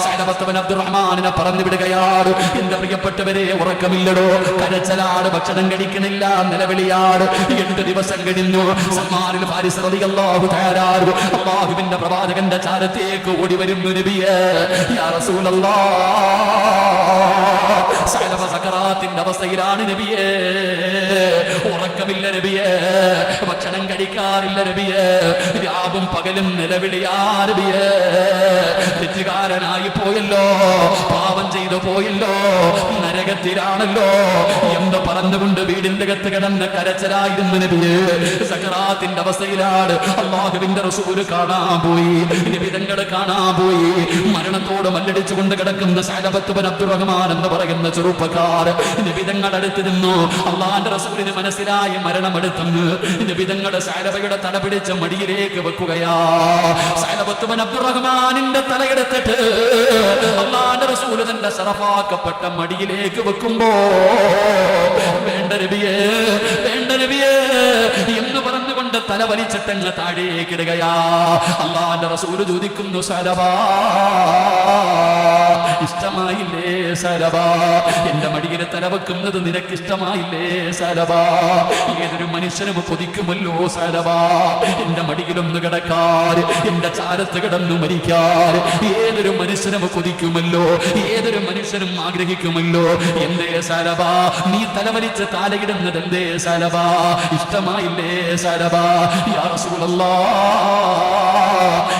സഅലബത്ത് ബിൻ അബ്ദുറഹ്മാനിനെ പറഞ്ഞു വിടുകയാണ്. എന്റെ പ്രിയപ്പെട്ടവരെ, ഉറക്കമില്ലടോ, കരച്ചലാണ്, ഭക്ഷണം കഴിക്കണില്ല, നിലവിളിയാണ്. 8 ദിവസം കഴിഞ്ഞു. സൽമാനുൽ ഫാരിസി റളിയല്ലാഹു തആല അല്ലാഹുവിന്റെ പ്രവാചകന്റെ ചാരത്തേക്ക് ഓടി വരുന്നു. നബിയേ, യാ റസൂലല്ലാഹ്, സഅലബ സക്കറാത്തിന്റെ അവസ്ഥയിലാണ് നബിയേ. ഉറക്കമില്ല നബിയേ, ഭക്ഷണം കഴിക്കാറില്ല നബിയേ, രാവും പകലും നിലവിളിയാ നബിയേ. തെറ്റുകാരനായി പോയല്ലോ, പാപം ചെയ്തു പോയല്ലോ, നരകത്തിലാണല്ലോ എന്ന് പറഞ്ഞുകൊണ്ട് വീടിന്റെ അകത്ത് കിടന്ന് കരച്ചലായിരുന്നു നബിയേ. സക്കറാത്തിന്റെ അവസ്ഥയിലാണ്. അല്ലാഹുവിന്റെ റസൂൽ കാണാൻ പോയി, നബി തങ്ങൾ കാണാൻ പോയി. മരണത്തോട് മല്ലടിച്ചുകൊണ്ട് കിടക്കുന്ന സഅലബത്ത് ബിൻ അബ്ദുറഹ്മാൻ എന്ന് പറയുന്ന ചെറുപ്പക്കാരൻ നബി തങ്ങളുടെ അടുത്ത് നിന്നു. അല്ലാഹുവിന്റെ റസൂലിന് മനസ്സിലായി മരണം അടുത്തെന്ന്. നബി തങ്ങളുടെ സഅലബയുടെ തല പിടിച്ച് മടിയിലേക്ക് വെക്കുകയാ. സഅലബത്ത് ബിൻ അബ്ദുറഹ്മാനിന്റെ തലയെടുത്തിട്ട് അല്ലാഹുവിന്റെ റസൂൽ തന്റെ ശറഫാക്കപ്പെട്ട മടിയിലേക്ക് വെക്കുമ്പോ, വേണ്ട നബിയേ, വേണ്ട നബിയേ എന്ന് പറഞ്ഞുകൊണ്ട് തല വലിച്ചിട്ടങ്ങ് താഴേക്കിടുകയാ. അല്ലാഹുവിന്റെ റസൂൽ ചോദിക്കുന്നു, സഅലബ, ഇഷ്ടമായില്ലേ സലബ? എന്റെ മടിയിൽ തലവെക്കുന്നത് നിനക്ക് ഇഷ്ടമായില്ലേ സലബ? ഏതൊരു മനുഷ്യനും കൊതിക്കുമല്ലോ സലബ എന്റെ മടിയിലൊന്ന് കിടക്കാൻ, എന്റെ ചാരത്ത് കിടന്നു മരിക്കാൻ. ഏതൊരു മനുഷ്യനും കൊതിക്കുമല്ലോ, ഏതൊരു മനുഷ്യനും ആഗ്രഹിക്കുമല്ലോ. എന്തേ സലബ നീ തലവലിച്ച് താലയിടുന്നത്? എന്തേ സലബ ഇഷ്ടമായില്ലേ സലബ? യാ റസൂലല്ലാഹ്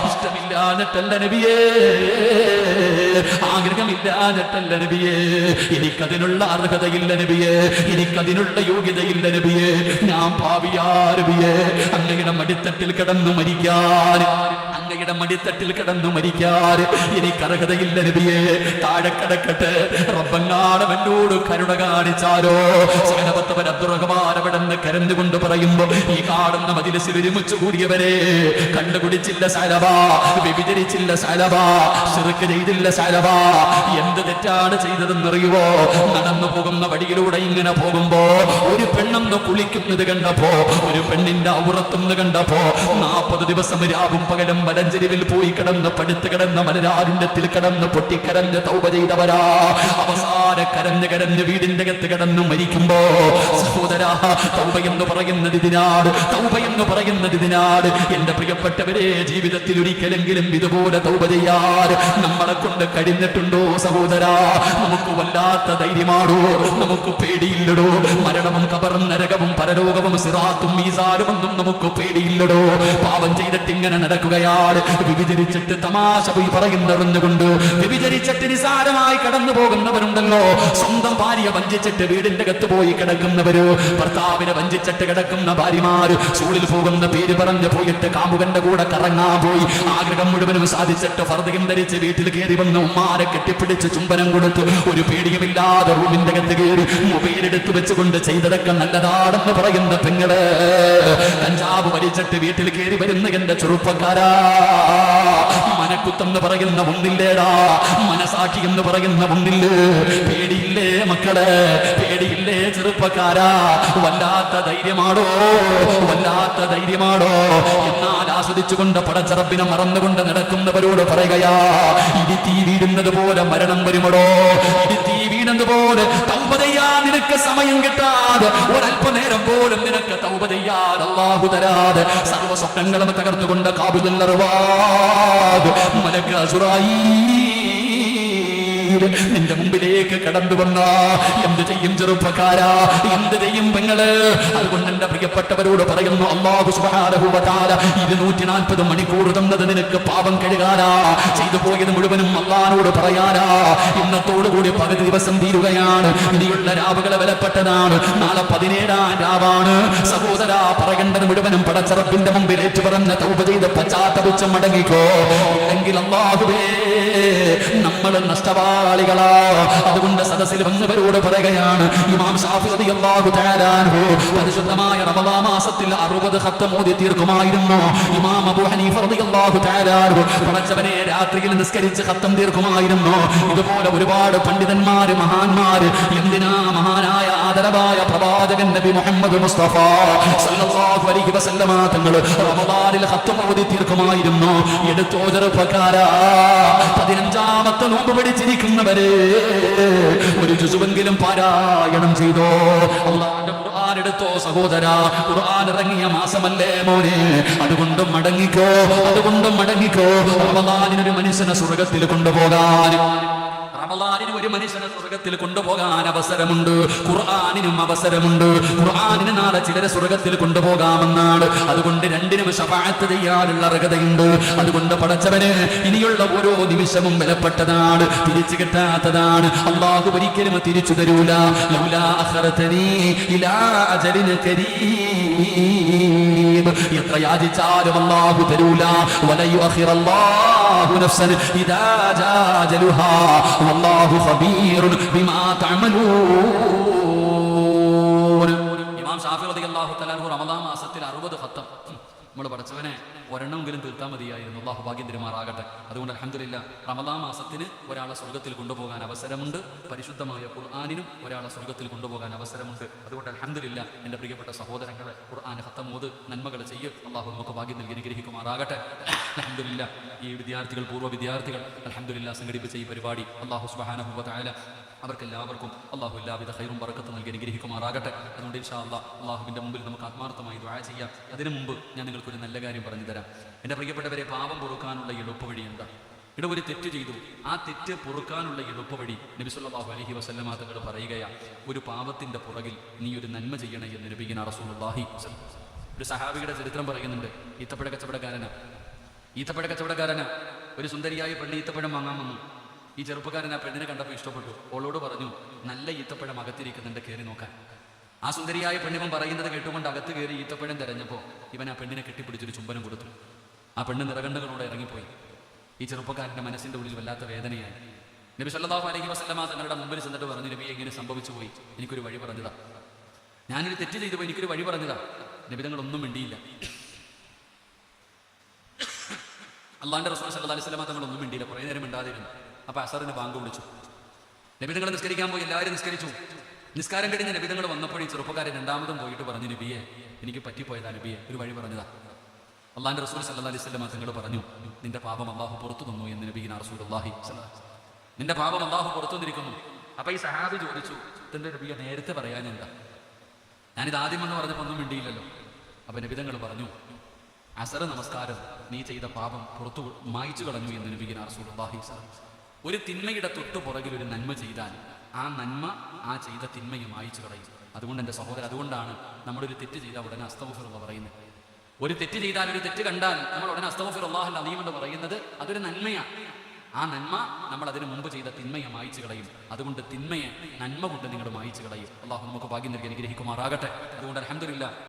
ഇഷ്ടമില്ലാഞ്ഞിട്ടല്ല നബിയേ, ആഗ്രഹമില്ലാഞ്ഞിട്ടല്ല നബിയേ, എനിക്കതിനുള്ള അർഹതയില്ല നബിയേ, എനിക്കതിനുള്ള യോഗ്യതയില്ല നബിയേ, ഞാൻ പാപിയാ നബിയേ. അങ്ങയുടെ മടിത്തട്ടിൽ കിടന്നു മരിക്കാൻ, അങ്ങയുടെ മടിത്തട്ടിൽ കിടന്നു മരിക്കാൻ എനിക്ക് അർഹതയില്ല നബിയേ. താഴെ കിടക്കട്ടെ, റബ്ബങ്ങാനും എന്നോട് കരുണ കാണിച്ചാലോ. സഹനബത്തവൻ അബ്ദുറഹ്മാൻ അവിടെന്ന് കരഞ്ഞുകൊണ്ട് പറയുമ്പോ, ഈ കാണുന്ന മജ്‌ലിസിൽ ഒരുമിച്ച് കൂടിയവരെ കണ്ടുപിടിച്ചില്ല സലബ, വ്യഭിചരിച്ചില്ല സലബ, ശിർക്ക് ചെയ്തില്ല സലബ. എന്ത് തെറ്റാണ് ചെയ്തതെന്നറിയുവോ? നടന്നു പോകുന്ന വഴിയിലൂടെ ഇങ്ങനെ പോകുമ്പോ ഒരു പെണ്ണൊന്ന് കുളിക്കുന്നത് കണ്ടപ്പോ, ഒരു പെണ്ണിന്റെ ഔറത്തൊന്ന് കണ്ടപ്പോ 40 ദിവസം രാവും പകലും മലഞ്ചെരിവിൽ പോയി കിടന്ന് പടുത്ത് കിടന്ന മലരാരിന്റെ കിടന്ന് പൊട്ടിക്കരഞ്ഞ് തൗബ ചെയ്തവരാ. അവസാന കരഞ്ഞ് കരഞ്ഞ് വീടിന്റെ അകത്ത് കിടന്നു മരിക്കുമ്പോ, സഹോദരാ തൗബ എന്ന് പറയുന്നത് ഇതിനാട്, തൗബ എന്ന് പറയുന്നത് ഇതിനാട്. എന്റെ പ്രിയപ്പെട്ടവരെ, ജീവിതത്തിൽ ഒരിക്കലെങ്കിലും ഇതുപോലെ തൗബ ചെയ്യാൻ നമ്മളെ കൊണ്ട് കഴിഞ്ഞിട്ടുണ്ടോ സഹോദരാ? നമുക്ക് വല്ലാത്ത ധൈര്യമാടോ, നമുക്ക് പേടിയില്ലടോ. മരണവും കബറും നരകവും പരലോകവും സിറാത്തും മീസാനും ഒന്നും നമുക്ക് പേടിയില്ലടോ. പാപം ചെയ്തിട്ട് ഇങ്ങനെ നടക്കുകയാണ്. വിചരിച്ചിട്ട് തമാശ പോയി പറയുന്നറിഞ്ഞുകൊണ്ട് വിചരിച്ചിട്ട് നിസാരമായി കടന്നു പോകുന്നവരുണ്ടല്ലോ. സ്വന്തം ഭാര്യ വഞ്ചിച്ചിട്ട് വീടിന്റെ അകത്ത് പോയി കിടക്കുന്നവര്, ഭർത്താവിനെ വഞ്ചിച്ചിട്ട് കിടക്കുന്ന ഭാര്യമാര്, സ്കൂളിൽ പോകുന്ന പേര് പറഞ്ഞ് പോയിട്ട് കാമുകന്റെ കൂടെ കറങ്ങാൻ പോയി, ആഗ്രഹം മുഴുവനും സാധിച്ചിട്ട് ഫർദയും ധരിച്ച് വീട്ടിൽ കയറി വന്ന് ഉമ്മാരെ കെട്ടിപ്പിടിച്ച് ചുംബനം കൊടുത്ത് ഒരു പേടിയുമില്ലാതെ റൂമിന്റെ അകത്ത് കയറി മൊബൈൽ എടുത്ത് വെച്ചുകൊണ്ട് ചെയ്തതൊക്കെ നല്ലതാണെന്ന് പറയുന്ന പെങ്ങള്, കഞ്ചാവ് വലിച്ചിട്ട് വീട്ടിൽ കയറി വരുന്ന എന്റെ ചെറുപ്പക്കാരാ, മനക്കുത്തെന്ന് പറയുന്ന ഒന്നില്ലേടാ, മനസാക്ഷി എന്ന് പറയുന്ന ഒന്നില്ലേ? പേടിയില്ലേ മക്കളെ? പേടിയില്ലേ ചെറുപ്പക്കാരാ? വല്ലാത്ത ധൈര്യമാണോ, വല്ലാത്ത ധൈര്യമാണോ? എന്നാൽ ആസ്വദിച്ചുകൊണ്ട് പടച്ചറപ്പിനെ മറന്നുകൊണ്ട് നടക്കുന്നവരോട് പറയുകയാ, ഇടിത്തീ വീഴുന്നത് പോലെ മരണം വരുമടോ, ഇടിത്തീ വീഴുന്നത് പോലെ തൗബ ചെയ്യാൻ നിനക്ക് സമയം കിട്ടാതെ, ഒരല്പനേരം പോലും നിനക്ക് തൗബ ചെയ്യാൻ അല്ലാഹു തരാതെ, സർവ്വ സ്വപ്നങ്ങളും തകർത്തുകൊണ്ട് കാബിലുൽ അർവാദ് മലക്ക് അസ്റായീൽ നിന്റെ മുമ്പിലേക്ക് കടന്നു വന്ന എന്ത് ചെയ്യും ചെറുപ്പക്കാരാ, എന്ത് ചെയ്യും പെങ്ങള്? അതുകൊണ്ട് എന്റെ പ്രിയപ്പെട്ടവരോട് പറയുന്നു, അല്ലാഹു സുബ്ഹാനഹു വ തആല 240 മണിക്കൂർ തന്നത് നിനക്ക് പാപം കഴുകാനാ, ചെയ്തു പോയത് മുഴുവനും അല്ലാഹുവോട് പറയാനാ. ഇന്നത്തോടുകൂടി പകുതി ദിവസം തീരുകയാണ്, ഇനിയുള്ള രാവുകളെ വിലപ്പെട്ടതാണ്. നാളെ 17-ാം രാവാണ്. സഹോദരാ, പറയേണ്ടത് മുഴുവനും പടച്ചറപ്പിന്റെ മുമ്പിൽ ഏറ്റുപറഞ്ഞ തൗബ ചെയ്ത് പശ്ചാത്തപിച്ച് മടങ്ങിക്കോ. ഇല്ലെങ്കിൽ അല്ലാഹുവേ നമ്മൾ നഷ്ടവാളികളാ. അതുകൊണ്ട് സദസ്സിൽ വന്നവരോട് പറയുകയാണ്, ഇമാം ശാഫിഈ റളിയല്ലാഹു തആല അൻഹു പരിശുദ്ധമായ റമളാൻ മാസത്തിൽ 60 ഖത്തം ഓതി തീർക്കുമായിരുന്നു. ഇമാം അബൂ ഹനീഫ റളിയല്ലാഹു തആല അൻഹു പടച്ചവനെ രാത്രിയിൽ നിസ്കരിച്ച് ഖത്തം തീർക്കുമായിരുന്നു. ഇതുപോലെ ഒരുപാട് പണ്ഡിതന്മാര്, മഹാന്മാര്, എന്തിനാ മഹാനായ ആദരവായ പ്രവാചകൻ നബി മുഹമ്മദ് മുസ്തഫ സല്ലല്ലാഹു അലൈഹി വസല്ലമ തങ്ങൾ റമളാനിൽ ഖത്തം ഓതി തീർക്കുമായിരുന്നു. എടുത്തോ ചെറുപ്പക്കാരാ, 15ാമത്തെ നോമ്പ് പിടിച്ചിരിക്കുന്നവരെ ഒരു ജുസുവെങ്കിലും പാരായണം ചെയ്തോ. അല്ലാഹുവിന്റെ ഖുർആൻ എടുത്തോ സഹോദരാ. ഖുർആൻ ഇറങ്ങിയ മാസമല്ലേ മോനെ, അതുകൊണ്ട് മടങ്ങിക്കോ, അതുകൊണ്ട് മടങ്ങിക്കോ. റമളാനിനൊരു മനുഷ്യനെ സ്വർഗ്ഗത്തിൽ കൊണ്ടുപോകാൻ, റമളാനിന് ഒരു മനുഷ്യനെ സ്വർഗ്ഗത്തിൽ കൊണ്ടുപോകാൻ അവസരമുണ്ട്. ഖുർആനിനും അവസരമുണ്ട്. ഖുർആനിന് നാളെ ചിലരെ സ്വർഗ്ഗത്തിൽ കൊണ്ടുപോകാമെന്നാണ്. അതുകൊണ്ട് രണ്ടിനും ശഫാഅത്ത് ചെയ്യാനുള്ള അർഹതയുണ്ട്. അതുകൊണ്ട് പടച്ചവന് ഇനിയുള്ള ഓരോ നിമിഷവും വിലപ്പെട്ടതാണ്, തിരിച്ചു കിട്ടാത്തതാണ്. അല്ലാഹു ഒരിക്കലും തിരിച്ചു തരൂല. ലൗലാ അഖറതനി ഇലാ അജലിൻ കരീം, എത്ര യാചിച്ചാലും അല്ലാഹു തരൂല. വലയുഅഖിറല്ലാഹു നഫ്സൻ ഇദാ ജാ അജലുഹാ വല്ലാഹു ഖബീറുൻ ബിമാ തഅമലൂൻ. ഇമാം ശാഫിഈ റളിയല്ലാഹു തആല റമളാൻ മാസത്തിൽ 60 ഖത്തം. നമ്മൾ പഠിച്ചവനെ ഒരെണ്ണമെങ്കിലും തീർത്താൽ മതിയായിരുന്നു. അള്ളാഹു ഭാഗ്യം തരുമാറാകട്ടെ. അതുകൊണ്ട് അൽഹംദുലില്ലാ റമദാൻ മാസത്തിന് ഒരാളെ സ്വർഗ്ഗത്തിൽ കൊണ്ടുപോകാൻ അവസരമുണ്ട്. പരിശുദ്ധമായ ഖുർആനിനും ഒരാളെ സ്വർഗ്ഗത്തിൽ കൊണ്ടുപോകാൻ അവസരമുണ്ട്. അതുകൊണ്ട് അൽഹംദുലില്ലാ എൻ്റെ പ്രിയപ്പെട്ട സഹോദരങ്ങളെ, ഖുർആൻ ഖത്തമോദ്, നന്മകൾ ചെയ്യ്. അള്ളാഹു നമുക്ക് ഭാഗ്യം നൽകി അനുഗ്രഹിക്കുമാറാകട്ടെ. അൽഹംദുലില്ലാ ഈ വിദ്യാർത്ഥികൾ, പൂർവ്വ വിദ്യാർത്ഥികൾ അൽഹംദുലില്ലാ സംഘടിപ്പിച്ച ഈ പരിപാടി അള്ളാഹു സുബ്ഹാനഹു വ തആല അവർക്കെല്ലാവർക്കും അള്ളാഹു എല്ലാവിധ ഖൈറും ബറക്കത്തും നൽകി അനുഗ്രഹിക്കുമാറാകട്ടെ. അതുകൊണ്ട് ഇൻഷാ അല്ലാഹ് അള്ളാഹുവിൻ്റെ മുമ്പിൽ നമുക്ക് ആത്മാർത്ഥമായി ദുആ ചെയ്യാം. അതിനു മുമ്പ് ഞാൻ നിങ്ങൾക്കൊരു നല്ല കാര്യം പറഞ്ഞു തരാം. എൻ്റെ പ്രിയപ്പെട്ടവരെ, പാപം പൊറുക്കാനുള്ള എളുപ്പവഴി എന്താ? ഇവിടെ ഒരു തെറ്റ് ചെയ്തു, ആ തെറ്റ് പൊറുക്കാനുള്ള എളുപ്പവഴി നബി സല്ലല്ലാഹു അലൈഹി വസല്ലമ തങ്ങൾ പറയുകയാ, ഒരു പാപത്തിന്റെ പുറകിൽ നീ ഒരു നന്മ ചെയ്യണേ എന്ന് നബിയിന റസൂലുള്ളാഹി. ഒരു സഹാബിയുടെ ചരിത്രം പറയുന്നുണ്ട്. ഈത്തപ്പഴ കച്ചവടക്കാരനാ ഒരു സുന്ദരിയായ പെണ്ണ് ഈത്തപ്പഴം വാങ്ങാൻ വന്നു. ഈ ചെറുപ്പക്കാരൻ ആ പെണ്ണിനെ കണ്ടപ്പോൾ ഇഷ്ടപ്പെട്ടു. ഓളോട് പറഞ്ഞു, നല്ല ഈത്തപ്പഴം അകത്തിരിക്കുന്നുണ്ട്, കയറി നോക്കാൻ. ആ സുന്ദരിയായ പെണ്ണിവൻ പറയുന്നത് കേട്ടുകൊണ്ട് അകത്ത് കയറി ഈത്തപ്പഴം തിരഞ്ഞപ്പോൾ ഇവൻ ആ പെണ്ണിനെ കെട്ടിപ്പിടിച്ചൊരു ചുംബനം കൊടുത്തു. ആ പെണ്ണ് നിറകണ്ണുകളോടെ ഇറങ്ങിപ്പോയി. ഈ ചെറുപ്പക്കാരൻ്റെ മനസ്സിൻ്റെ ഉള്ളിൽ വല്ലാത്ത വേദനയായി. നബി സല്ലല്ലാഹു അലൈഹി വസല്ലമ തങ്ങളുടെ മുമ്പിൽ ചെന്നിട്ട് പറഞ്ഞു, നബി എങ്ങനെ സംഭവിച്ചു പോയി? എനിക്കൊരു വഴി പറഞ്ഞതാ, ഞാനൊരു തെറ്റ് ചെയ്തു പോയി, എനിക്കൊരു വഴി പറഞ്ഞതാ. നബി തങ്ങളൊന്നും മിണ്ടിയില്ല. അള്ളാന്റെ റസൂൽ സല്ലല്ലാഹു അലൈഹി വസല്ലമ തങ്ങളൊന്നും മിണ്ടിയില്ല. കുറേ നേരം മിണ്ടാതിരുന്നു. അപ്പോൾ അസറിന് ബാങ്ക് വിളിച്ചു. നബി തങ്ങൾ നിസ്കരിക്കാൻ പോയി. എല്ലാവരും നിസ്കരിച്ചു. നിസ്കാരം കഴിഞ്ഞ് നബി തങ്ങൾ വന്നപ്പോൾ ഈ ചെറുപ്പക്കാരൻ രണ്ടാമതും പോയിട്ട് പറഞ്ഞു, നബിയെ എനിക്ക് പറ്റിപ്പോയതാ, നബിയെ ഒരു വഴി പറഞ്ഞതാ. അള്ളാന്റെ റസൂൽ സല്ലല്ലാഹു അലൈഹി വസല്ലമ തങ്ങൾ പറഞ്ഞു, നിന്റെ പാപം അള്ളാഹു പുറത്തു തന്നു എന്ന് നബിയിന റസൂലുള്ളാഹി സ്വല്ലല്ലാഹു അലൈഹി വസല്ലം. നിന്റെ പാപം അള്ളാഹു പുറത്തു തന്നിരിക്കുന്നു. അപ്പോൾ ഈ സഹാബി ചോദിച്ചു, ഇതിന്റെ നബിയെ നേരത്തെ പറയാനെന്താ? ഞാനിത് ആദ്യം എന്ന് പറഞ്ഞപ്പോൾ ഒന്നും മിണ്ടിയില്ലല്ലോ. അപ്പോൾ നബി തങ്ങൾ പറഞ്ഞു, അസർ നമസ്കാരം നീ ചെയ്ത പാപം പുറത്തു മായ്ച്ചു കളഞ്ഞു എന്ന് നബിയിന റസൂലുള്ളാഹി സ്വല്ലല്ലാഹു അലൈഹി വസല്ലം. ഒരു തിന്മയുടെ തൊട്ടു പുറകിൽ ഒരു നന്മ ചെയ്താൽ ആ നന്മ ആ ചെയ്ത തിന്മയെ മായ്ച്ചു കളയും. അതുകൊണ്ട് എൻ്റെ സഹോദരൻ, അതുകൊണ്ടാണ് നമ്മളൊരു തെറ്റ് ചെയ്താൽ ഉടനെ അസ്തഗ്ഫിറുല്ലാഹ് പറയുന്നത്. ഒരു തെറ്റ് ചെയ്താൽ, ഒരു തെറ്റ് കണ്ടാൽ നമ്മൾ ഉടനെ അസ്തഗ്ഫിറുല്ലാഹൽ അദീം എന്ന് പറയുന്നത് അതൊരു നന്മയാണ്. ആ നന്മ നമ്മൾ അതിന് മുമ്പ് ചെയ്ത തിന്മയെ മായ്ച്ചു കളയും. അതുകൊണ്ട് തിന്മയെ നന്മ കൊണ്ട് നിങ്ങൾ മായ്ച്ചു കളയും. അള്ളാഹു നമുക്ക് ഭാഗ്യം നൽകി അനുഗ്രഹിക്കുമാറാകട്ടെ. അതുകൊണ്ട് അൽഹംദുലില്ലാഹ്